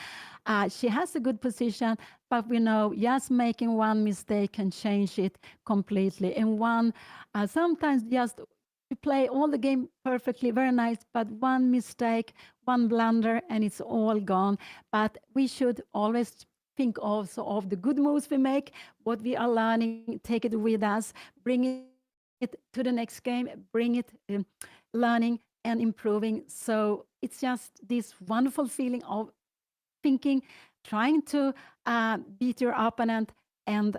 Speaker 3: She has a good position, but we know just making one mistake can change it completely. And sometimes just you play all the game perfectly, very nice, but one mistake, one blunder, and it's all gone. But we should always think also of the good moves we make, what we are learning, take it with us, bring it to the next game, bring it learning and improving. So it's just this wonderful feeling of thinking, trying to beat your opponent and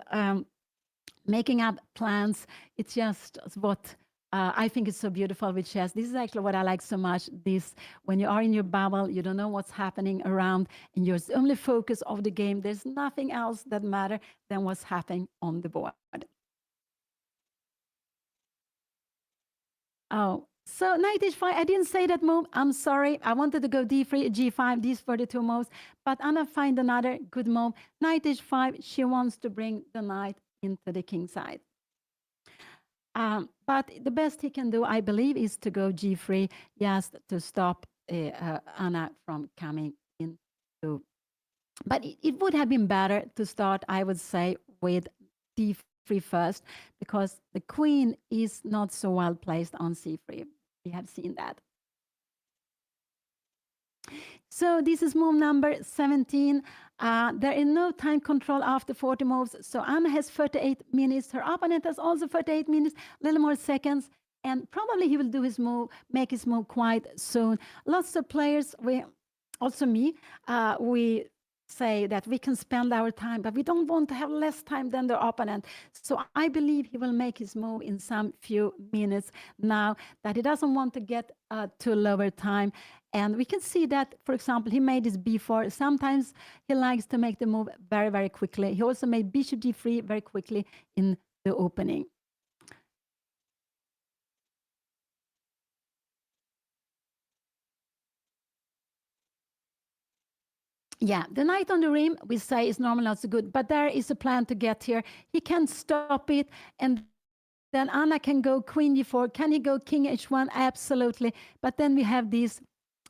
Speaker 3: making up plans. It's just what I think is so beautiful with chess. This is actually what I like so much. This, when you are in your bubble, you don't know what's happening around and you're only focus of the game. There's nothing else that matters than what's happening on the board. Oh, so knight h5, I didn't say that move. I'm sorry. I wanted to go d3, g5. These were the two moves. But Anna find another good move. Knight h5, she wants to bring the knight into the king side. But the best he can do, I believe, is to go g3, just to stop Anna from coming into. But it would have been better to start, I would say, with d3 first, because the queen is not so well placed on c3. We have seen that. So this is move number 17. There is no time control after 40 moves. So Anna has 38 minutes. Her opponent has also 38 minutes, a little more seconds. And probably he will do his move, make his move quite soon. Lots of players, also me, we say that we can spend our time, but we don't want to have less time than the opponent. So I believe he will make his move in some few minutes now, that he doesn't want to get to lower time. And we can see that, for example, he made his b4. Sometimes he likes to make the move very, very quickly. He also made bishop d3 very quickly in the opening. Yeah, the knight on the rim, we say, is normally not so good, but there is a plan to get here. He can stop it, and Then Anna can go queen d4. Can he go king h1? Absolutely. But then we have these,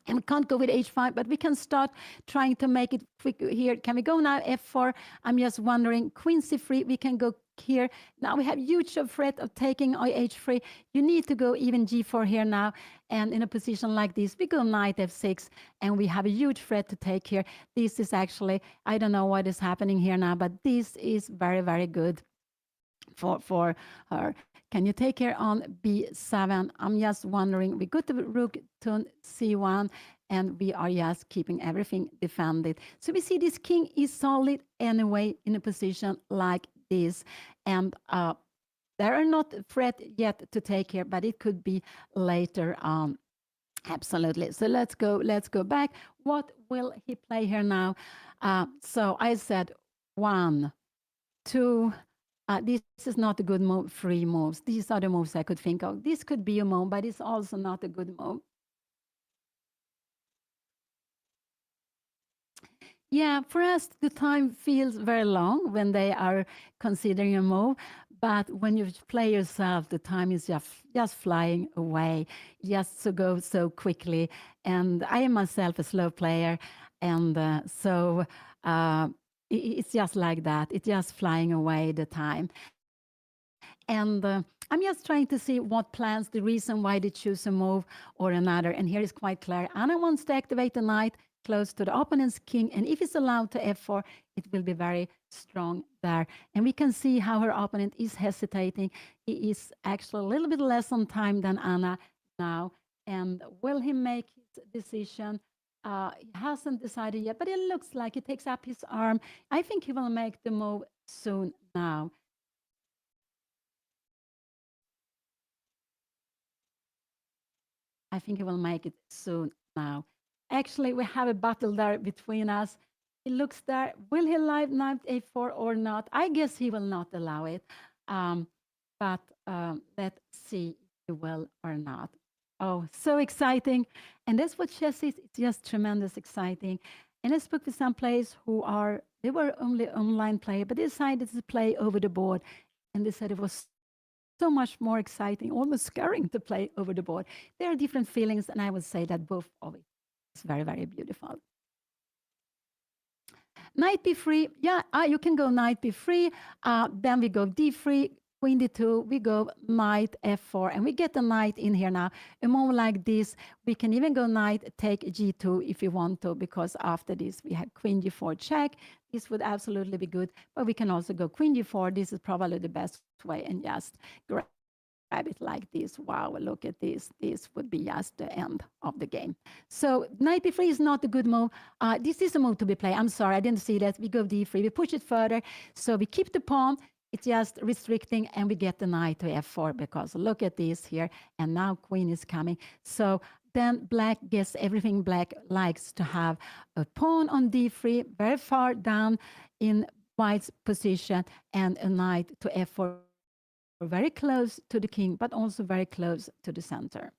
Speaker 3: and we can't go with h5, but we can start trying to make it quick here. Can we go now f4? I'm just wondering, queen c3, we can go here. Now we have huge threat of taking h3. You need to go even g4 here now. And in a position like this, we go knight f6, and we have a huge threat to take here. This is actually, I don't know what is happening here now, but this is very, very good for her. Can you take her on b7? I'm just wondering. We go to rook to c1, and we are just keeping everything defended. So we see this king is solid anyway in a position like this, and there are not threat yet to take here, but it could be later on. Absolutely. So let's go back. What will he play here now? So I said 1, 2. This is not a good move, 3 moves. These are the moves I could think of. This could be a move, but it's also not a good move. Yeah, for us, the time feels very long when they are considering a move. But when you play yourself, the time is just flying away, just to go so quickly. And I am myself a slow player. And so it's just like that. It's just flying away the time. And I'm just trying to see what plans, the reason why they choose a move or another. And here is quite clear. Anna wants to activate the knight close to the opponent's king. And if it's allowed to f4, it will be very strong there. And we can see how her opponent is hesitating. He is actually a little bit less on time than Anna now. And will he make his decision? He hasn't decided yet, but it looks like he takes up his arm. I think he will make the move soon now. I think he will make it soon now. Actually, we have a battle there between us. He looks there. Will he allow knight a4 or not? I guess he will not allow it. But let's see if he will or not. Oh, so exciting. And that's what chess is. It's just tremendous exciting. And I spoke with some players they were only online player, but they decided to play over the board. And they said it was so much more exciting, almost scaring to play over the board. There are different feelings, and I would say that both of it is very, very beautiful. Knight b3, yeah, you can go knight b3, then we go d3, queen d2, we go knight f4, and we get the knight in here now. A move like this, we can even go knight take g2 if you want to, because after this we have queen g4 check. This would absolutely be good, but we can also go queen g4. This is probably the best way, and just grab it like this. Wow, look at this. This would be just the end of the game. So knight b3 is not a good move. This is a move to be played. I'm sorry, I didn't see that. We go d3, we push it further. So we keep the pawn. It's just restricting, and we get the knight to f4, because look at this here. And now queen is coming. So then black gets everything black likes to have: a pawn on d3, very far down in white's position, and a knight to f4, very close to the king, but also very close to the center.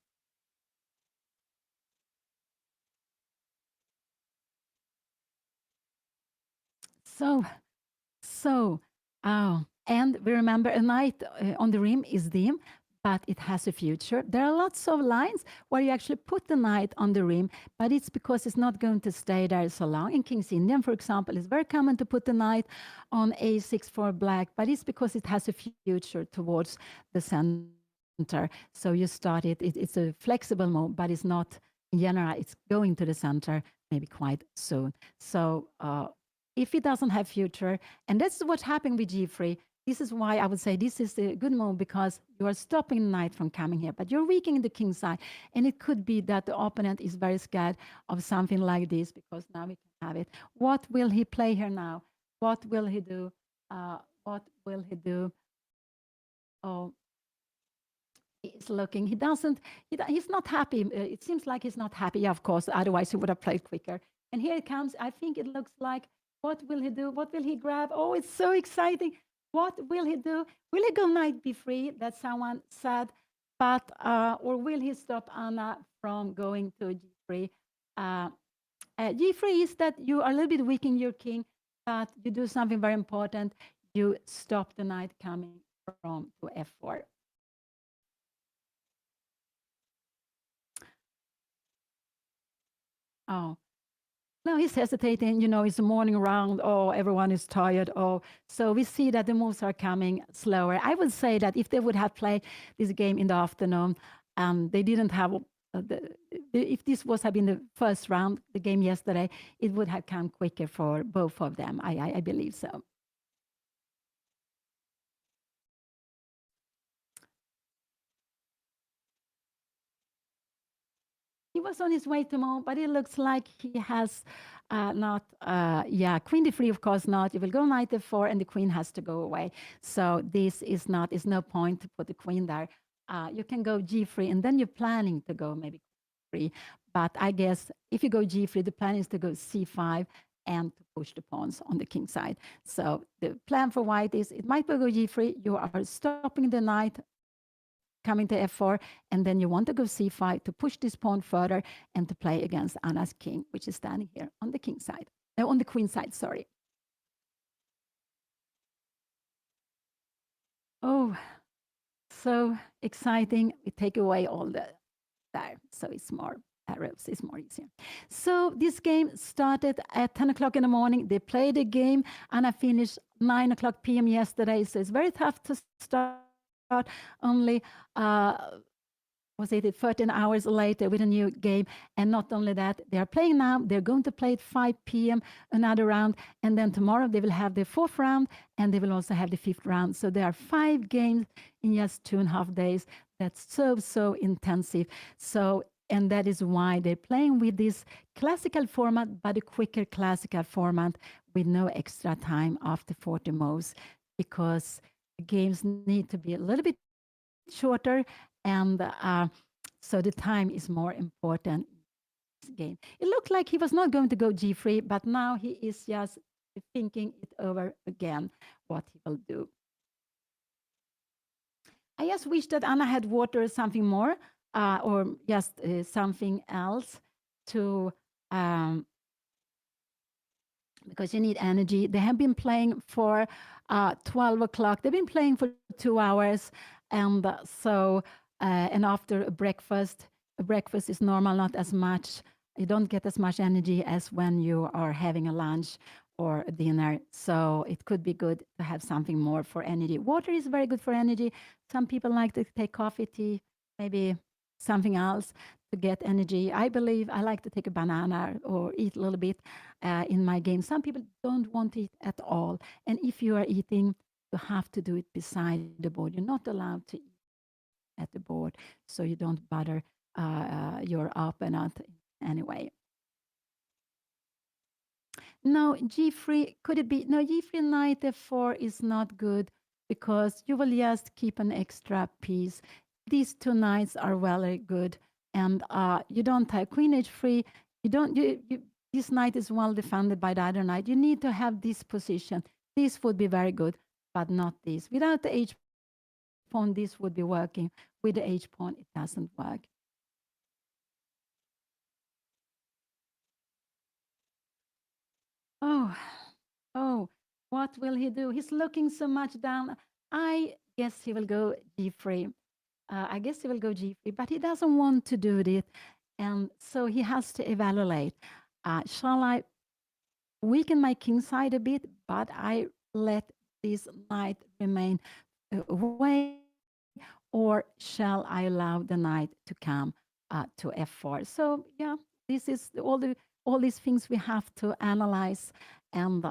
Speaker 3: And we remember a knight on the rim is dim, but it has a future. There are lots of lines where you actually put the knight on the rim, but it's because it's not going to stay there so long. In King's Indian, for example, it's very common to put the knight on a6 for black, but it's because it has a future towards the center. So you start it. It's a flexible move, but it's not, in general, it's going to the center maybe quite soon. So if it doesn't have future, and that's what's happening with g3, this is why I would say this is a good move, because you are stopping the knight from coming here, but you're weakening the king's side. And it could be that the opponent is very scared of something like this, because now we can have it. What will he play here now? What will he do? What will he do? Oh, he's looking. He doesn't, he's not happy. It seems like he's not happy, of course. Otherwise, he would have played quicker. And here it comes. I think it looks like, what will he do? What will he grab? Oh, it's so exciting. What will he do? Will he go knight b3? That someone said. But, or will he stop Anna from going to g3? G3 is that you are a little bit weakening your king, but you do something very important. You stop the knight coming from to f4. Oh, no, he's hesitating. It's a morning round. Oh, everyone is tired. Oh, so we see that the moves are coming slower. I would say that if they would have played this game in the afternoon, they didn't have. If this was have been the first round, the game yesterday, it would have come quicker for both of them. I believe so. He was on his way to move, but it looks like he has not, yeah, queen d3, of course not. You will go knight f4, and the queen has to go away. So this is no point to put the queen there. You can go g3, and then you're planning to go maybe 3. But I guess if you go g3, the plan is to go c5 and to push the pawns on the king side. So the plan for white is it might go g3. You are stopping the knight coming to f4, and then you want to go c5 to push this pawn further and to play against Anna's king, which is standing here on the king side, no, on the queen side, sorry. Oh, so exciting. We take away all the there, so it's more arrows, it's more easier. So this game started at 10 o'clock in the morning. They played the game, and I finished 9 o'clock p.m. yesterday, so it's very tough to start only was it 13 hours later with a new game. And not only that, they are playing now. They're going to play at 5 p.m. another round. And then tomorrow they will have the 4th round, and they will also have the 5th round. So there are 5 games in just 2.5 days. That's so intensive. So, and that is why they're playing with this classical format, but a quicker classical format with no extra time after 40 moves, because the games need to be a little bit shorter, and so the time is more important in this game. It looked like he was not going to go g3, but now he is just thinking it over again, what he will do. I just wish that Anna had water something more, or just something else to, because you need energy. They have been playing for 12 o'clock. They've been playing for 2 hours. And so, and after a breakfast is normal, not as much. You don't get as much energy as when you are having a lunch or a dinner. So it could be good to have something more for energy. Water is very good for energy. Some people like to take coffee, tea, maybe something else to get energy. I believe I like to take a banana or eat a little bit in my game. Some people don't want it at all. And if you are eating, you have to do it beside the board. You're not allowed to eat at the board, so you don't bother your opponent in any way. No, g3, could it be? No, g3 knight f4 is not good, because you will just keep an extra piece. These 2 knights are very good, and you don't have queen h3. This knight is well defended by the other knight. You need to have this position. This would be very good, but not this. Without the h pawn, this would be working. With the h pawn, it doesn't work. Oh, what will he do? He's looking so much down. I guess he will go g3. I guess he will go g3, but he doesn't want to do it. And so he has to evaluate. Shall I weaken my king side a bit, but I let this knight remain away, or shall I allow the knight to come to f4? So yeah, this is all these things we have to analyze and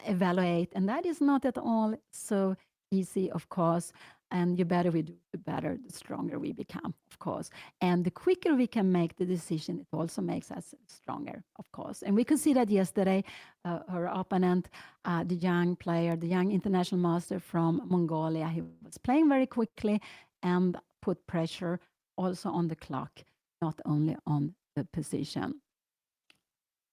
Speaker 3: evaluate, and that is not at all so easy, of course. And the better we do, the better, the stronger we become, of course. And the quicker we can make the decision, it also makes us stronger, of course. And we could see that yesterday, her opponent, the young player, the young international master from Mongolia, he was playing very quickly and put pressure also on the clock, not only on the position.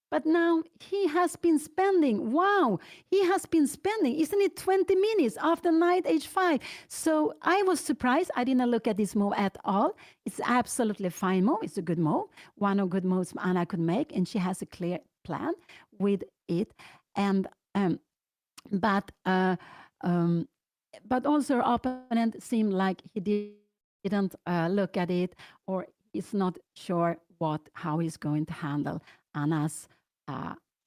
Speaker 3: But now he has been spending, wow, he has been spending, isn't it 20 minutes after knight h5? So I was surprised. I didn't look at this move at all. It's absolutely fine move. It's a good move. One of good moves Anna could make, and she has a clear plan with it. And but also her opponent seemed like he didn't look at it, or is not sure how he's going to handle Anna's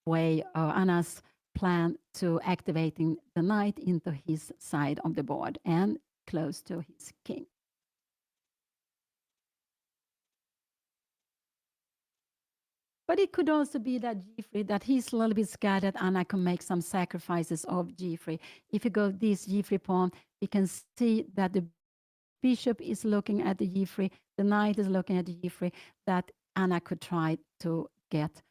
Speaker 3: way or Anna's plan to activating the knight into his side of the board and close to his king. But it could also be that G3, that he's a little bit scared that Anna can make some sacrifices of G3. If you go this G3 pawn, you can see that the bishop is looking at the G3, the knight is looking at the G3, that Anna could try to get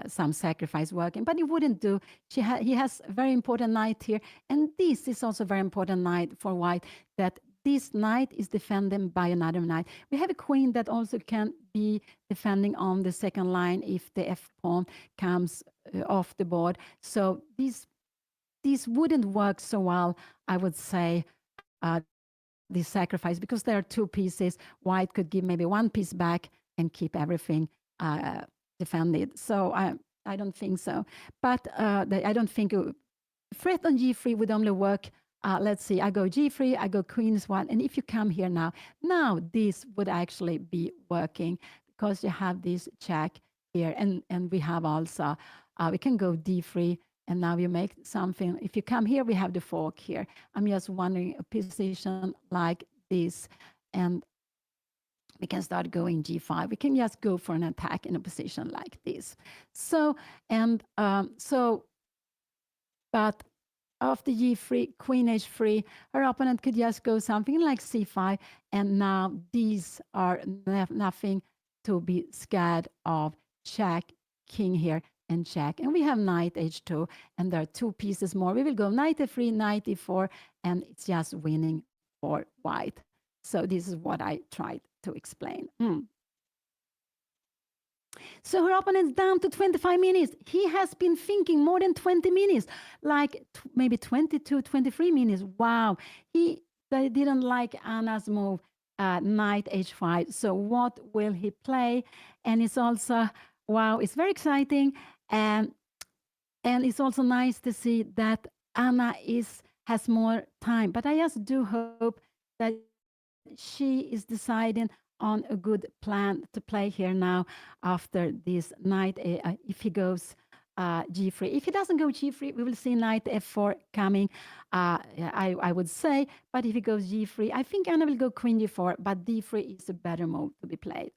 Speaker 3: some sacrifice working, but it wouldn't do. He has a very important knight here, and this is also a very important knight for white, that this knight is defended by another knight. We have a queen that also can be defending on the second line if the f pawn comes off the board. So these wouldn't work so well, I would say, this sacrifice, because there are two pieces. White could give maybe one piece back and keep everything defended. So I don't think so. But I don't think threat on G3 would only work. Let's see, I go G3, I go Queen S1, and if you come here now this would actually be working because you have this check here, and we have also, we can go D3, and now you make something. If you come here, we have the fork here. I'm just wondering a position like this, and we can start going G5. We can just go for an attack in a position like this. So, and but after G3, Queen H3, her opponent could just go something like C5, and now these are nothing to be scared of. Check, king here, and check. And we have knight H2, and there are two pieces more. We will go knight F3, knight E4, and it's just winning for white. So this is what I tried to explain. So her opponent's down to 25 minutes. He has been thinking more than 20 minutes, like maybe 22, 23 minutes. Wow. They didn't like Anna's move, knight H5. So what will he play? And it's also, wow, it's very exciting. And it's also nice to see that Anna has more time. But I just do hope that she is deciding on a good plan to play here now after this knight. If he goes G3. If he doesn't go G3, we will see knight F4 coming, I would say. But if he goes G3, I think Anna will go queen D4, but D3 is a better move to be played.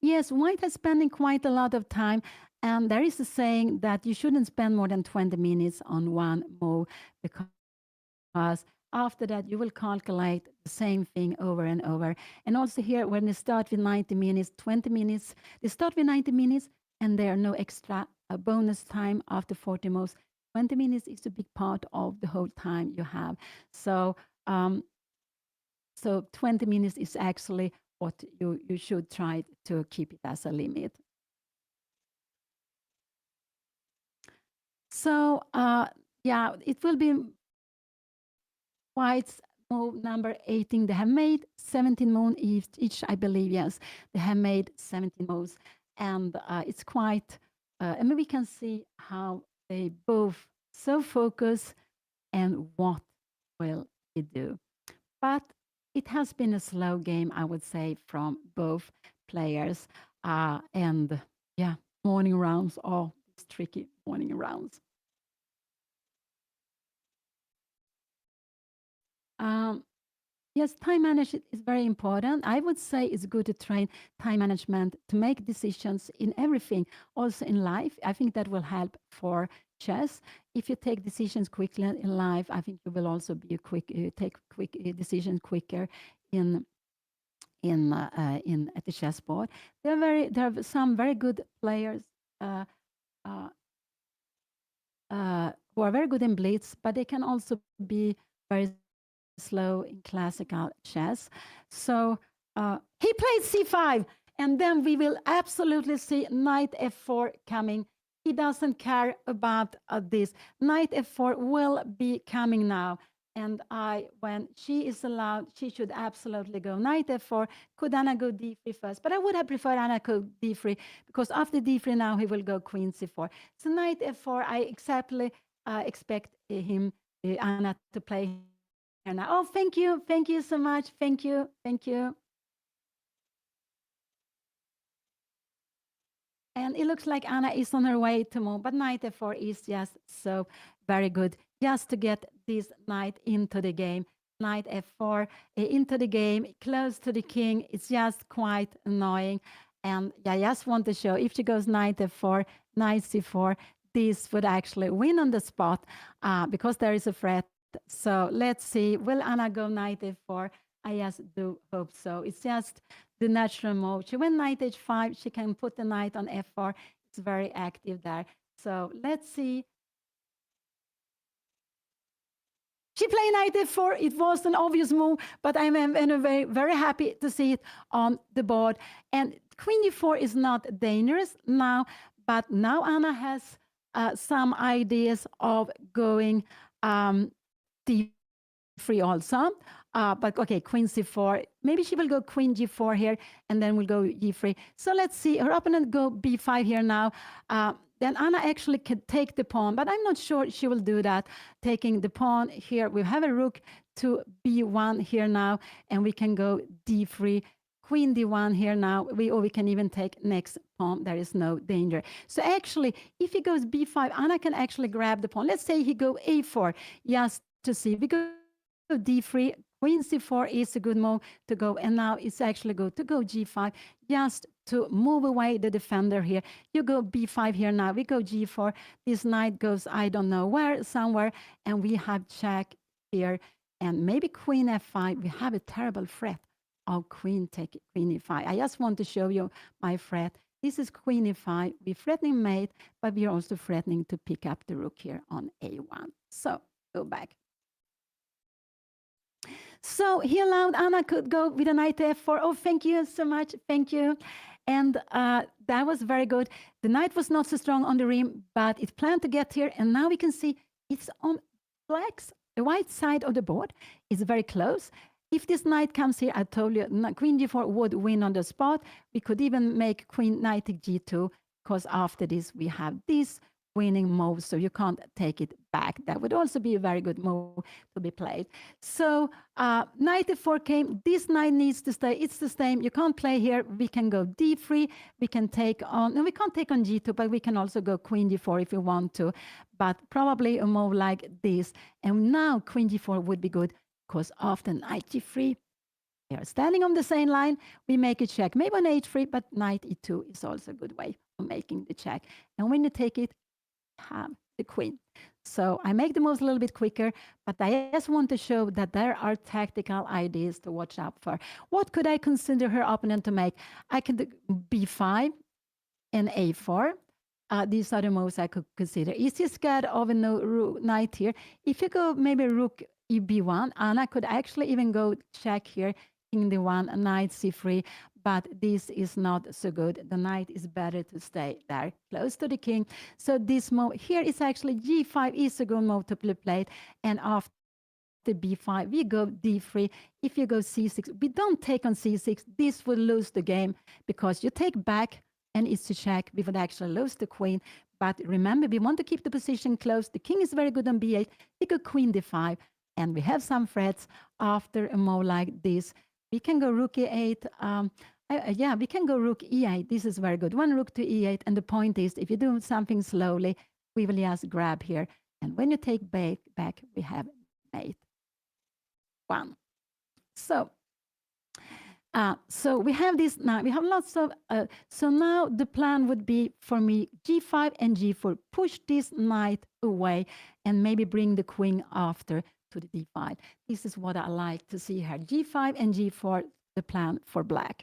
Speaker 3: Yes, white has spending quite a lot of time, and there is a saying that you shouldn't spend more than 20 minutes on one move, because after that you will calculate the same thing over and over. And also here, when they start with 90 minutes, 20 minutes, they start with 90 minutes, and there are no extra bonus time after 40 moves. 20 minutes is a big part of the whole time you have. So, so 20 minutes is actually what you should try to keep it as a limit. So yeah, it will be white's move number 18. They have made 17 moves each, I believe. Yes, they have made 17 moves, and it's quite. I mean, we can see how they both so focus and what will he do. But it has been a slow game, I would say, from both players. And yeah, morning rounds are tricky morning rounds. Yes, time management is very important. I would say it's good to train time management to make decisions in everything, also in life. I think that will help for chess. If you take decisions quickly in life, I think you will also be take quick decisions quicker in at the chessboard. There are some very good players who are very good in blitz, but they can also be very slow in classical chess. So he played c5, and then we will absolutely see knight f4 coming. He doesn't care about this. Knight f4 will be coming now. And when she is allowed, she should absolutely go knight f4. Could Anna go d3 first? But I would have preferred Anna go d3, because after d3 now he will go queen c4. So knight f4, I exactly expect Anna to play. And oh, thank you so much. Thank you. And it looks like Anna is on her way to move, but knight f4 is just so very good, just to get this knight into the game. Knight f4 into the game, close to the king. It's just quite annoying. And I just want to show, if she goes knight f4, knight c4, this would actually win on the spot because there is a threat. So let's see, will Anna go knight f4? I just do hope so. It's just the natural move. She went knight h5. She can put the knight on f4. It's very active there. So let's see. She played knight f4. It was an obvious move, but I'm very, very happy to see it on the board. And queen d4 is not dangerous now, but now Anna has some ideas of going d3 also. But okay, queen c4. Maybe she will go queen g4 here, and then we'll go g3. So let's see. Her opponent go b5 here now. Then Anna actually can take the pawn, but I'm not sure she will do that. Taking the pawn here, we have a rook to b1 here now, and we can go d3, queen d1 here now. Or we can even take next pawn. There is no danger. So actually, if he goes b5, Anna can actually grab the pawn. Let's say he go a4, just to see. We go d3, queen c4 is a good move to go, and now it's actually good to go g5, just to move away the defender here. You go b5 here now, we go g4, this knight goes I don't know where, somewhere, and we have check here, and maybe queen f5. We have a terrible threat of queen take queen e5. I just want to show you my threat. This is queen e5. We're threatening mate, but we're also threatening to pick up the rook here on a1. So go back. So he allowed Anna could go with a knight to f4. Oh, thank you so much. Thank you. And that was very good. The knight was not so strong on the rim, but it planned to get here. And now we can see it's on black's, the white side of the board is very close. If this knight comes here, I told you, queen g4 would win on the spot. We could even make queen knight g2, because after this, we have this winning move, so you can't take it back. That would also be a very good move to be played. So knight f4 came. This knight needs to stay. It's the same. You can't play here. We can go d3. We can take on, no, we can't take on g2, but we can also go queen d4 if you want to. But probably a move like this. And now queen g4 would be good, because after knight g3, we are standing on the same line. We make a check. Maybe on h3, but knight e2 is also a good way of making the check. And when you take it, have the queen. So I make the moves a little bit quicker, but I just want to show that there are tactical ideas to watch out for. What could I consider her opponent to make? I could b5 and a4. These are the moves I could consider. Is he scared of a knight here? If you go maybe rook b1, Anna could actually even go check here, king d1, knight c3, but this is not so good. The knight is better to stay there, close to the king. So this move here is actually g5 is a good move to be played, and after b5, we go d3. If you go c6, we don't take on c6. This will lose the game, because you take back, and it's a check. We would actually lose the queen. But remember, we want to keep the position close. The king is very good on b8. We go queen d5, and we have some threats after a move like this. We can go rook e8. Yeah, we can go rook e8. This is very good. One rook to e8. And the point is, if you do something slowly, we will just grab here. And when you take back, we have mate 1. So we have this now. We have lots of. So now the plan would be for me g5 and g4. Push this knight away and maybe bring the queen after to the d5. This is what I like to see here. g5 and g4, the plan for black.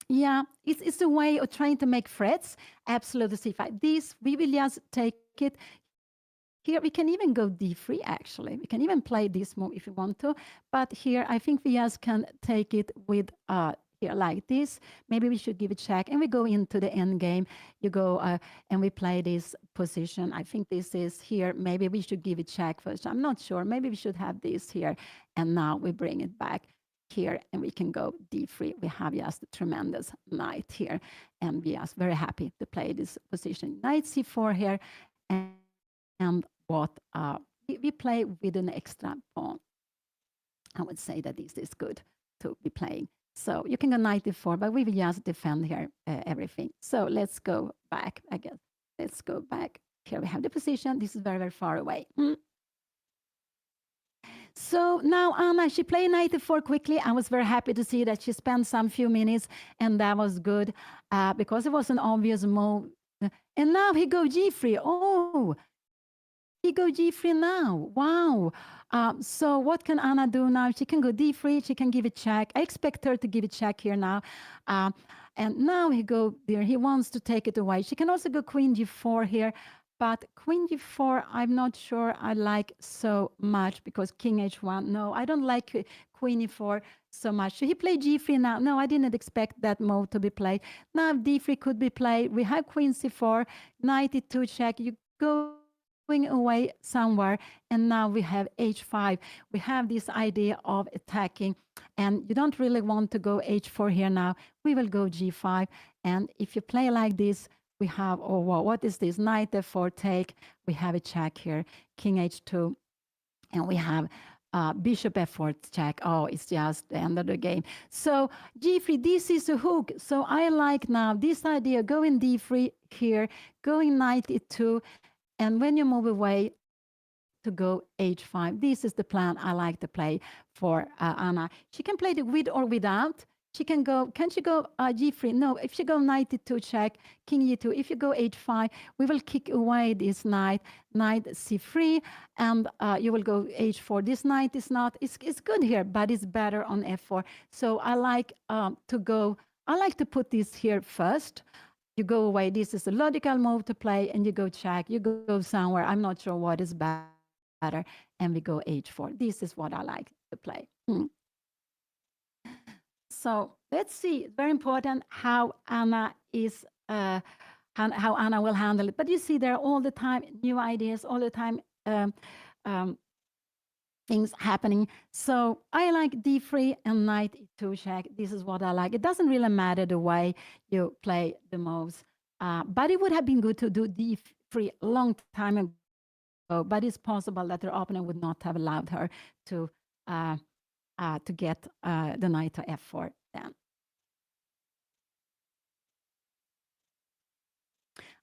Speaker 3: Yeah, it's a way of trying to make threats. Absolutely c5. This, we will just take it. Here we can even go d3, actually. We can even play this move if you want to. But here, I think we just can take it with here like this. Maybe we should give a check, and we go into the end game. You go and we play this position. I think this is here. Maybe we should give a check first. I'm not sure. Maybe we should have this here. And now we bring it back here, and we can go d3. We have just a tremendous knight here. And we are very happy to play this position. Knight c4 here. And what we play with an extra pawn. I would say that this is good to be playing. So you can go knight d4, but we will just defend here everything. So let's go back, I guess. Let's go back. Here we have the position. This is very, very far away. So now Anna, she played knight d4 quickly. I was very happy to see that she spent some few minutes, and that was good because it was an obvious move. And now he go g3. Oh, he go g3 now. Wow. So what can Anna do now? She can go d3. She can give a check. I expect her to give a check here now. And now he go there. He wants to take it away. She can also go queen g4 here. But queen g4, I'm not sure I like so much because king h1. No, I don't like queen e4 so much. Should he play g3 now? No, I didn't expect that move to be played. Now d3 could be played. We have queen c4, knight e2 check. You going away somewhere, and now we have h5. We have this idea of attacking, and you don't really want to go h4 here now. We will go g5, and if you play like this, we have, oh, wow, what is this? Knight f4 take. We have a check here, king h2, and we have bishop f4 check. Oh, it's just the end of the game. So g3, this is a hook. So I like now this idea, going d3 here, going knight e2, and when you move away to go h5, this is the plan I like to play for Anna. She can play it with or without. She can go, can she go g3? No, if she go knight e2 check, king e2, if you go h5, we will kick away this knight, knight c3, and you will go h4. This knight is not, it's good here, but it's better on f4. So I like to go, I like to put this here first. You go away. This is a logical move to play, and you go check. You go somewhere. I'm not sure what is better, and we go h4. This is what I like to play. So let's see. Very important how Anna is, how Anna will handle it. But you see, there are all the time new ideas, all the time things happening. So I like d3 and knight e2 check. This is what I like. It doesn't really matter the way you play the moves, but it would have been good to do d3 a long time ago. But it's possible that her opponent would not have allowed her to get the knight to f4 then.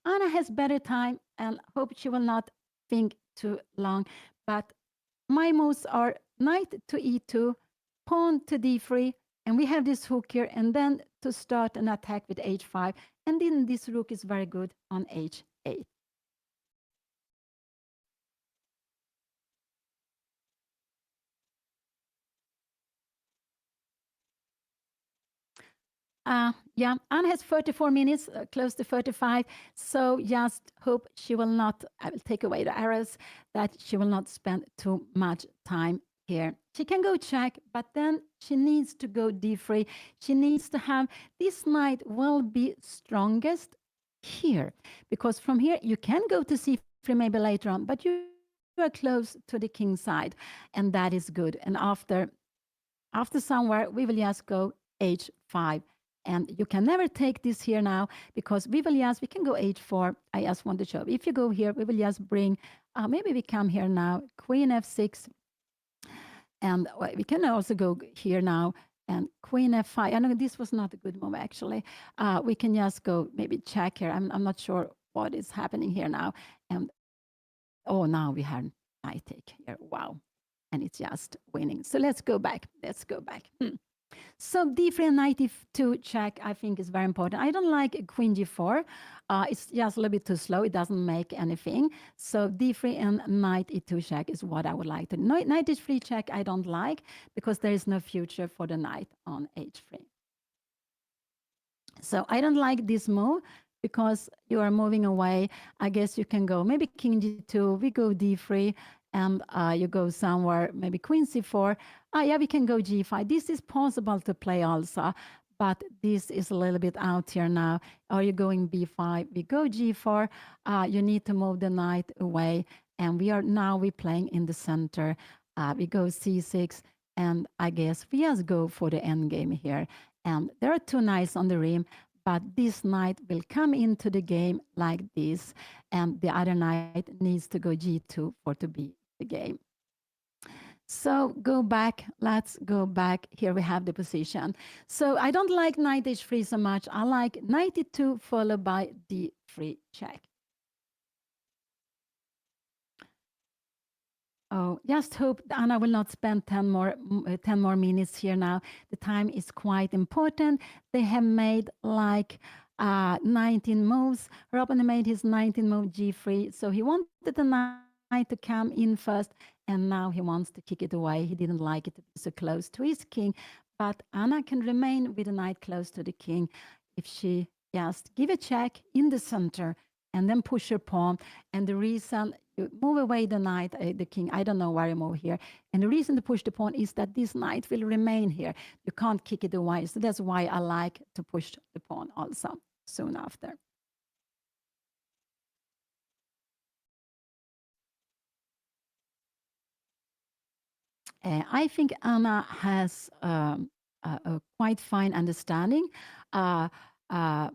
Speaker 3: Anna has better time, and hope she will not think too long. But my moves are knight to e2, pawn to d3, and we have this hook here, and then to start an attack with h5, and then this rook is very good on h8. Yeah, Anna has 34 minutes, close to 35. So just hope she will not, I will take away the arrows, that she will not spend too much time here. She can go check, but then she needs to go d3. She needs to have, this knight will be strongest here, because from here you can go to c3 maybe later on, but you are close to the king side, and that is good. And after somewhere, we will just go h5. And you can never take this here now, because we can go h4. I just want to show. If you go here, we will just bring, maybe we come here now, queen f6. And we can also go here now and queen f5. I know this was not a good move, actually. We can just go maybe check here. I'm not sure what is happening here now. And oh, now we have knight take here. Wow. And it's just winning. So let's go back. Let's go back. So d3 and knight e2 check, I think, is very important. I don't like queen g4. It's just a little bit too slow. It doesn't make anything. So d3 and knight e2 check is what I would like to. Knight h3 check I don't like, because there is no future for the knight on h3. So I don't like this move, because you are moving away. I guess you can go maybe king g2. We go d3. And you go somewhere, maybe queen c4. Yeah, we can go g5. This is possible to play also, but this is a little bit out here now. Are you going b5? We go g4. You need to move the knight away. And we're playing in the center. We go c6. And I guess we just go for the end game here. And there are two knights on the rim, but this knight will come into the game like this. And the other knight needs to go g2 for to be the game. So go back. Let's go back. Here we have the position. So I don't like knight h3 so much. I like knight e2 followed by d3 check. Oh, just hope Anna will not spend 10 more minutes here now. The time is quite important. They have made like 19 moves. Robin made his 19 move g3. So he wanted the knight to come in first, and now he wants to kick it away. He didn't like it to be so close to his king. But Anna can remain with the knight close to the king if she just give a check in the center and then push her pawn. And the reason you move away the knight, the king, I don't know where you move here. And the reason to push the pawn is that this knight will remain here. You can't kick it away. So that's why I like to push the pawn also soon after. I think Anna has a quite fine understanding. Uh, uh,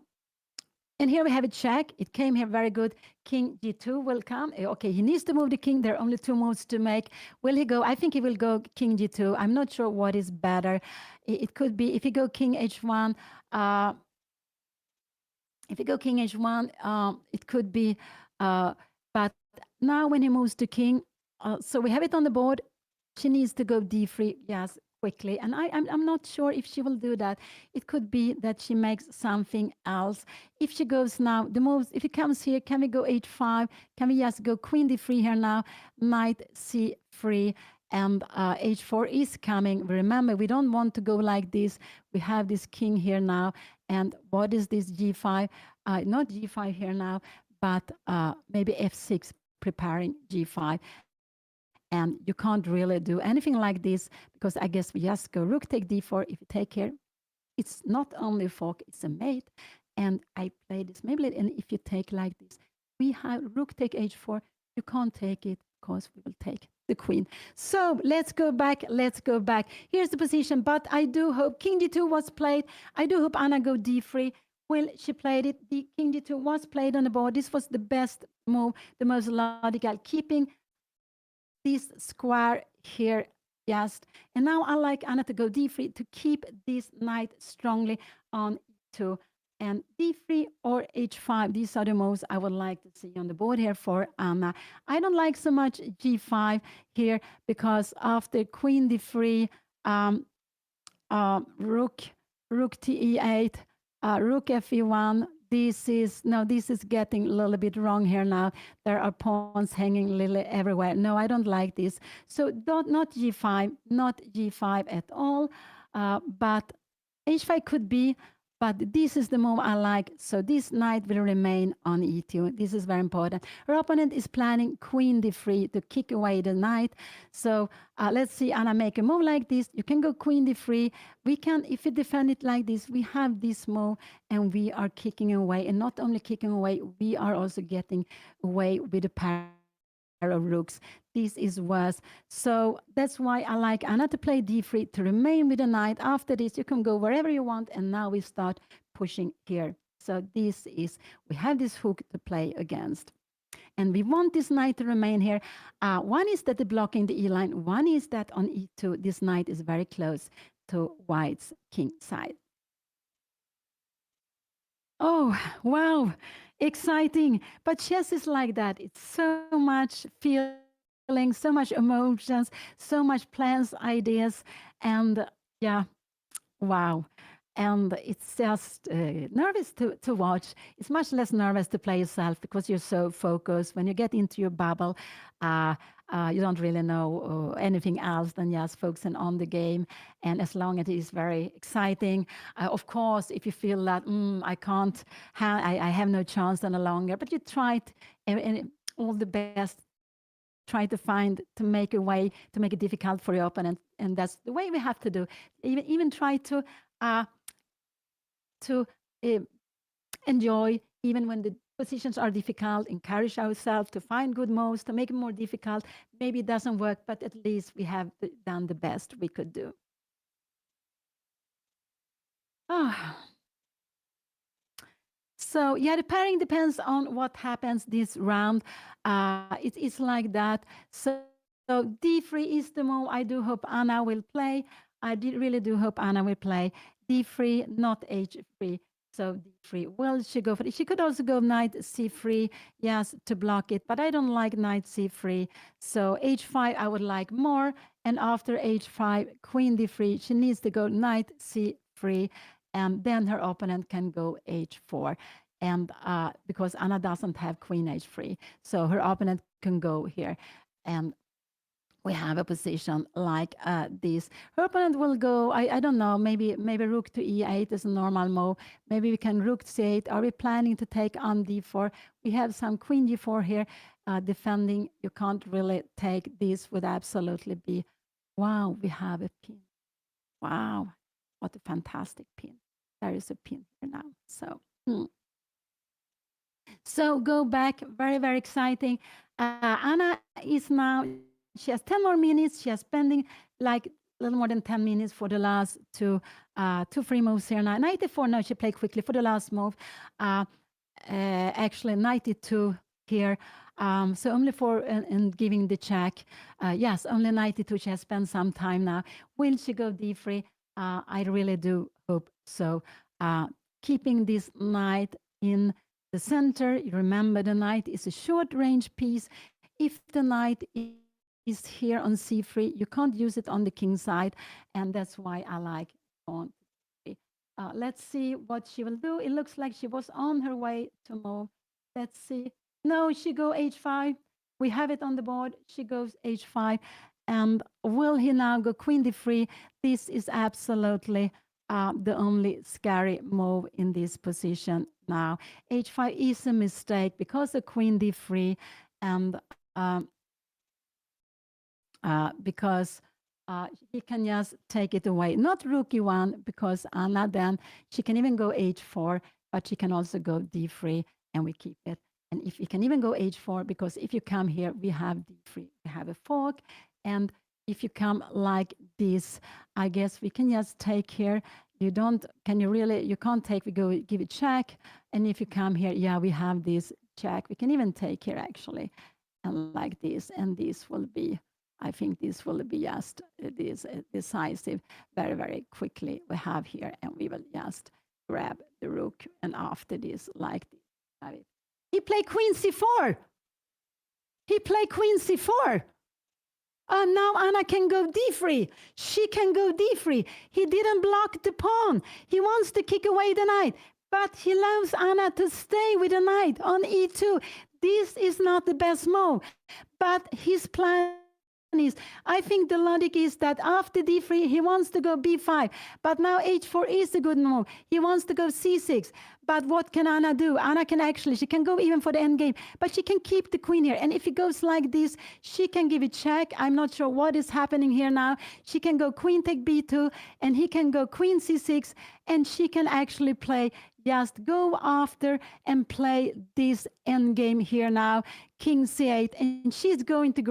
Speaker 3: And here we have a check. It came here very good. King g2 will come. Okay, he needs to move the king. There are only 2 moves to make. Will he go? I think he will go king g2. I'm not sure what is better. It could be if you go king h1. If you go king h1, it could be. But now when he moves to king, so we have it on the board. She needs to go d3. Yes, quickly. And I'm not sure if she will do that. It could be that she makes something else. If she goes now, the moves, if it comes here, can we go h5? Can we just go queen d3 here now? Knight c3 and h4 is coming. Remember, we don't want to go like this. We have this king here now. And what is this g5? Not g5 here now, but maybe f6 preparing g5. And you can't really do anything like this because I guess we just go rook take d4. If you take here, it's not only a fork, it's a mate. And I play this maybe, and if you take like this, we have rook take h4. You can't take it because we will take the queen. So let's go back. Let's go back. Here's the position. But I do hope king d2 was played. I do hope Anna go d3. Well, she played it. The king d2 was played on the board. This was the best move, the most logical, keeping this square here just. And now I like Anna to go d3 to keep this knight strongly on e2. And d3 or h5, these are the moves I would like to see on the board here for Anna. I don't like so much g5 here because after queen d3, rook to e8, rook fe1, this is getting a little bit wrong here now. There are pawns hanging little everywhere. No, I don't like this. So not g5, not g5 at all. But h5 could be, but this is the move I like. So this knight will remain on e2. This is very important. Her opponent is planning queen d3 to kick away the knight. So let's see Anna make a move like this. You can go queen d3. We can, if we defend it like this, we have this move and we are kicking away. And not only kicking away, we are also getting away with a pair of rooks. This is worse. So that's why I like Anna to play d3 to remain with the knight. After this, you can go wherever you want. And now we start pushing here. So this is, we have this hook to play against. And we want this knight to remain here. One is that they're blocking the e line. One is that on e2, this knight is very close to white's king side. Oh, wow. Exciting. But chess is like that. It's so much feeling, so much emotions, so much plans, ideas. And yeah, wow. And it's just nervous to watch. It's much less nervous to play yourself because you're so focused. When you get into your bubble, you don't really know anything else than just focusing on the game. And as long as it is very exciting, of course, if you feel that I can't, I have no chance any longer, but you try and all the best. Try to find to make a way to make it difficult for your opponent, and that's the way we have to do. Even try to enjoy even when the positions are difficult, encourage ourselves to find good moves, to make it more difficult. Maybe it doesn't work, but at least we have done the best we could do. So yeah, the pairing depends on what happens this round. It's like that. So So d3 is the move I do hope Anna will play. Really do hope Anna will play d3, not h3. So d3. Will she go for it? She could also go knight c3, yes, to block it, but I don't like knight c3. So h5 I would like more. And after h5, queen d3, she needs to go knight c3, and then her opponent can go h4. And because Anna doesn't have queen h3, so her opponent can go here. And we have a position like this. Her opponent will go, I don't know, maybe rook to e8 is a normal move. Maybe we can rook to c8. Are we planning to take on d4? We have some queen d4 here defending. You can't really take this, would absolutely be, wow, we have a pin. Wow, what a fantastic pin. There is a pin here now. So go back, very, very exciting. Anna is now, she has 10 more minutes. She has spending like a little more than 10 minutes for the last two free moves here now. 94, no, she played quickly for the last move. Actually 92 here. So only for and giving the check. Yes, only 92. She has spent some time now. Will she go d3? I really do hope so. Keeping this knight in the center. You remember the knight is a short range piece. If the knight is here on c3, you can't use it on the king side, and that's why I like on c3. Let's see what she will do. It looks like she was on her way to move. Let's see. No, she go h5. We have it on the board. She goes h5. And will he now go queen d3? This is absolutely the only scary move in this position now. h5 is a mistake because the queen d3 and because he can just take it away. Not rook e1 because Anna then, she can even go h4, but she can also go d3 and we keep it. And if you can even go h4, because if you come here, we have d3, we have a fork. And if you come like this, I guess we can just take here. You don't, can you really, you can't take, we go give it check. And if you come here, yeah, we have this check. We can even take here actually, and like this, and this will be, I think this will be just this decisive very, very quickly we have here, and we will just grab the rook, and after this, like this, have it. He played queen c4. He played queen c4. Now Anna can go d3. She can go d3. He didn't block the pawn. He wants to kick away the knight, but he allows Anna to stay with the knight on e2. This is not the best move, but his plan is, I think the logic is that after d3, he wants to go b5, but now h4 is a good move. He wants to go c6, but what can Anna do? Anna can actually, she can go even for the endgame, but she can keep the queen here. And if it goes like this, she can give it check. I'm not sure what is happening here now. She can go queen take b2, and he can go queen c6, and she can actually play, just go after and play this endgame here now, king c8, and she's going to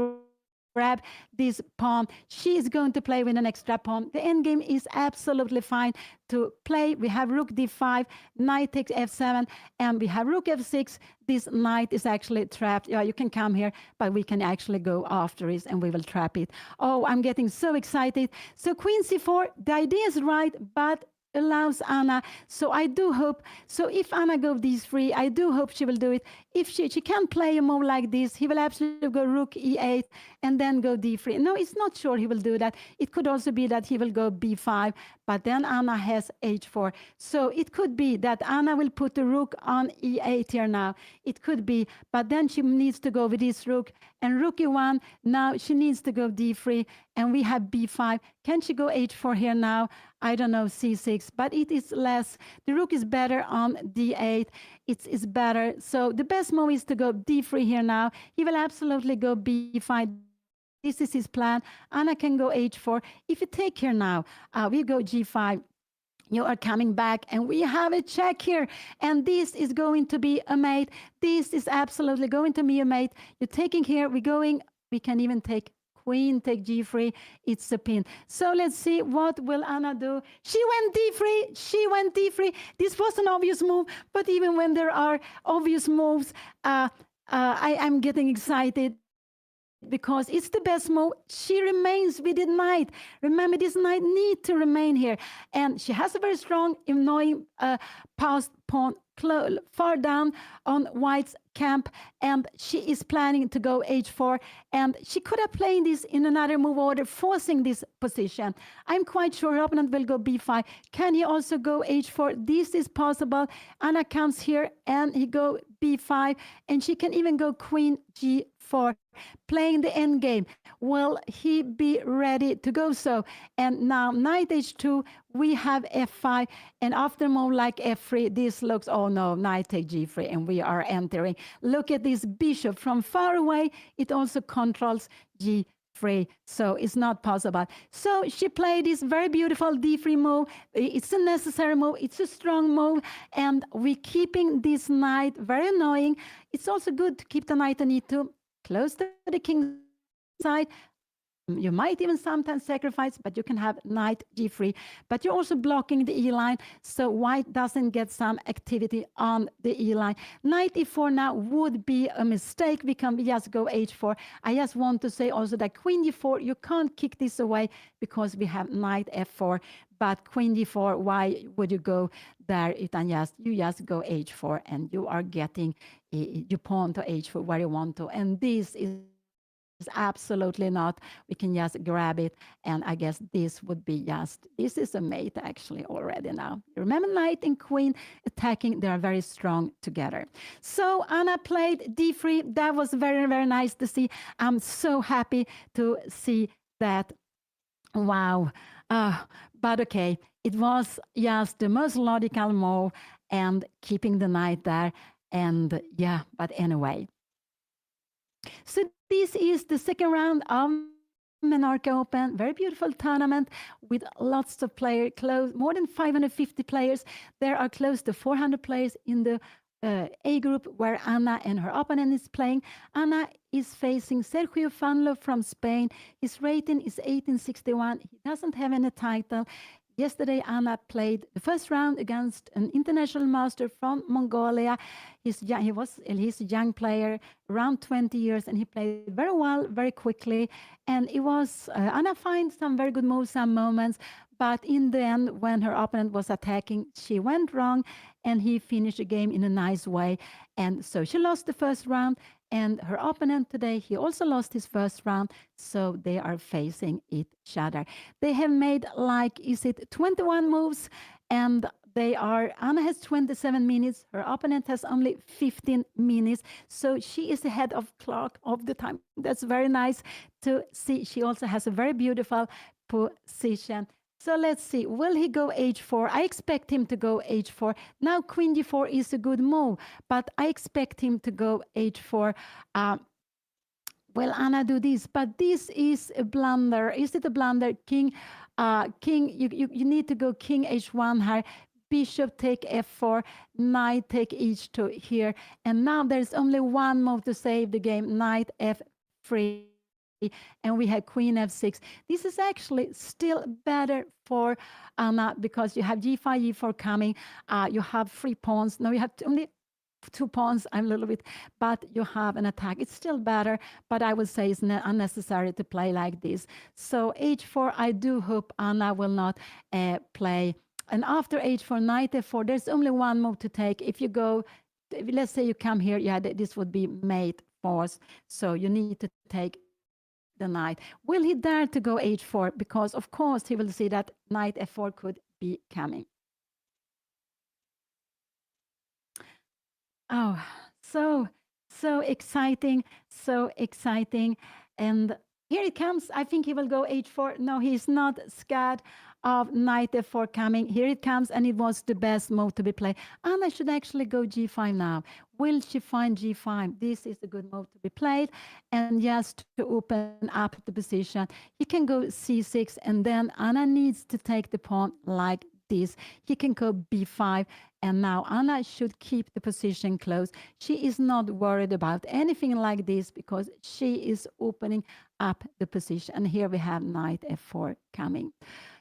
Speaker 3: grab this pawn. She is going to play with an extra pawn. The endgame is absolutely fine to play. We have rook d5, knight takes f7, and we have rook f6. This knight is actually trapped. Yeah, you can come here, but we can actually go after it, and we will trap it. Oh, I'm getting so excited. So queen c4, the idea is right, but allows Anna. So I do hope, so if Anna goes d3, I do hope she will do it. If she can play a move like this, he will absolutely go rook e8 and then go d3. No, it's not sure he will do that. It could also be that he will go b5, but then Anna has h4. So it could be that Anna will put the rook on e8 here now. It could be, but then she needs to go with this rook, and rook e1, now she needs to go d3, and we have b5. Can she go h4 here now? I don't know, c6, but it is less. The rook is better on d8. It's better. So the best move is to go d3 here now. He will absolutely go b5. This is his plan. Anna can go h4. If you take here now, we go g5. You are coming back, and we have a check here, and this is going to be a mate. This is absolutely going to be a mate. You're taking here, we're going, we can even take queen, take g3, it's a pin. So let's see, what will Anna do? She went d3, she went d3. This was an obvious move, but even when there are obvious moves, I'm getting excited. because it's the best move. She remains with the knight. Remember, this knight need to remain here. And she has a very strong, annoying passed pawn far down on White's camp, and she is planning to go h4, and she could have played this in another move order, forcing this position. I'm quite sure her opponent will go b5. Can he also go h4? This is possible. Anna comes here, and he go b5, and she can even go queen g4, playing the end game. Will he be ready to go so? And now knight h2, we have f5, and after move like f3, this looks, oh no, knight take g3, and we are entering. Look at this bishop from far away. It also controls g3, so it's not possible. So she played this very beautiful d3 move. It's a necessary move. It's a strong move, and we're keeping this knight very annoying. It's also good to keep the knight on e2, close to the king side. You might even sometimes sacrifice, but you can have knight g3. But you're also blocking the e line, so white doesn't get some activity on the e line. Knight e4 now would be a mistake. We can just go h4. I just want to say also that queen d4, you can't kick this away because we have knight f4. But queen d4, why would you go there? You just go h4, and you are getting your pawn to h4 where you want to. And this is absolutely not. We can just grab it, and I guess this would be this is a mate actually already now. Remember, knight and queen attacking, they are very strong together. So Anna played d3. That was very, very nice to see. I'm so happy to see that. Wow. But okay, it was just the most logical move, and keeping the knight there. And yeah, but anyway. So this is the second round of MENORCA Open. Very beautiful tournament with lots of players, more than 550 players. There are close to 400 players in the A group where Anna and her opponent is playing. Anna is facing Sergio Fanlo from Spain. His rating is 1861. He doesn't have any title. Yesterday, Anna played the first round against an international master from Mongolia. He's a young player, around 20 years, and he played very well, very quickly. And it was, Anna finds some very good moves, some moments, but in the end, when her opponent was attacking, she went wrong, and he finished the game in a nice way. And so she lost the first round, and her opponent today, he also lost his first round, so they are facing each other. They have made 21 moves, and Anna has 27 minutes, her opponent has only 15 minutes, so she is ahead of clock of the time. That's very nice to see. She also has a very beautiful position. So let's see, will he go h4? I expect him to go h4. Now queen d4 is a good move, but I expect him to go h4. Will Anna do this? But this is a blunder. Is it a blunder? King, you need to go king h1 here. Bishop take f4, knight take h2 here. And now there's only one move to save the game, knight f3. And we have queen f6. This is actually still better for Anna because you have g5, e4 coming. You have 3 pawns. Now you have only 2 pawns. I'm a little bit, but you have an attack. It's still better, but I would say it's unnecessary to play like this. So h4, I do hope Anna will not play. And after h4, knight f4, there's only one move to take. If you go, let's say you come here, yeah, this would be mate force. So you need to take the knight. Will he dare to go h4? Because of course he will see that knight f4 could be coming. Oh, so exciting, so exciting. And here it comes. I think he will go h4. No, he's not scared of knight f4 coming. Here it comes, and it was the best move to be played. Anna should actually go g5 now. Will she find g5? This is a good move to be played. And just to open up the position, he can go c6, and then Anna needs to take the pawn like this. He can go b5, and now Anna should keep the position close. She is not worried about anything like this because she is opening up the position. And here we have knight f4 coming.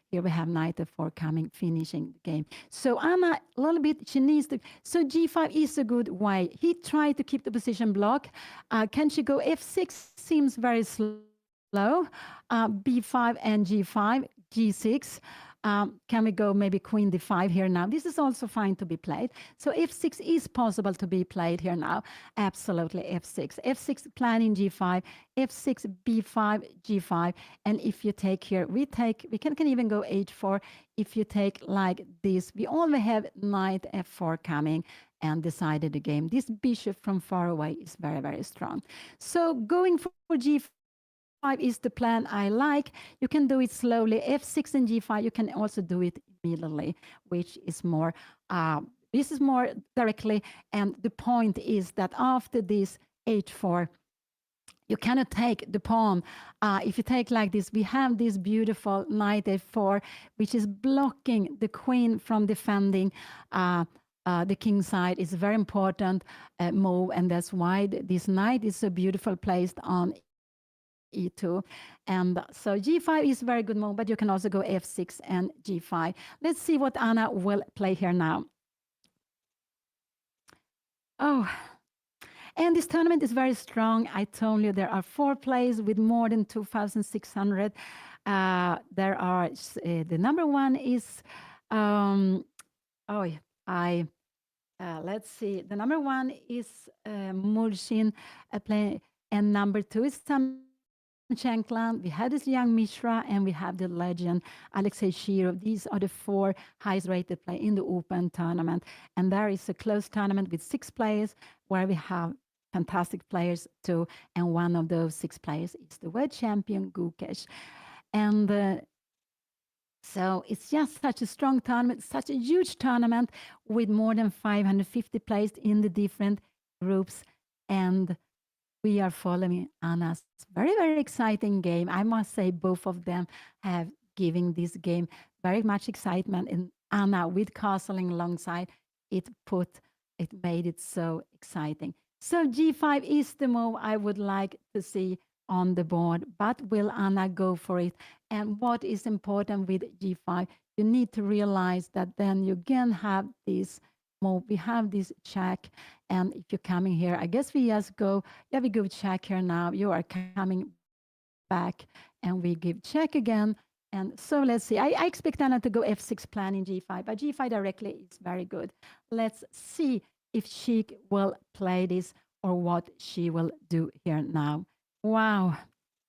Speaker 3: here we have knight f4 coming, finishing the game. So Anna, a little bit, she needs to, so g5 is a good way. He tried to keep the position block. Can she go f6? Seems very slow. b5 and g5, g6. Can we go maybe queen d5 here now? This is also fine to be played. So f6 is possible to be played here now. Absolutely f6. f6 planning g5, f6, b5, g5. And if you take here, we can even go h4. If you take like this, we only have knight f4 coming and decided the game. This bishop from far away is very, very strong. So going for g5 is the plan I like. You can do it slowly. f6 and g5, you can also do it immediately, which is more, this is more directly. And the point is that after this h4, you cannot take the pawn. If you take like this, we have this beautiful knight f4, which is blocking the queen from defending the king side. Is a very important move, and that's why this knight is so beautiful placed on e2. And so g5 is a very good move, but you can also go f6 and g5. Let's see what Anna will play here now. Oh, and this tournament is very strong. I told you there are 4 plays with more than 2,600. There are, the number one is, let's see, the number one is Murshin play, and number 2 is Sam Shankland. We have this young Mishra, and we have the legend Alexei Shirov. These are the 4 highest rated players in the Open tournament. And there is a close tournament with 6 players where we have fantastic players too. And one of those 6 players is the world champion Gukesh. And so it's just such a strong tournament, such a huge tournament with more than 550 players in the different groups. And we are following Anna's very, very exciting game. I must say both of them have given this game very much excitement. And Anna with castling alongside, it made it so exciting. So g5 is the move I would like to see on the board, but will Anna go for it? And what is important with g5, you need to realize that then you can have this move. We have this check, and if you're coming here, I guess we just go, yeah, we go check here now. You are coming back, and we give check again. And so let's see. I expect Anna to go f6 planning g5, but g5 directly is very good. Let's see if she will play this or what she will do here now. Wow.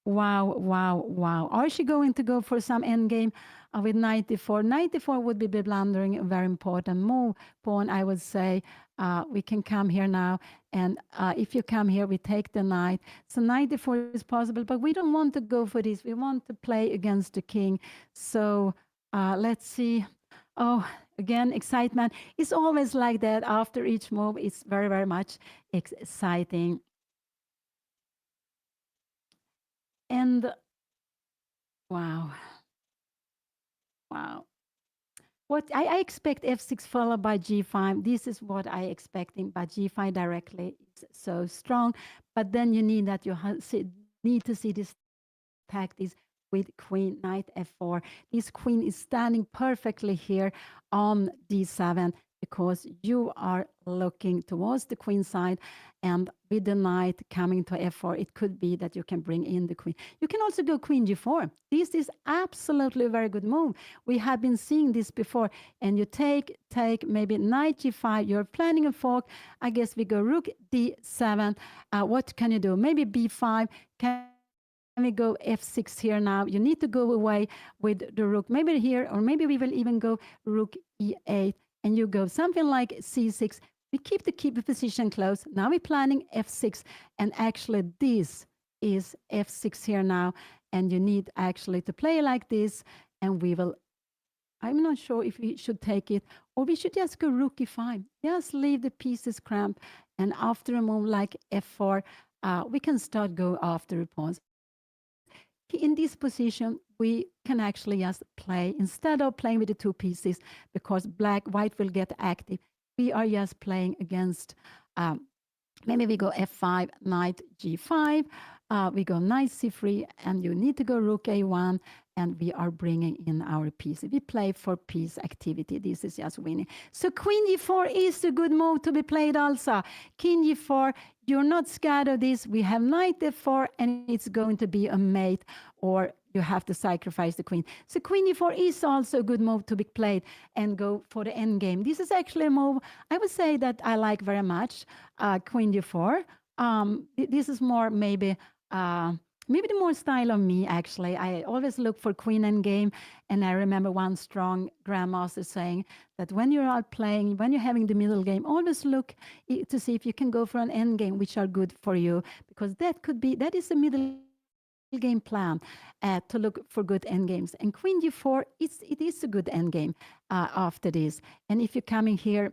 Speaker 3: Wow, wow, wow. Are she going to go for some endgame with 94? 94 would be blundering, a very important move. Pawn, I would say, we can come here now. And if you come here, we take the knight. So 94 is possible, but we don't want to go for this. We want to play against the king. So let's see. Oh, again, excitement. It's always like that. After each move, it's very, very much exciting. And wow. Wow. What I expect f6 followed by g5. This is what I expecting, but g5 directly is so strong. But then you need that need to see this tactics with queen, knight f4. This queen is standing perfectly here on d7 because you are looking towards the queen side, and with the knight coming to f4, it could be that you can bring in the queen. You can also go queen g4. This is absolutely a very good move. We have been seeing this before, and you take maybe knight g5. You're planning a fork. I guess we go rook d7. What can you do? Maybe b5. Can we go f6 here now? You need to go away with the rook. Maybe here, or maybe we will even go rook e8. And you go something like c6. We keep the position close. Now we're planning f6. And actually this is f6 here now. And you need actually to play like this. And we will, I'm not sure if we should take it, or we should just go rook e5. Just leave the pieces cramped. And after a move like f4, we can start go after the pawns. In this position, we can actually just play, instead of playing with the 2 pieces, because white will get active, we are just playing against, maybe we go f5, knight g5, we go knight c3, and you need to go rook a1, and we are bringing in our piece. We play for peace activity. This is just winning. So queen g4 is a good move to be played also. King g4, you're not scared of this. We have knight f4, and it's going to be a mate, or you have to sacrifice the queen. So queen e4 is also a good move to be played and go for the end game. This is actually a move I would say that I like very much, queen d4. This is more maybe the more style of me, actually. I always look for queen endgame, and I remember one strong grandmaster saying that when you're out playing, when you're having the middle game, always look to see if you can go for an endgame, which are good for you, because that is a middle game plan, to look for good endgames. And queen g4, it is a good endgame after this. And if you're coming here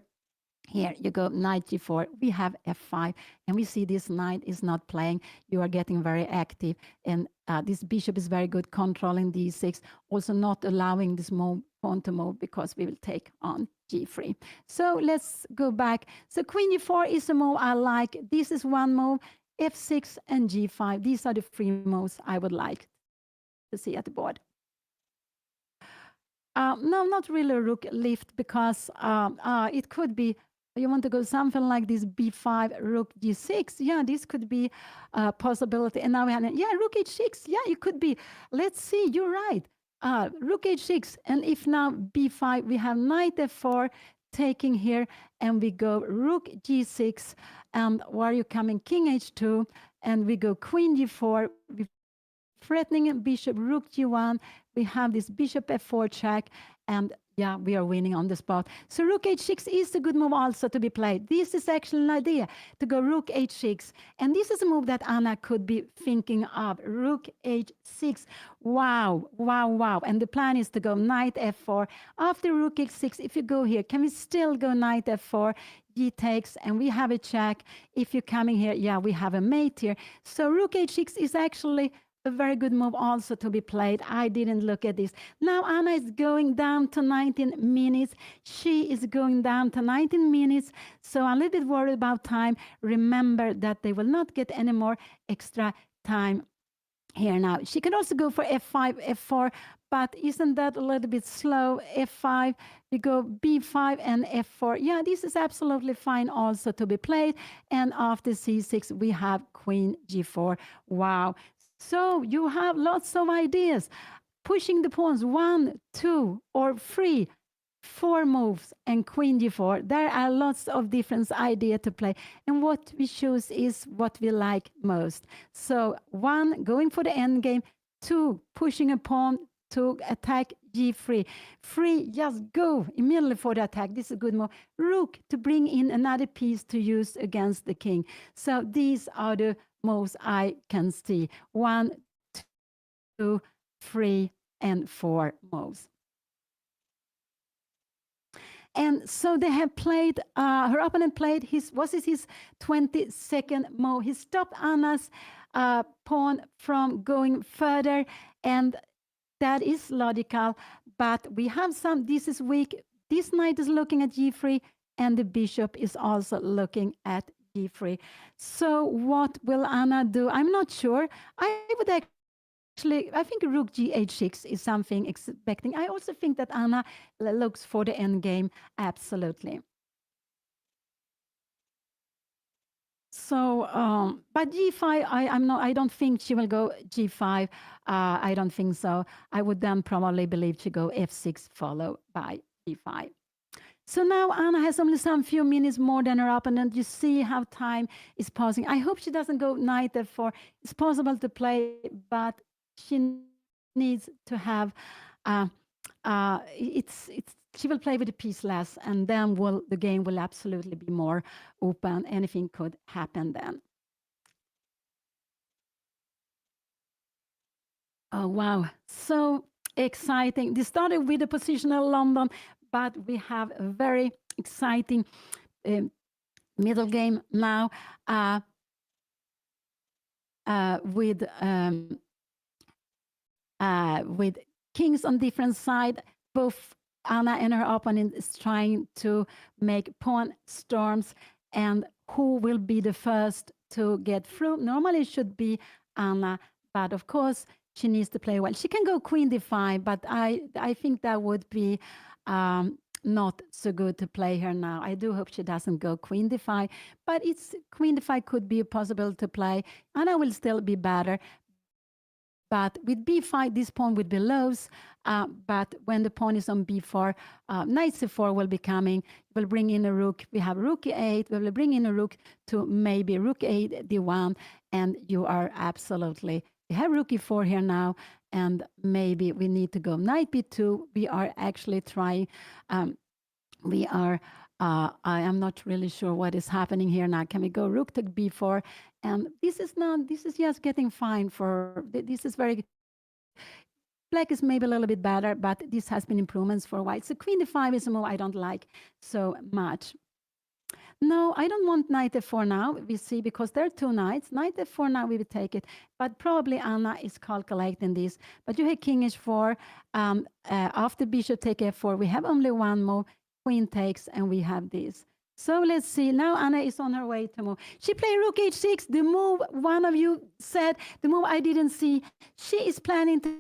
Speaker 3: you go knight g4, we have f5, and we see this knight is not playing. You are getting very active, and this bishop is very good controlling d6, also not allowing this pawn to move, because we will take on g3. So let's go back. So queen g4 is a move I like. This is one move. f6 and g5. These are the three moves I would like to see at the board. No, not really a rook lift, because it could be you want to go something like this, b5, rook g6. Yeah, this could be a possibility. And now we have, rook h6. Yeah, it could be. Let's see, you're right. Rook h6. And if now b5, we have knight f4 taking here, and we go rook g6. And where are you coming? King h2. And we go queen g4. We threatening bishop, rook g1. We have this bishop f4 check, and yeah, we are winning on the spot. So rook h6 is a good move also to be played. This is actually an idea to go rook h6. And this is a move that Anna could be thinking of. Rook h6. Wow, wow, wow. And the plan is to go knight f4. After rook h6, if you go here, can we still go knight f4? G takes, and we have a check. If you're coming here, yeah, we have a mate here. So rook h6 is actually a very good move also to be played. I didn't look at this. Now Anna is going down to 19 minutes. She is going down to 19 minutes. So I'm a little bit worried about time. Remember that they will not get any more extra time here now. She can also go for f5, f4, but isn't that a little bit slow? f5, we go b5 and f4. Yeah, this is absolutely fine also to be played. And after c6, we have queen g4. Wow. So you have lots of ideas. Pushing the pawns 1, 2, or 3, 4 moves, and queen g4. There are lots of different ideas to play. And what we choose is what we like most. So 1, going for the end game. 2, pushing a pawn to attack g3. 3, just go immediately for the attack. This is a good move. Rook to bring in another piece to use against the king. So these are the moves I can see. 1, 2, 3, and 4 moves. And so they have played, her opponent played his 22nd move. He stopped Anna's pawn from going further, and that is logical. But we have this is weak. This knight is looking at g3, and the bishop is also looking at g3. So what will Anna do? I'm not sure. I think rook gh6 is something expecting. I also think that Anna looks for the end game, absolutely. So, but g5, I don't think she will go g5. I don't think so. I would then probably believe she go f6 followed by g5. So now Anna has only some few minutes more than her opponent. You see how time is passing. I hope she doesn't go knight f4. It's possible to play, but she needs to have. She will play with the piece less, and then the game will absolutely be more open. Anything could happen then. Oh wow, so exciting! This started with the positional London, but we have a very exciting middle game now with kings on different side. Both Anna and her opponent is trying to make pawn storms, and who will be the first to get through? Normally it should be Anna, but of course she needs to play well. She can go queen d5, but I think that would be not so good to play her now. I do hope she doesn't go queen d5, but it's queen d5 could be possible to play. Anna will still be better. But with b5, this pawn would be loose. But when the pawn is on b4, knight c4 will be coming. We'll bring in a rook. We have rook e8. We will bring in a rook to maybe rook 8 d1. And you are absolutely... We have rook e4 here now. And maybe we need to go knight b2. We are actually trying... I am not really sure what is happening here now. Can we go rook to b4? And this is just getting fine for... This is very... Black is maybe a little bit better, but this has been improvements for white. So queen d5 is a move I don't like so much. No, I don't want knight f4 now, we see, because there are two knights. Knight f4 now, we will take it. But probably Anna is calculating this. But you have king h4. After bishop take f4, we have only one move. Queen takes, and we have this. So let's see. Now Anna is on her way to move. She played rook h6. The move one of you said, the move I didn't see. She is planning to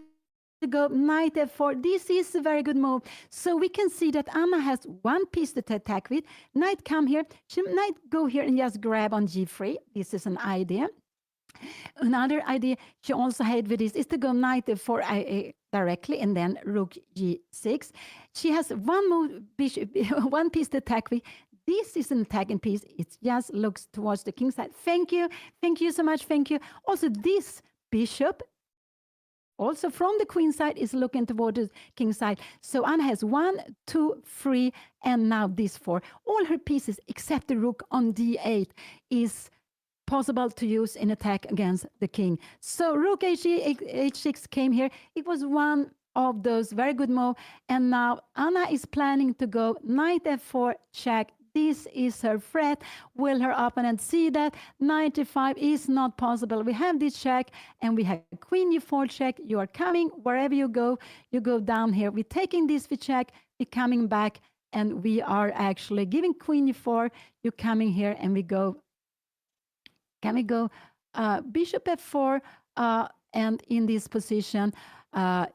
Speaker 3: go knight f4. This is a very good move. So we can see that Anna has one piece to attack with. Knight come here. She might go here and just grab on g3. This is an idea. Another idea she also had with this is to go knight f4 directly and then rook g6. She has one move, bishop, one piece to attack with. This is an attacking piece. It just looks towards the king side. Thank you. Thank you so much. Thank you. Also, this bishop, also from the queen side, is looking toward the king side. So Anna has 1, 2, 3, and now this 4. All her pieces, except the rook on d8, is possible to use in attack against the king. So rook h6 came here. It was one of those very good moves. And now Anna is planning to go knight f4 check. This is her threat. Will her opponent see that? Knight f5 is not possible. We have this check, and we have queen e4 check. You are coming wherever you go down here. We're taking this for check. We're coming back, and we are actually giving queen e4. You're coming here, and we go. Can we go bishop f4? And in this position,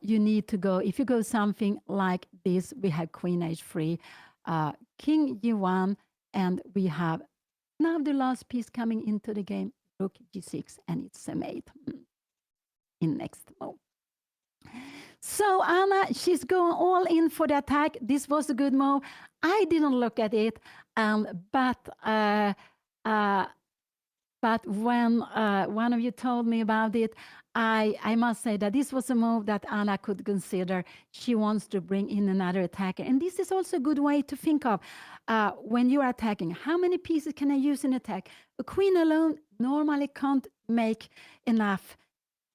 Speaker 3: you need to go, if you go something like this, we have queen h3, king g1, and we have now the last piece coming into the game, rook g6, and it's a mate in next move. So Anna, she's going all in for the attack. This was a good move. I didn't look at it, but when one of you told me about it, I must say that this was a move that Anna could consider. She wants to bring in another attacker. And this is also a good way to think of when you are attacking. How many pieces can I use in attack? A queen alone normally can't make enough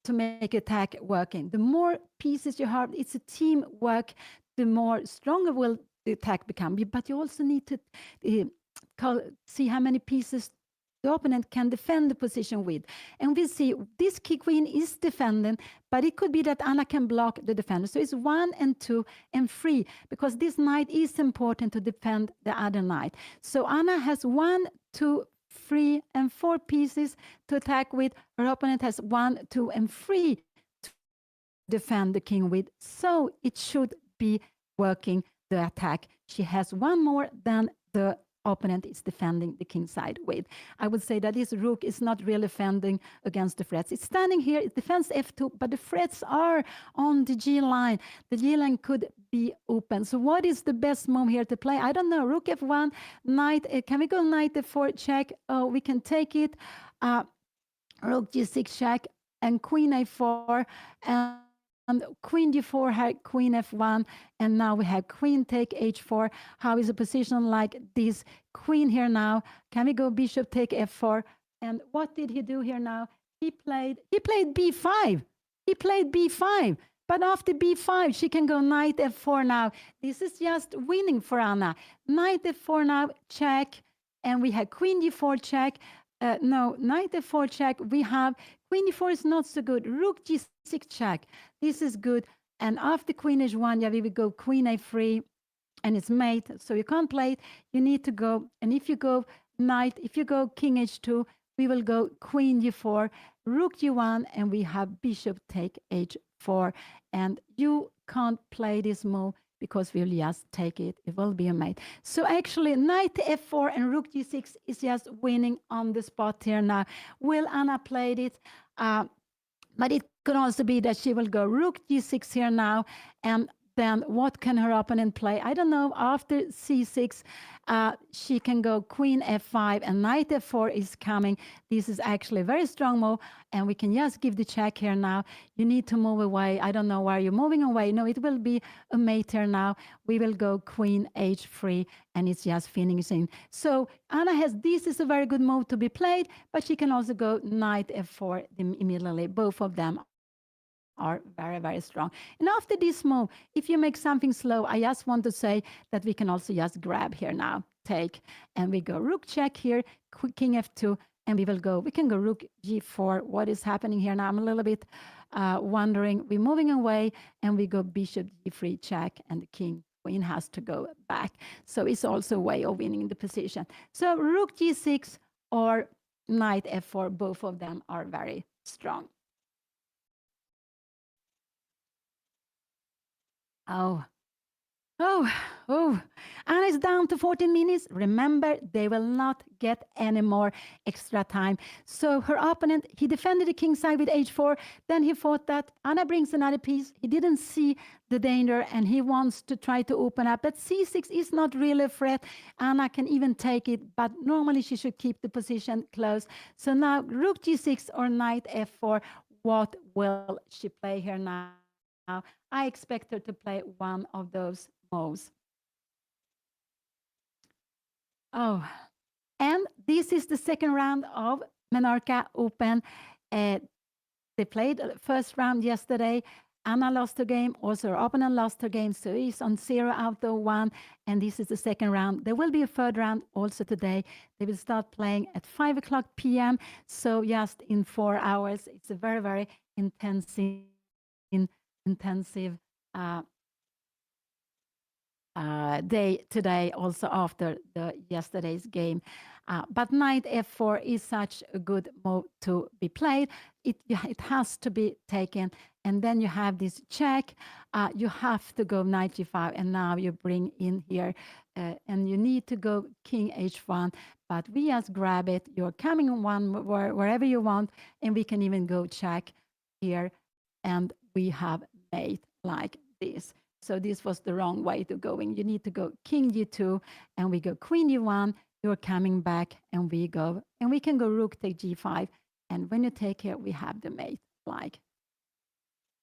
Speaker 3: to make attack working. The more pieces you have, it's a teamwork, the more stronger will the attack become. But you also need to see how many pieces the opponent can defend the position with. And we see this key queen is defending, but it could be that Anna can block the defender. So it's 1 and 2 and 3, because this knight is important to defend the other knight. So Anna has 1, 2, 3, and 4 pieces to attack with. Her opponent has 1, 2, and 3 to defend the king with. So it should be working the attack. She has one more than the opponent is defending the king side with. I would say that this rook is not really defending against the threats. It's standing here, it defends f2, but the threats are on the g line. The g line could be open. So what is the best move here to play? I don't know. Rook f1, knight, can we go knight f4 check? Oh, we can take it. Rook g6 check, and queen a4, and queen d4 had queen f1, and now we have queen take h4. How is a position like this? Queen here now. Can we go bishop take f4? And what did he do here now? He played b5. He played b5. But after b5, she can go knight f4 now. This is just winning for Anna. Knight f4 now, check. And we have queen d4 check. No, knight f4 check. We have queen d4 is not so good. Rook g6 check. This is good. And after queen h1, yeah, we will go queen a3, and it's mate. So you can't play it. You need to go. And if you go knight, if you go king h2, we will go queen g4, rook g1, and we have bishop take h4. And you can't play this move because we'll just take it. It will be a mate. So actually, knight f4 and rook g6 is just winning on the spot here now. Will Anna played it? But it could also be that she will go rook g6 here now, and then what can her opponent play? I don't know. After c6, she can go queen f5 and knight f4 is coming. This is actually a very strong move, and we can just give the check here now. You need to move away. I don't know why you're moving away. No, it will be a mate here now. We will go queen h3, and it's just finishing. So Anna has, this is a very good move to be played, but she can also go knight f4 immediately. Both of them are very, very strong. And after this move, if you make something slow, I just want to say that we can also just grab here now, take, and we go rook check here, king f2, and we can go rook g4. What is happening here now? I'm a little bit wondering. We're moving away, and we go bishop g3 check, and the queen has to go back. So it's also a way of winning the position. So rook g6 or knight f4, both of them are very strong. Oh, Anna is down to 14 minutes. Remember, they will not get any more extra time. So her opponent, he defended the king side with h4. Then he thought that Anna brings another piece. He didn't see the danger, and he wants to try to open up. But c6 is not really a threat. Anna can even take it, but normally she should keep the position close. So now rook g6 or knight f4. What will she play here now? I expect her to play one of those moves. Oh, and this is the second round of MENORCA Open. They played the first round yesterday. Anna lost her game. Also, her opponent lost her game. So he's on 0 out of 1. And this is the second round. There will be a third round also today. They will start playing at 5 o'clock p.m. So just in 4 hours. It's a very, very intensive day today, also after yesterday's game. But knight f4 is such a good move to be played. It has to be taken. And then you have this check. You have to go knight g5. And now you bring in here. And you need to go king h1. But we just grab it. You're coming one wherever you want. And we can even go check here. And we have made like this. So this was the wrong way to going. You need to go king g2, and we go queen g1. You're coming back, and we go, and we can go rook take g5. And when you take here, we have the mate. Like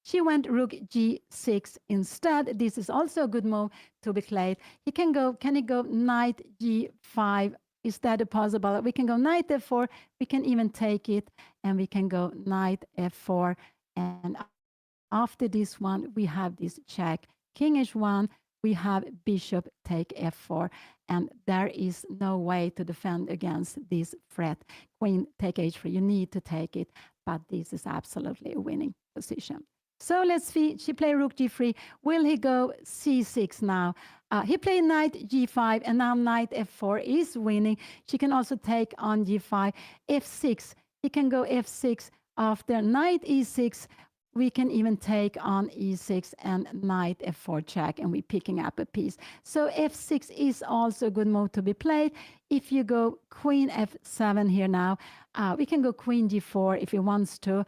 Speaker 3: she went rook g6 instead. This is also a good move to be played. Can he go knight g5? Is that possible? We can go knight f4. We can even take it, and we can go knight f4. And after this one, we have this check. King h1, we have bishop take f4. And there is no way to defend against this threat. Queen take h3, you need to take it. But this is absolutely a winning position. So let's see, she played rook g3. Will he go c6 now? He played knight g5, and now knight f4 is winning. She can also take on g5. f6, he can go f6 after knight e6. We can even take on e6 and knight f4 check, and we're picking up a piece. So f6 is also a good move to be played. If you go queen f7 here now, we can go queen g4 if he wants to.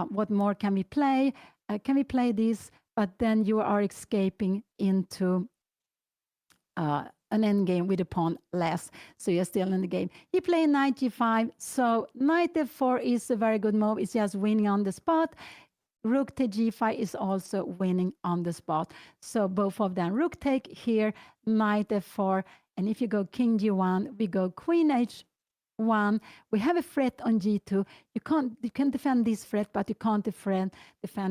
Speaker 3: What more can we play? Can we play this? But then you are escaping into an endgame with a pawn less. So you're still in the game. He played knight g5. So knight f4 is a very good move. It's just winning on the spot. Rook to g5 is also winning on the spot. So both of them. Rook take here, knight f4. And if you go king g1, we go queen h1. We have a threat on g2. You can defend this threat, but you can't defend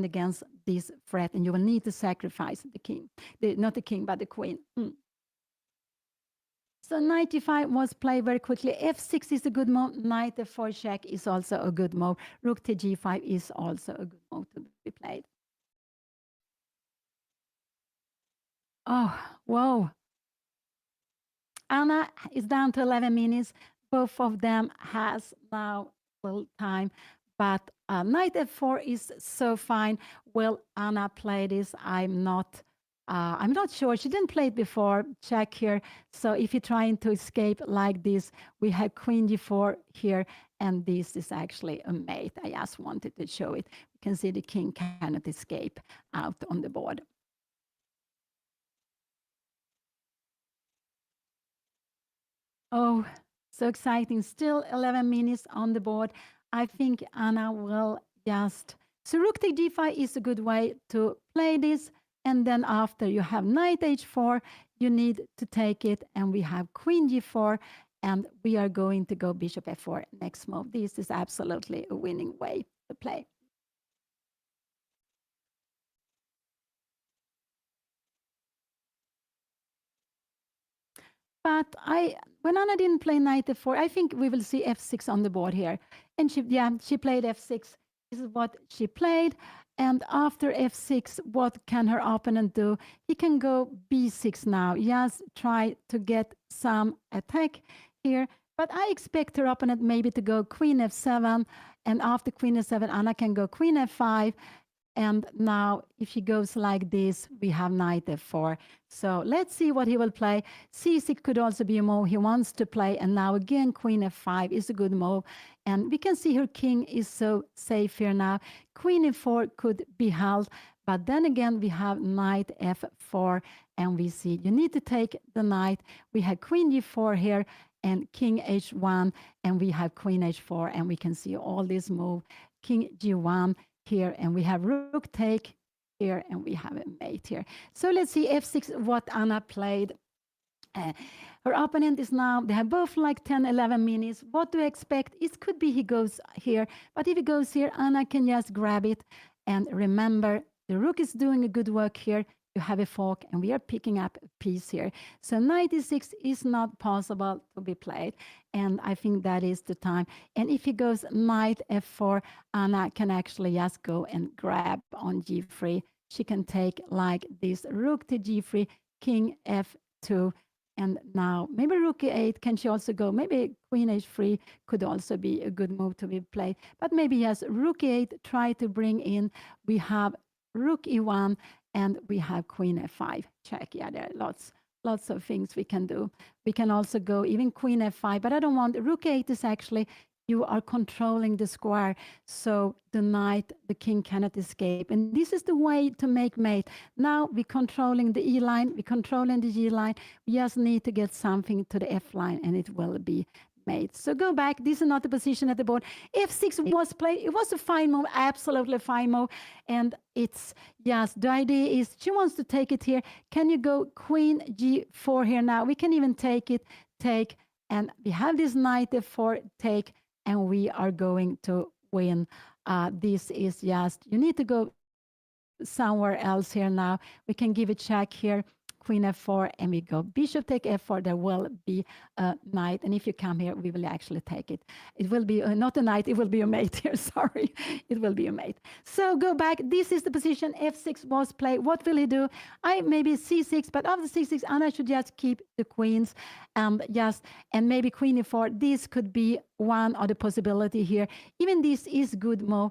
Speaker 3: against this threat. And you will need to sacrifice the king. Not the king, but the queen. So knight g5 was played very quickly. f6 is a good move. Knight f4 check is also a good move. Rook to g5 is also a good move to be played. Oh, whoa. Anna is down to 11 minutes. both of them has now little time, but knight f4 is so fine. Will Anna play this? I'm not sure. She didn't play it before. Check here. So if you're trying to escape like this, we have queen g4 here, and this is actually a mate. I just wanted to show it. You can see the king cannot escape out on the board. Oh, so exciting. Still 11 minutes on the board. I think Anna will just... So rook take g5 is a good way to play this. And then after you have knight h4, you need to take it. And we have queen g4. And we are going to go bishop f4 next move. This is absolutely a winning way to play. But when Anna didn't play knight f4, I think we will see f6 on the board here. And she played f6. This is what she played. And after f6, what can her opponent do? He can go b6 now. Yes, try to get some attack here. But I expect her opponent maybe to go queen f7. And after queen f7, Anna can go queen f5. And now if he goes like this, we have knight f4. So let's see what he will play. c6 could also be a move he wants to play. And now again, queen f5 is a good move. And we can see her king is so safe here now. Queen f4 could be held. But then again, we have knight f4. And we see you need to take the knight. We have queen g4 here and king h1. And we have queen h4. And we can see all this move. King g1 here, and we have rook take here, and we have a mate here. So let's see f6, what Anna played. Her opponent is now, they have both like 10, 11 minutes. What do I expect? It could be he goes here, but if he goes here, Anna can just grab it. And remember, the rook is doing a good work here. You have a fork, and we are picking up a piece here. So knight e6 is not possible to be played, and I think that is the time. And if he goes knight f4, Anna can actually just go and grab on g3. She can take like this, rook to g3, king f2, and now maybe rook e8. Can she also go? Maybe queen h3 could also be a good move to be played. But maybe yes, rook e8, try to bring in. We have rook e1, and we have queen f5. Check. Yeah, there are lots of things we can do. We can also go even queen f5, but I don't want rook e8 is actually, you are controlling the square, so the knight, the king cannot escape. And this is the way to make mate. Now we're controlling the e line, we're controlling the g line. We just need to get something to the f line, and it will be mate. So go back. This is not the position at the board. f6 was played. It was a fine move, absolutely fine move. And it's, yes, the idea is she wants to take it here. Can you go queen g4 here now? We can even take it, take, and we have this knight f4, take, and we are going to win. This is just, you need to go somewhere else here now. We can give a check here. Queen f4, and we go bishop take f4. There will be a knight, and if you come here, we will actually take it. It will be not a knight, it will be a mate here. Sorry, it will be a mate. So go back. This is the position. f6 was played. What will he do? I maybe c6, but after c6, Anna should just keep the queens, and maybe queen e4. This could be one of the possibility here. Even this is good move.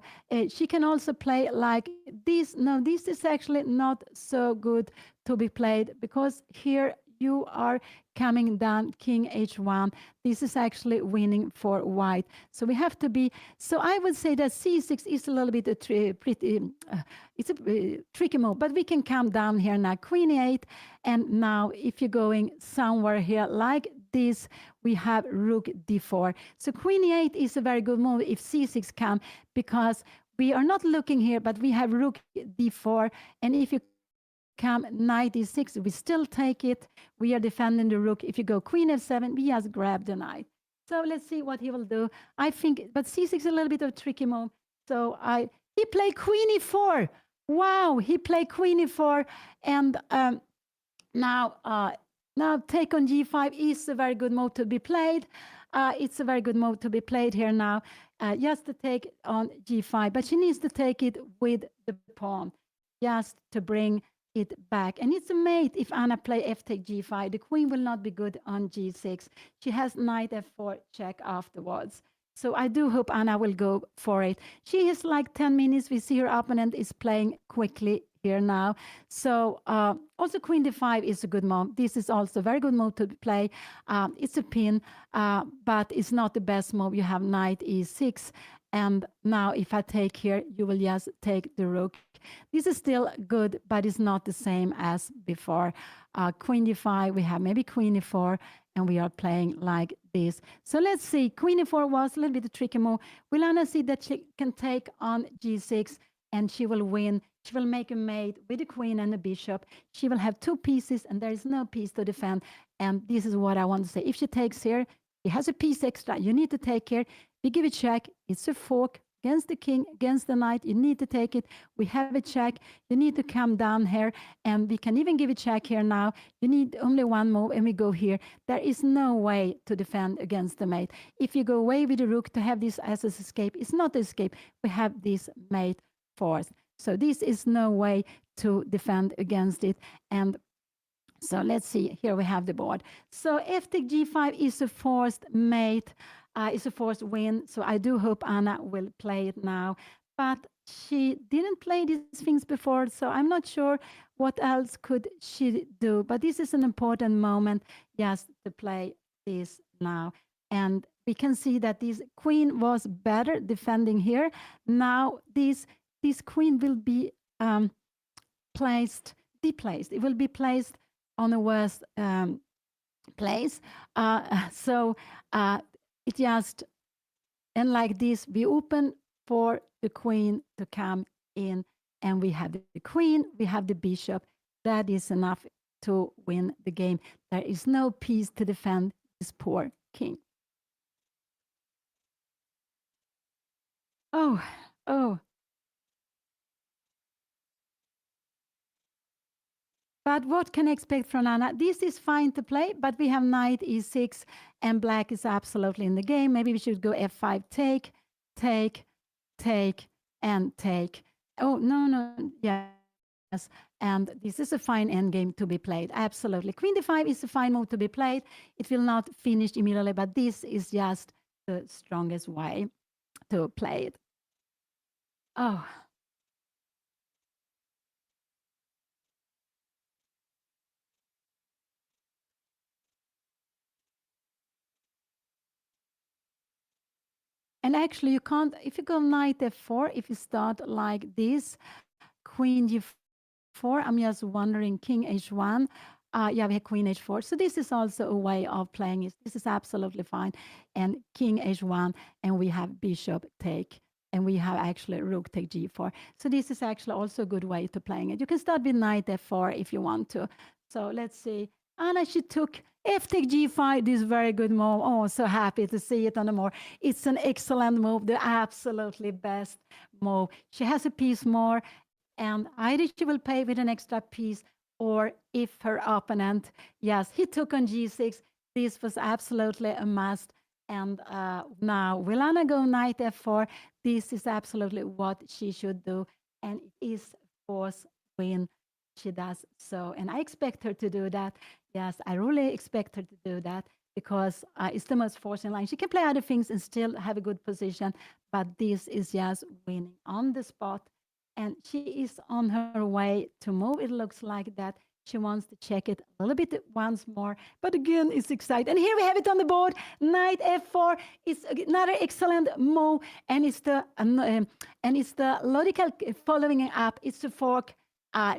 Speaker 3: She can also play like this. No, this is actually not so good to be played, because here you are coming down king h1. This is actually winning for white. So we have to be, so I would say that c6 is a little bit it's a tricky move, but we can come down here now, queen e8. And now if you're going somewhere here like this, we have rook d4. So queen e8 is a very good move if c6 come, because we are not looking here, but we have rook d4. And if you come knight e6, we still take it. We are defending the rook. If you go queen f7, we just grab the knight. So let's see what he will do. I think, but c6 is a little bit of a tricky move. So he played queen e4. Wow, he played queen e4. And now take on g5 is a very good move to be played. It's a very good move to be played here now, just to take on g5. But she needs to take it with the pawn, just to bring it back. And it's a mate if Anna play f take g5. The queen will not be good on g6. She has knight f4 check afterwards. So I do hope Anna will go for it. She has like 10 minutes. We see her opponent is playing quickly here now. So also queen d5 is a good move. This is also a very good move to play. It's a pin, but it's not the best move. You have knight e6. And now if I take here, you will just take the rook. This is still good, but it's not the same as before. Queen d5, we have maybe queen e4, and we are playing like this. So let's see. Queen e4 was a little bit a tricky move. Will Anna see that she can take on g6 and she will win? She will make a mate with the queen and the bishop. She will have two pieces and there is no piece to defend. And this is what I want to say. If she takes here, she has a piece extra. You need to take here. We give a check. It's a fork against the king, against the knight. You need to take it. We have a check. You need to come down here. And we can even give a check here now. You need only one move and we go here. There is no way to defend against the mate. If you go away with the rook to have this as an escape, it's not escape. We have this mate force. So this is no way to defend against it. And so let's see. Here we have the board. So f take g5 is a forced mate. It's a forced win. So I do hope Anna will play it now. But she didn't play these things before, so I'm not sure what else could she do. But this is an important moment just to play this now. And we can see that this queen was better defending here. Now this queen will be deplaced. It will be placed on the worst place. It just, and like this, we open for the queen to come in, and we have the queen, we have the bishop. That is enough to win the game. There is no piece to defend this poor king. Oh. But what can I expect from Anna? This is fine to play, but we have knight e6, and black is absolutely in the game. Maybe we should go f5, take, and take. Oh, no, yes. And this is a fine endgame to be played, absolutely. Queen d5 is a fine move to be played. It will not finish immediately, but this is just the strongest way to play it. Oh. And actually, you can't, if you go knight f4, if you start like this, queen g4, I'm just wondering, king h1. Yeah, we have queen h4. So this is also a way of playing it. This is absolutely fine. And king h1, and we have bishop take. And we have actually rook take g4. So this is actually also a good way to playing it. You can start with knight f4 if you want to. So let's see. Anna, she took f take g5, this very good move. Oh, so happy to see it on the board. It's an excellent move, the absolutely best move. She has a piece more, and either she will play with an extra piece, or if her opponent, yes, he took on g6, this was absolutely a must. And now, will Anna go knight f4? This is absolutely what she should do, and it is force win. She does so, and I expect her to do that. Yes, I really expect her to do that because it's the most forcing line. She can play other things and still have a good position, but this is just winning on the spot. And she is on her way to move. It looks like that. She wants to check it a little bit once more. But again, it's exciting. And here we have it on the board. Knight f4 is another excellent move. And it's the logical following up. It's the fork.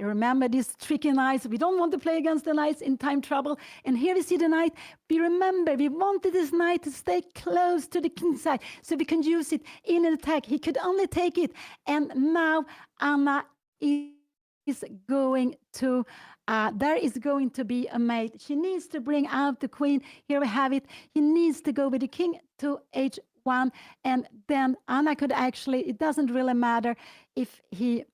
Speaker 3: Remember these tricky knights. We don't want to play against the knights in time trouble. And here we see the knight. We remember we wanted this knight to stay close to the king's side so we can use it in an attack. He could only take it. And now Anna is going to, there is going to be a mate. She needs to bring out the queen. Here we have it. He needs to go with the king to h1. And then Anna could actually, it doesn't really matter if he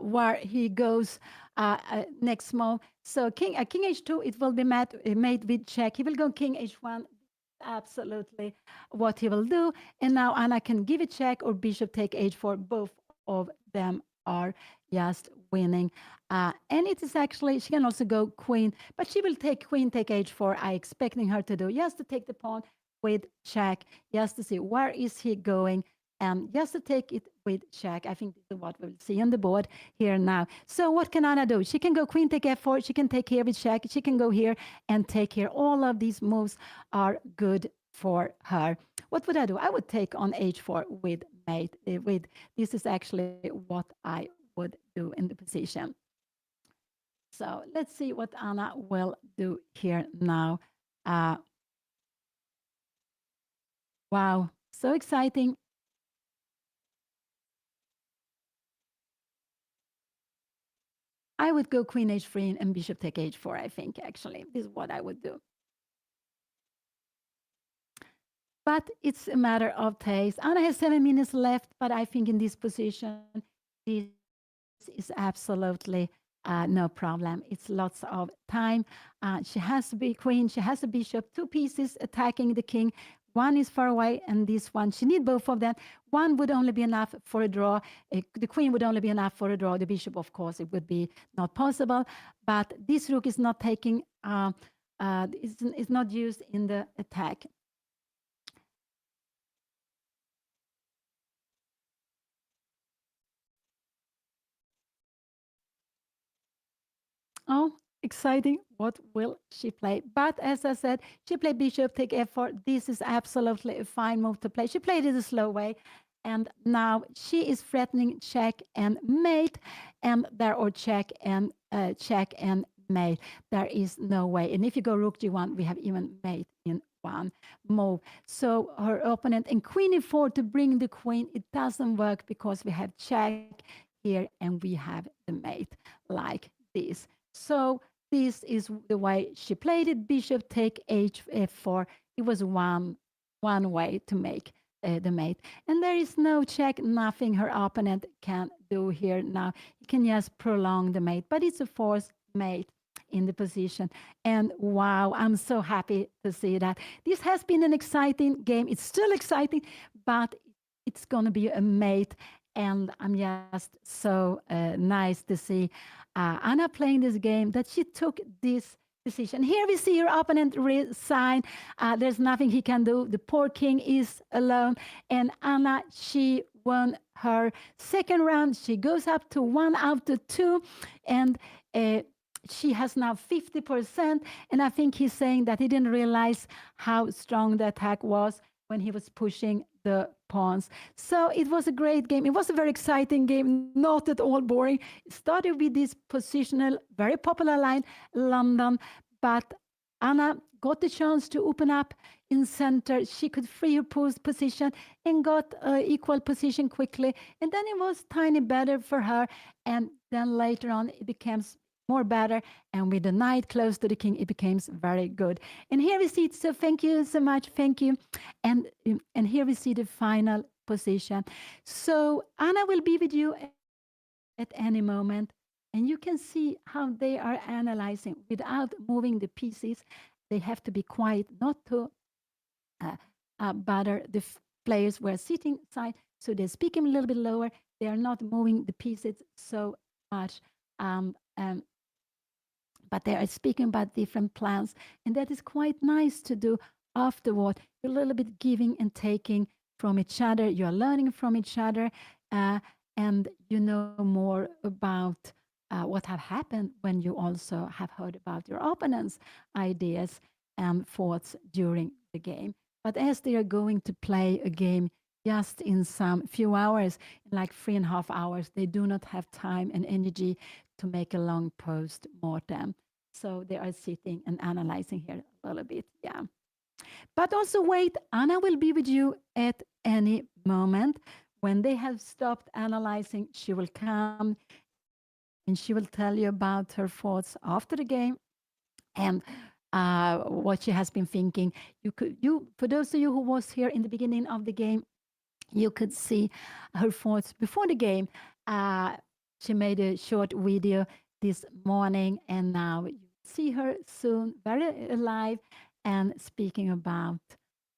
Speaker 3: where he goes next move. So king h2, it will be made with check. He will go king h1, absolutely what he will do. And now Anna can give a check or bishop take h4. Both of them are just winning. And it is actually, she can also go queen, but she will take queen, take h4. I expecting her to do just to take the pawn with check, just to see where is he going, and just to take it with check. I think this is what we'll see on the board here now. So what can Anna do? She can go queen take f4. She can take here with check. She can go here and take here. All of these moves are good for her. What would I do? I would take on h4 with mate. With this is actually what I would do in the position. So let's see what Anna will do here now. Wow, so exciting. I would go queen h3 and bishop take h4, I think, actually. This is what I would do. But it's a matter of taste. Anna has 7 minutes left, but I think in this position, this is absolutely no problem. It's lots of time. She has to be queen. She has a bishop, 2 pieces attacking the king. One is far away, and this one, she need both of them. One would only be enough for a draw. The queen would only be enough for a draw. The bishop, of course, it would be not possible. But this rook is not taking, is not used in the attack. Oh, exciting. What will she play? But as I said, she played bishop, take f4. This is absolutely a fine move to play. She played it a slow way. And now she is threatening check and mate. And there, or check and mate. There is no way. And if you go rook g1, we have even mate in one move. So her opponent, and queen e4 to bring the queen, it doesn't work because we have check here and we have the mate like this. So this is the way she played it. Bishop take f4. It was one way to make the mate. And there is no check, nothing her opponent can do here now. He can just prolong the mate, but it's a forced mate in the position. And wow, I'm so happy to see that. This has been an exciting game. It's still exciting, but it's going to be a mate. And I'm just so nice to see Anna playing this game, that she took this decision. Here we see her opponent resign. There's nothing he can do. The poor king is alone. And Anna, she won her second round. She goes up to 1 out of 2. And she has now 50%. And I think he's saying that he didn't realize how strong the attack was when he was pushing the pawns. So it was a great game. It was a very exciting game, not at all boring. It started with this positional, very popular line, London, but Anna got the chance to open up in center. She could free her position and got equal position quickly. And then it was tiny better for her. And then later on, it becomes more better, and with the knight close to the king, it becomes very good. And here we see it. So thank you so much. Thank you. And here we see the final position. So Anna will be with you at any moment, and you can see how they are analyzing without moving the pieces. They have to be quiet, not to bother the players who are sitting side. So they're speaking a little bit lower. They are not moving the pieces so much. But they are speaking about different plans, and that is quite nice to do afterward. You're a little bit giving and taking from each other. You're learning from each other, and you know more about what have happened when you also have heard about your opponent's ideas and thoughts during the game. But as they are going to play a game just in some few hours, like 3.5 hours, they do not have time and energy to make a long post-mortem. So they are sitting and analyzing here a little bit, yeah. But also wait, Anna will be with you at any moment. When they have stopped analyzing, she will come and she will tell you about her thoughts after the game and what she has been thinking. For those of you who was here in the beginning of the game, you could see her thoughts before the game. She made a short video this morning, and now you see her soon, very alive, and speaking about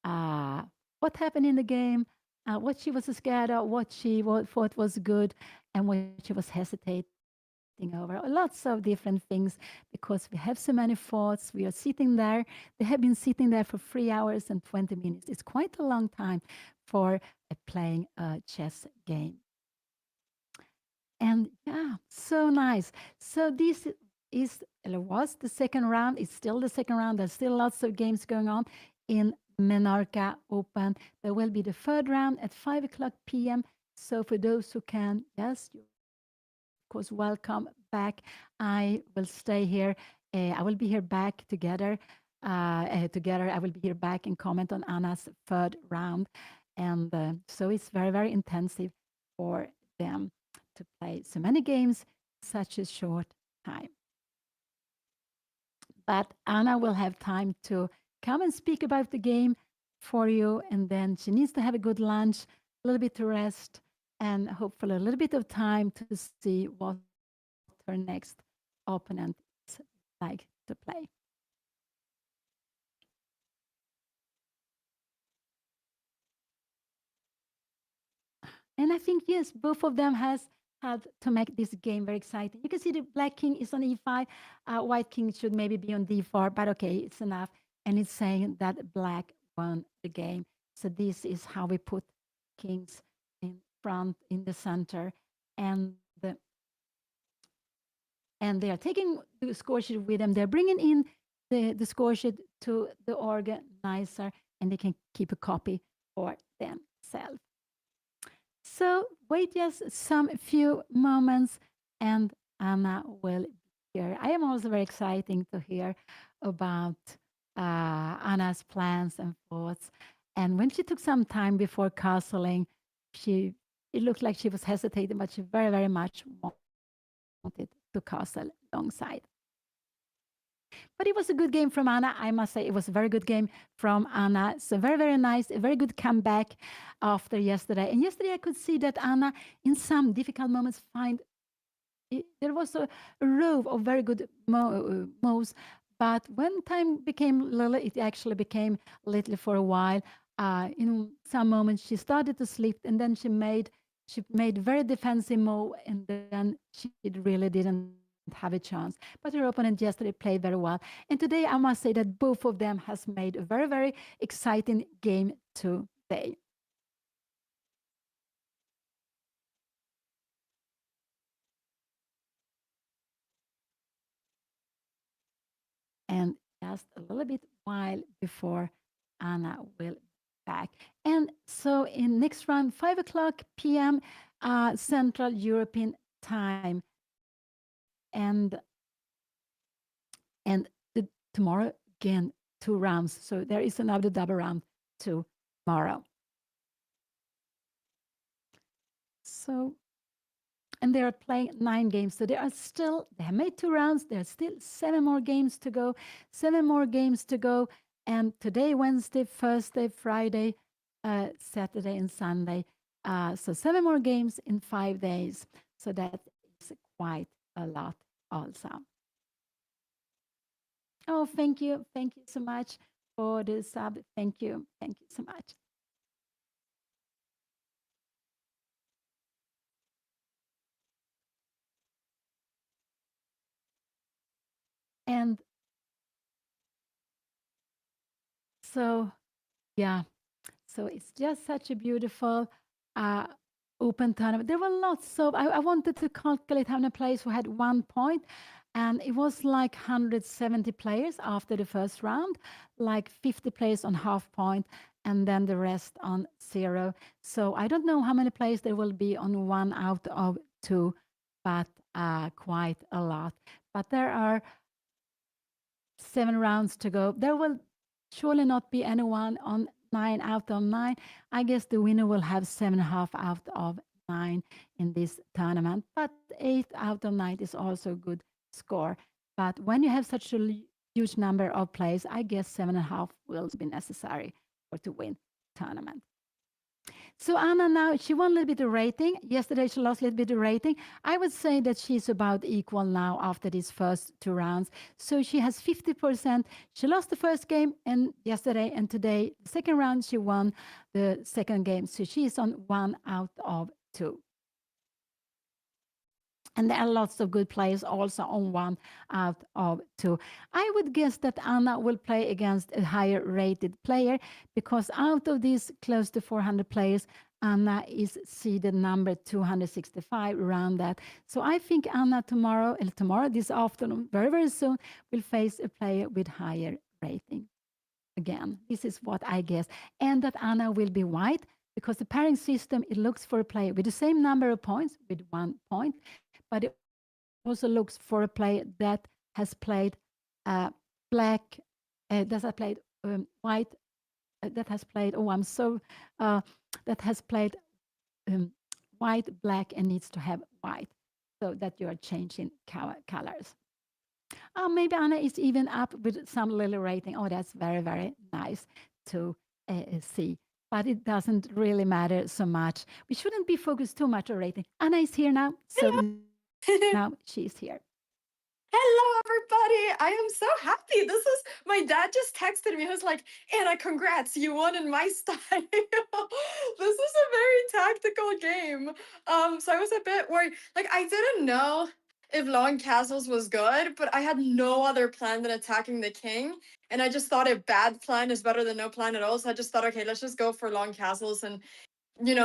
Speaker 3: what happened in the game, what she was scared of, what she thought was good, and what she was hesitating fighting over lots of different things because we have so many thoughts. We are sitting there. They have been sitting there for 3 hours and 20 minutes. It's quite a long time for playing a chess game. And yeah, so nice. So this is was the second round. It's still the second round. There's still lots of games going on in MENORCA Open. There will be the third round at 5 o'clock p.m. So for those who can, yes, you're of course welcome back. I will stay here. I will be here back together. Together, I will be here back and comment on Anna's third round. And so it's very, very intensive for them to play so many games such a short time. But Anna will have time to come and speak about the game for you, and then she needs to have a good lunch, a little bit to rest, and hopefully a little bit of time to see what her next opponent is like to play. And I think, yes, both of them has had to make this game very exciting. You can see the black king is on e5. White king should maybe be on d4, but okay, it's enough. And it's saying that black won the game. So this is how we put kings in front, in the center. And they are taking the score sheet with them. They're bringing in the score sheet to the organizer, and they can keep a copy for themselves. So wait just some few moments and Anna will be here. I am also very excited to hear about Anna's plans and thoughts. And when she took some time before castling, it looked like she was hesitating, but she very, very much wanted to castle alongside. But it was a good game from Anna. I must say it was a very good game from Anna. So very, very nice, a very good comeback after yesterday. And yesterday I could see that Anna, in some difficult moments, there was a row of very good moves. But when time became little, it actually became little for a while. In some moments, she started to slip, and then she made very defensive move, and then she really didn't have a chance. But her opponent yesterday played very well. And today I must say that both of them has made a very, very exciting game today. And just a little bit while before Anna will be back. And so in next round, 5 o'clock p.m. Central European time. And tomorrow again 2 rounds. So there is another double round tomorrow. So, and they are playing 9 games. So they have made 2 rounds. There's still 7 more games to go. 7 more games to go. And today, Wednesday, Thursday, Friday, Saturday, and Sunday. So 7 more games in 5 days. So that is quite a lot also. Oh, thank you. Thank you so much for the sub. Thank you. Thank you so much. And so, yeah, so it's just such a beautiful open tournament. There were lots of, I wanted to calculate how many players who had 1 point, and it was like 170 players after the first round, like 50 players on half point, and then the rest on 0. So I don't know how many players there will be on 1 out of 2, but quite a lot. But there are 7 rounds to go. There will surely not be anyone on 9 out of 9. I guess the winner will have 7.5 out of 9 in this tournament. But 8 out of 9 is also a good score. But when you have such a huge number of players, I guess 7.5 will be necessary to win the tournament. So Anna now, she won a little bit of rating. Yesterday she lost a little bit of rating. I would say that she's about equal now after these first 2 rounds. So she has 50%. She lost the first game and yesterday, and today, the second round, she won the second game. So she's on 1 out of 2. And there are lots of good players also on one out of two. I would guess that Anna will play against a higher rated player because out of these close to 400 players, Anna is seeded number 265, around that. So I think Anna tomorrow, this afternoon, very, very soon, will face a player with higher rating again. This is what I guess. And that Anna will be white because the pairing system, it looks for a player with the same number of points, with 1 point, but it also looks for a player that has played black, that has played white, that has played, oh, I'm so, that has played um, white, black, and needs to have white so that you are changing colors. Maybe Anna is even up with some little rating. Oh, that's very, very nice to see. But it doesn't really matter so much. We shouldn't be focused too much on rating. Anna is here now. So now she's here.
Speaker 2: Hello, everybody. I am so happy. This is my dad just texted me. He was like, Anna, congrats. You won in my style. This is a very tactical game. So I was a bit worried. Like, I didn't know if long castles was good, but I had no other plan than attacking the king. And I just thought a bad plan is better than no plan at all. So I just thought, okay, let's just go for long castles and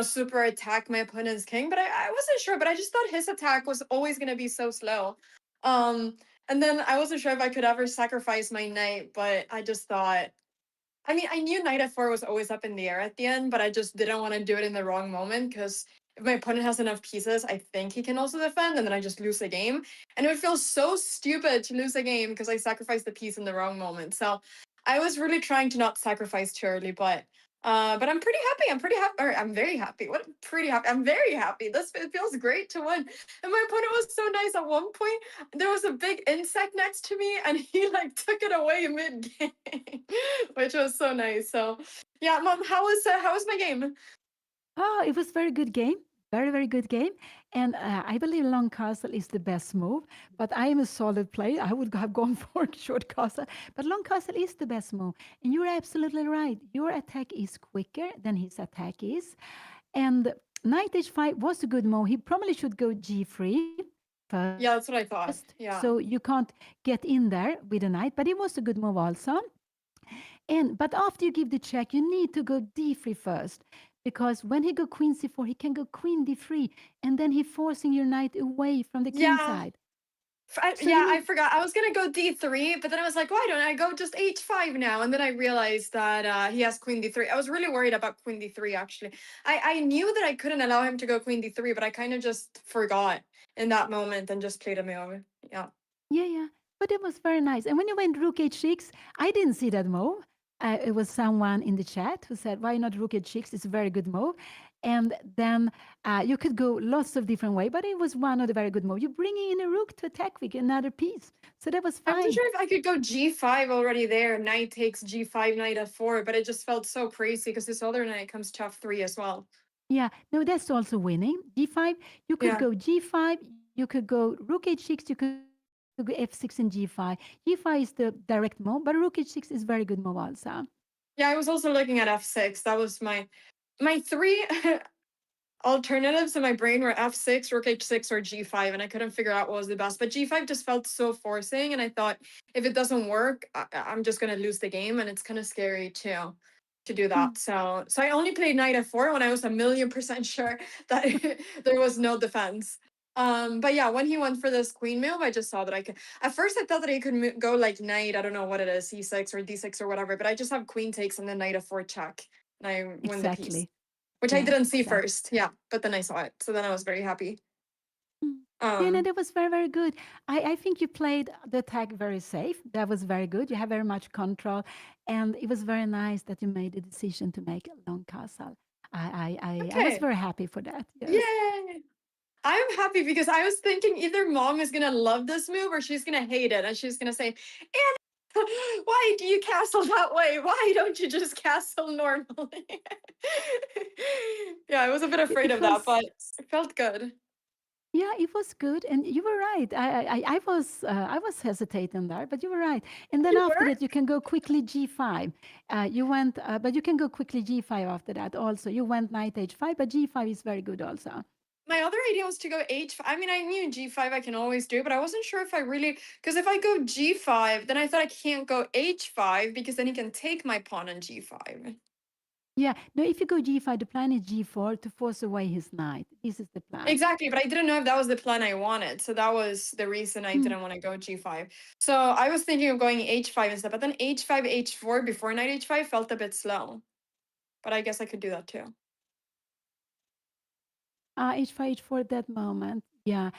Speaker 2: super attack my opponent's king. But I wasn't sure, but I just thought his attack was always going to be so slow. And then I wasn't sure if I could ever sacrifice my knight, but I just thought, I mean, I knew knight f4 was always up in the air at the end, but I just didn't want to do it in the wrong moment because if my opponent has enough pieces, I think he can also defend, and then I just lose the game. And it would feel so stupid to lose a game because I sacrificed the piece in the wrong moment. So I was really trying to not sacrifice too early, but I'm pretty happy. I'm pretty happy. Or I'm very happy. What pretty happy? I'm very happy. It feels great to win. And my opponent was so nice. At one point, there was a big insect next to me, and he like took it away mid game, which was so nice. So yeah, Mom, how was my game?
Speaker 3: Oh, it was very good game. Very, very good game. And I believe long castle is the best move. But I am a solid player. I would have gone for short castle. But long castle is the best move. And you're absolutely right. Your attack is quicker than his attack is. And knight h5 was a good move. He probably should go g3 first.
Speaker 2: Yeah, that's what I thought.
Speaker 3: So
Speaker 2: Yeah.
Speaker 3: you can't get in there with a knight. But it was a good move also. But after you give the check, you need to go d3 first. Because when he go queen c4, he can go queen d3, and then he forcing your knight away from the king
Speaker 2: Yeah.
Speaker 3: side.
Speaker 2: I forgot. I was gonna go d3, but then I was like, why don't I go just h5 now? And then I realized that he has queen d3. I was really worried about queen d3, actually. I knew that I couldn't allow him to go queen d3, but I kind of just forgot in that moment and just played him over. Yeah.
Speaker 3: Yeah. But it was very nice. And when you went rook h6, I didn't see that move. It was someone in the chat who said, why not rook h6? It's a very good move. And then you could go lots of different ways, but it was one of the very good moves. You're bringing in a rook to attack with another piece. So that was
Speaker 2: I
Speaker 3: fine.
Speaker 2: wasn't sure if I could go g5 already there. Knight takes g5, knight f4, but it just felt so crazy because this other knight comes to f3 as well.
Speaker 3: Yeah, no, that's also winning. g5, you could go g5, you could go rook h6, you could go f6 and g5. g5 is the direct move, but rook h6 is very good move also.
Speaker 2: Yeah, I was also looking at f6. That was my three alternatives in my brain were f6, rook h6, or g5, and I couldn't figure out what was the best. But g5 just felt so forcing, and I thought if it doesn't work, I'm just gonna lose the game, and it's kind of scary too to do that. So I only played knight f4 when I was 1,000,000% sure that there was no defense. But yeah, when he went for this queen move, I just saw that I could. At first, I thought that he could go like knight. I don't know what it is, c6 or d6 or whatever. But I just have queen takes and then knight f4 check, and I win the piece. Which I didn't see first. Yeah, but then I saw it. So then I was very happy.
Speaker 3: Yeah, no, that was very, very good. I think you played the attack very safe. That was very good. You have very much control. And it was very nice that you made the decision to make a long castle. I was very happy for that. Yes.
Speaker 2: Yay! I'm happy because I was thinking either Mom is going to love this move or she's going to hate it. And she's going to say, Anna, why do you castle that way? Why don't you just castle normally? Yeah, I was a bit afraid of that, but it felt good.
Speaker 3: Yeah, it was good, and you were right. I was hesitating there, but you were right. And then after that, you can go quickly g5. You went, but you can go quickly g5 after that. Also, you went knight h5, but g5 is very good also.
Speaker 2: My other idea was to go h5. I mean, I knew g5 I can always do, but I wasn't sure if I really, because if I go g5, then I thought I can't go h5 because then he can take my pawn on g5.
Speaker 3: Yeah, no, if you go g5, the plan is g4 to force away his knight. This is the plan.
Speaker 2: Exactly, but I didn't know if that was the plan I wanted. So that was the reason I didn't want to go g5. So I was thinking of going h5 instead, but then h5, h4 before knight h5 felt a bit slow. But I guess I could do that too.
Speaker 3: H5, H4 at that moment. Yeah,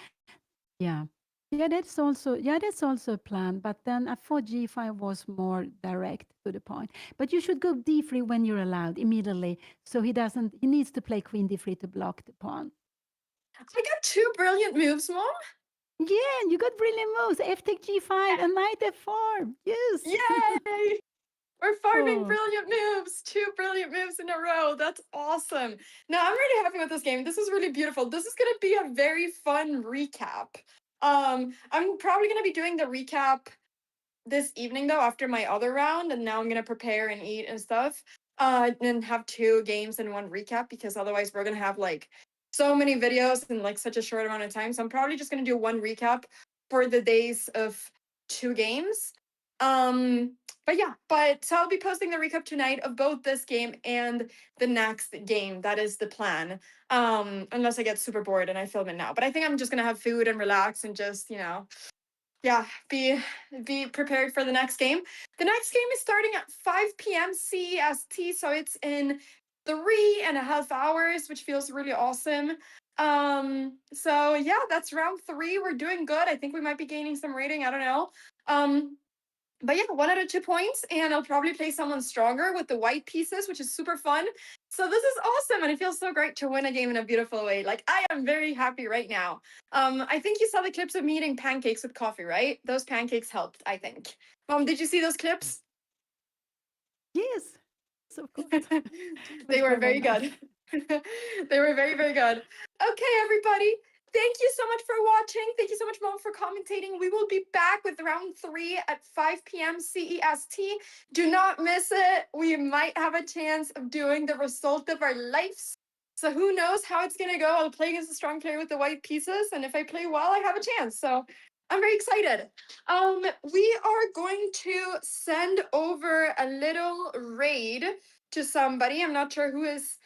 Speaker 3: yeah. That's also a plan. But then I thought G5 was more direct to the point. But you should go D3 when you're allowed immediately. So he needs to play Queen D3 to block the pawn.
Speaker 2: I got 2 brilliant moves, Mom.
Speaker 3: Yeah, you got brilliant moves. F take G5 and knight F4. Yes.
Speaker 2: Yay! We're farming
Speaker 3: Oh.
Speaker 2: brilliant moves. 2 brilliant moves in a row. That's awesome. No, I'm really happy with this game. This is really beautiful. This is going to be a very fun recap. I'm probably going to be doing the recap this evening though after my other round, and now I'm going to prepare and eat and stuff. And have 2 games in one recap, because otherwise we're going to have like so many videos in like such a short amount of time. So I'm probably just going to do one recap for the days of 2 games. So I'll be posting the recap tonight of both this game and the next game. That is the plan. Unless I get super bored and I film it now. But I think I'm just gonna have food and relax and just, be prepared for the next game. The next game is starting at 5 p.m. CEST, so it's in 3.5 hours, which feels really awesome. So yeah, that's round 3. We're doing good. I think we might be gaining some rating. I don't know. But yeah, 1 out of 2 points, and I'll probably play someone stronger with the white pieces, which is super fun. So this is awesome, and it feels so great to win a game in a beautiful way. Like, I am very happy right now. I think you saw the clips of me eating pancakes with coffee, right? Those pancakes helped, I think. Mom, did you see those clips?
Speaker 3: Yes. So of course.
Speaker 2: They were very good. They were very, very good. Okay, everybody. Thank you so much for watching. Thank you so much, Mom, for commentating. We will be back with round 3 at 5 p.m. CEST. Do not miss it. We might have a chance of doing the result of our lives. So who knows how it's going to go. I'll play against a strong player with the white pieces, and if I play well, I have a chance. So I'm very excited. We are going to send over a little raid to somebody. I'm not sure who is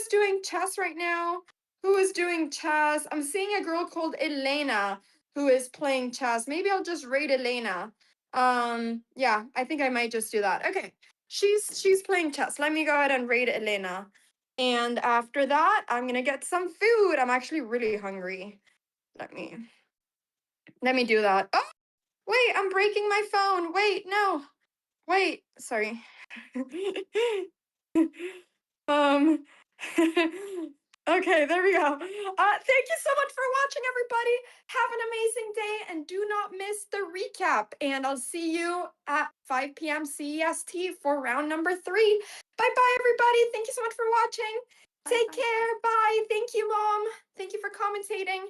Speaker 2: doing chess right now. Who is doing chess? I'm seeing a girl called Elena who is playing chess. Maybe I'll just raid Elena. Yeah, I think I might just do that. Okay. She's playing chess. Let me go ahead and raid Elena. And after that, I'm gonna get some food. I'm actually really hungry. Let me do that. Oh, wait, I'm breaking my phone. Wait, no. Wait, sorry. um Okay, there we go. Thank you so much for watching, everybody. Have an amazing day, and do not miss the recap. And I'll see you at 5 p.m. CEST for round number 3. Bye-bye, everybody. Thank you so much for watching. Take care. Bye. Thank you, Mom. Thank you for commentating.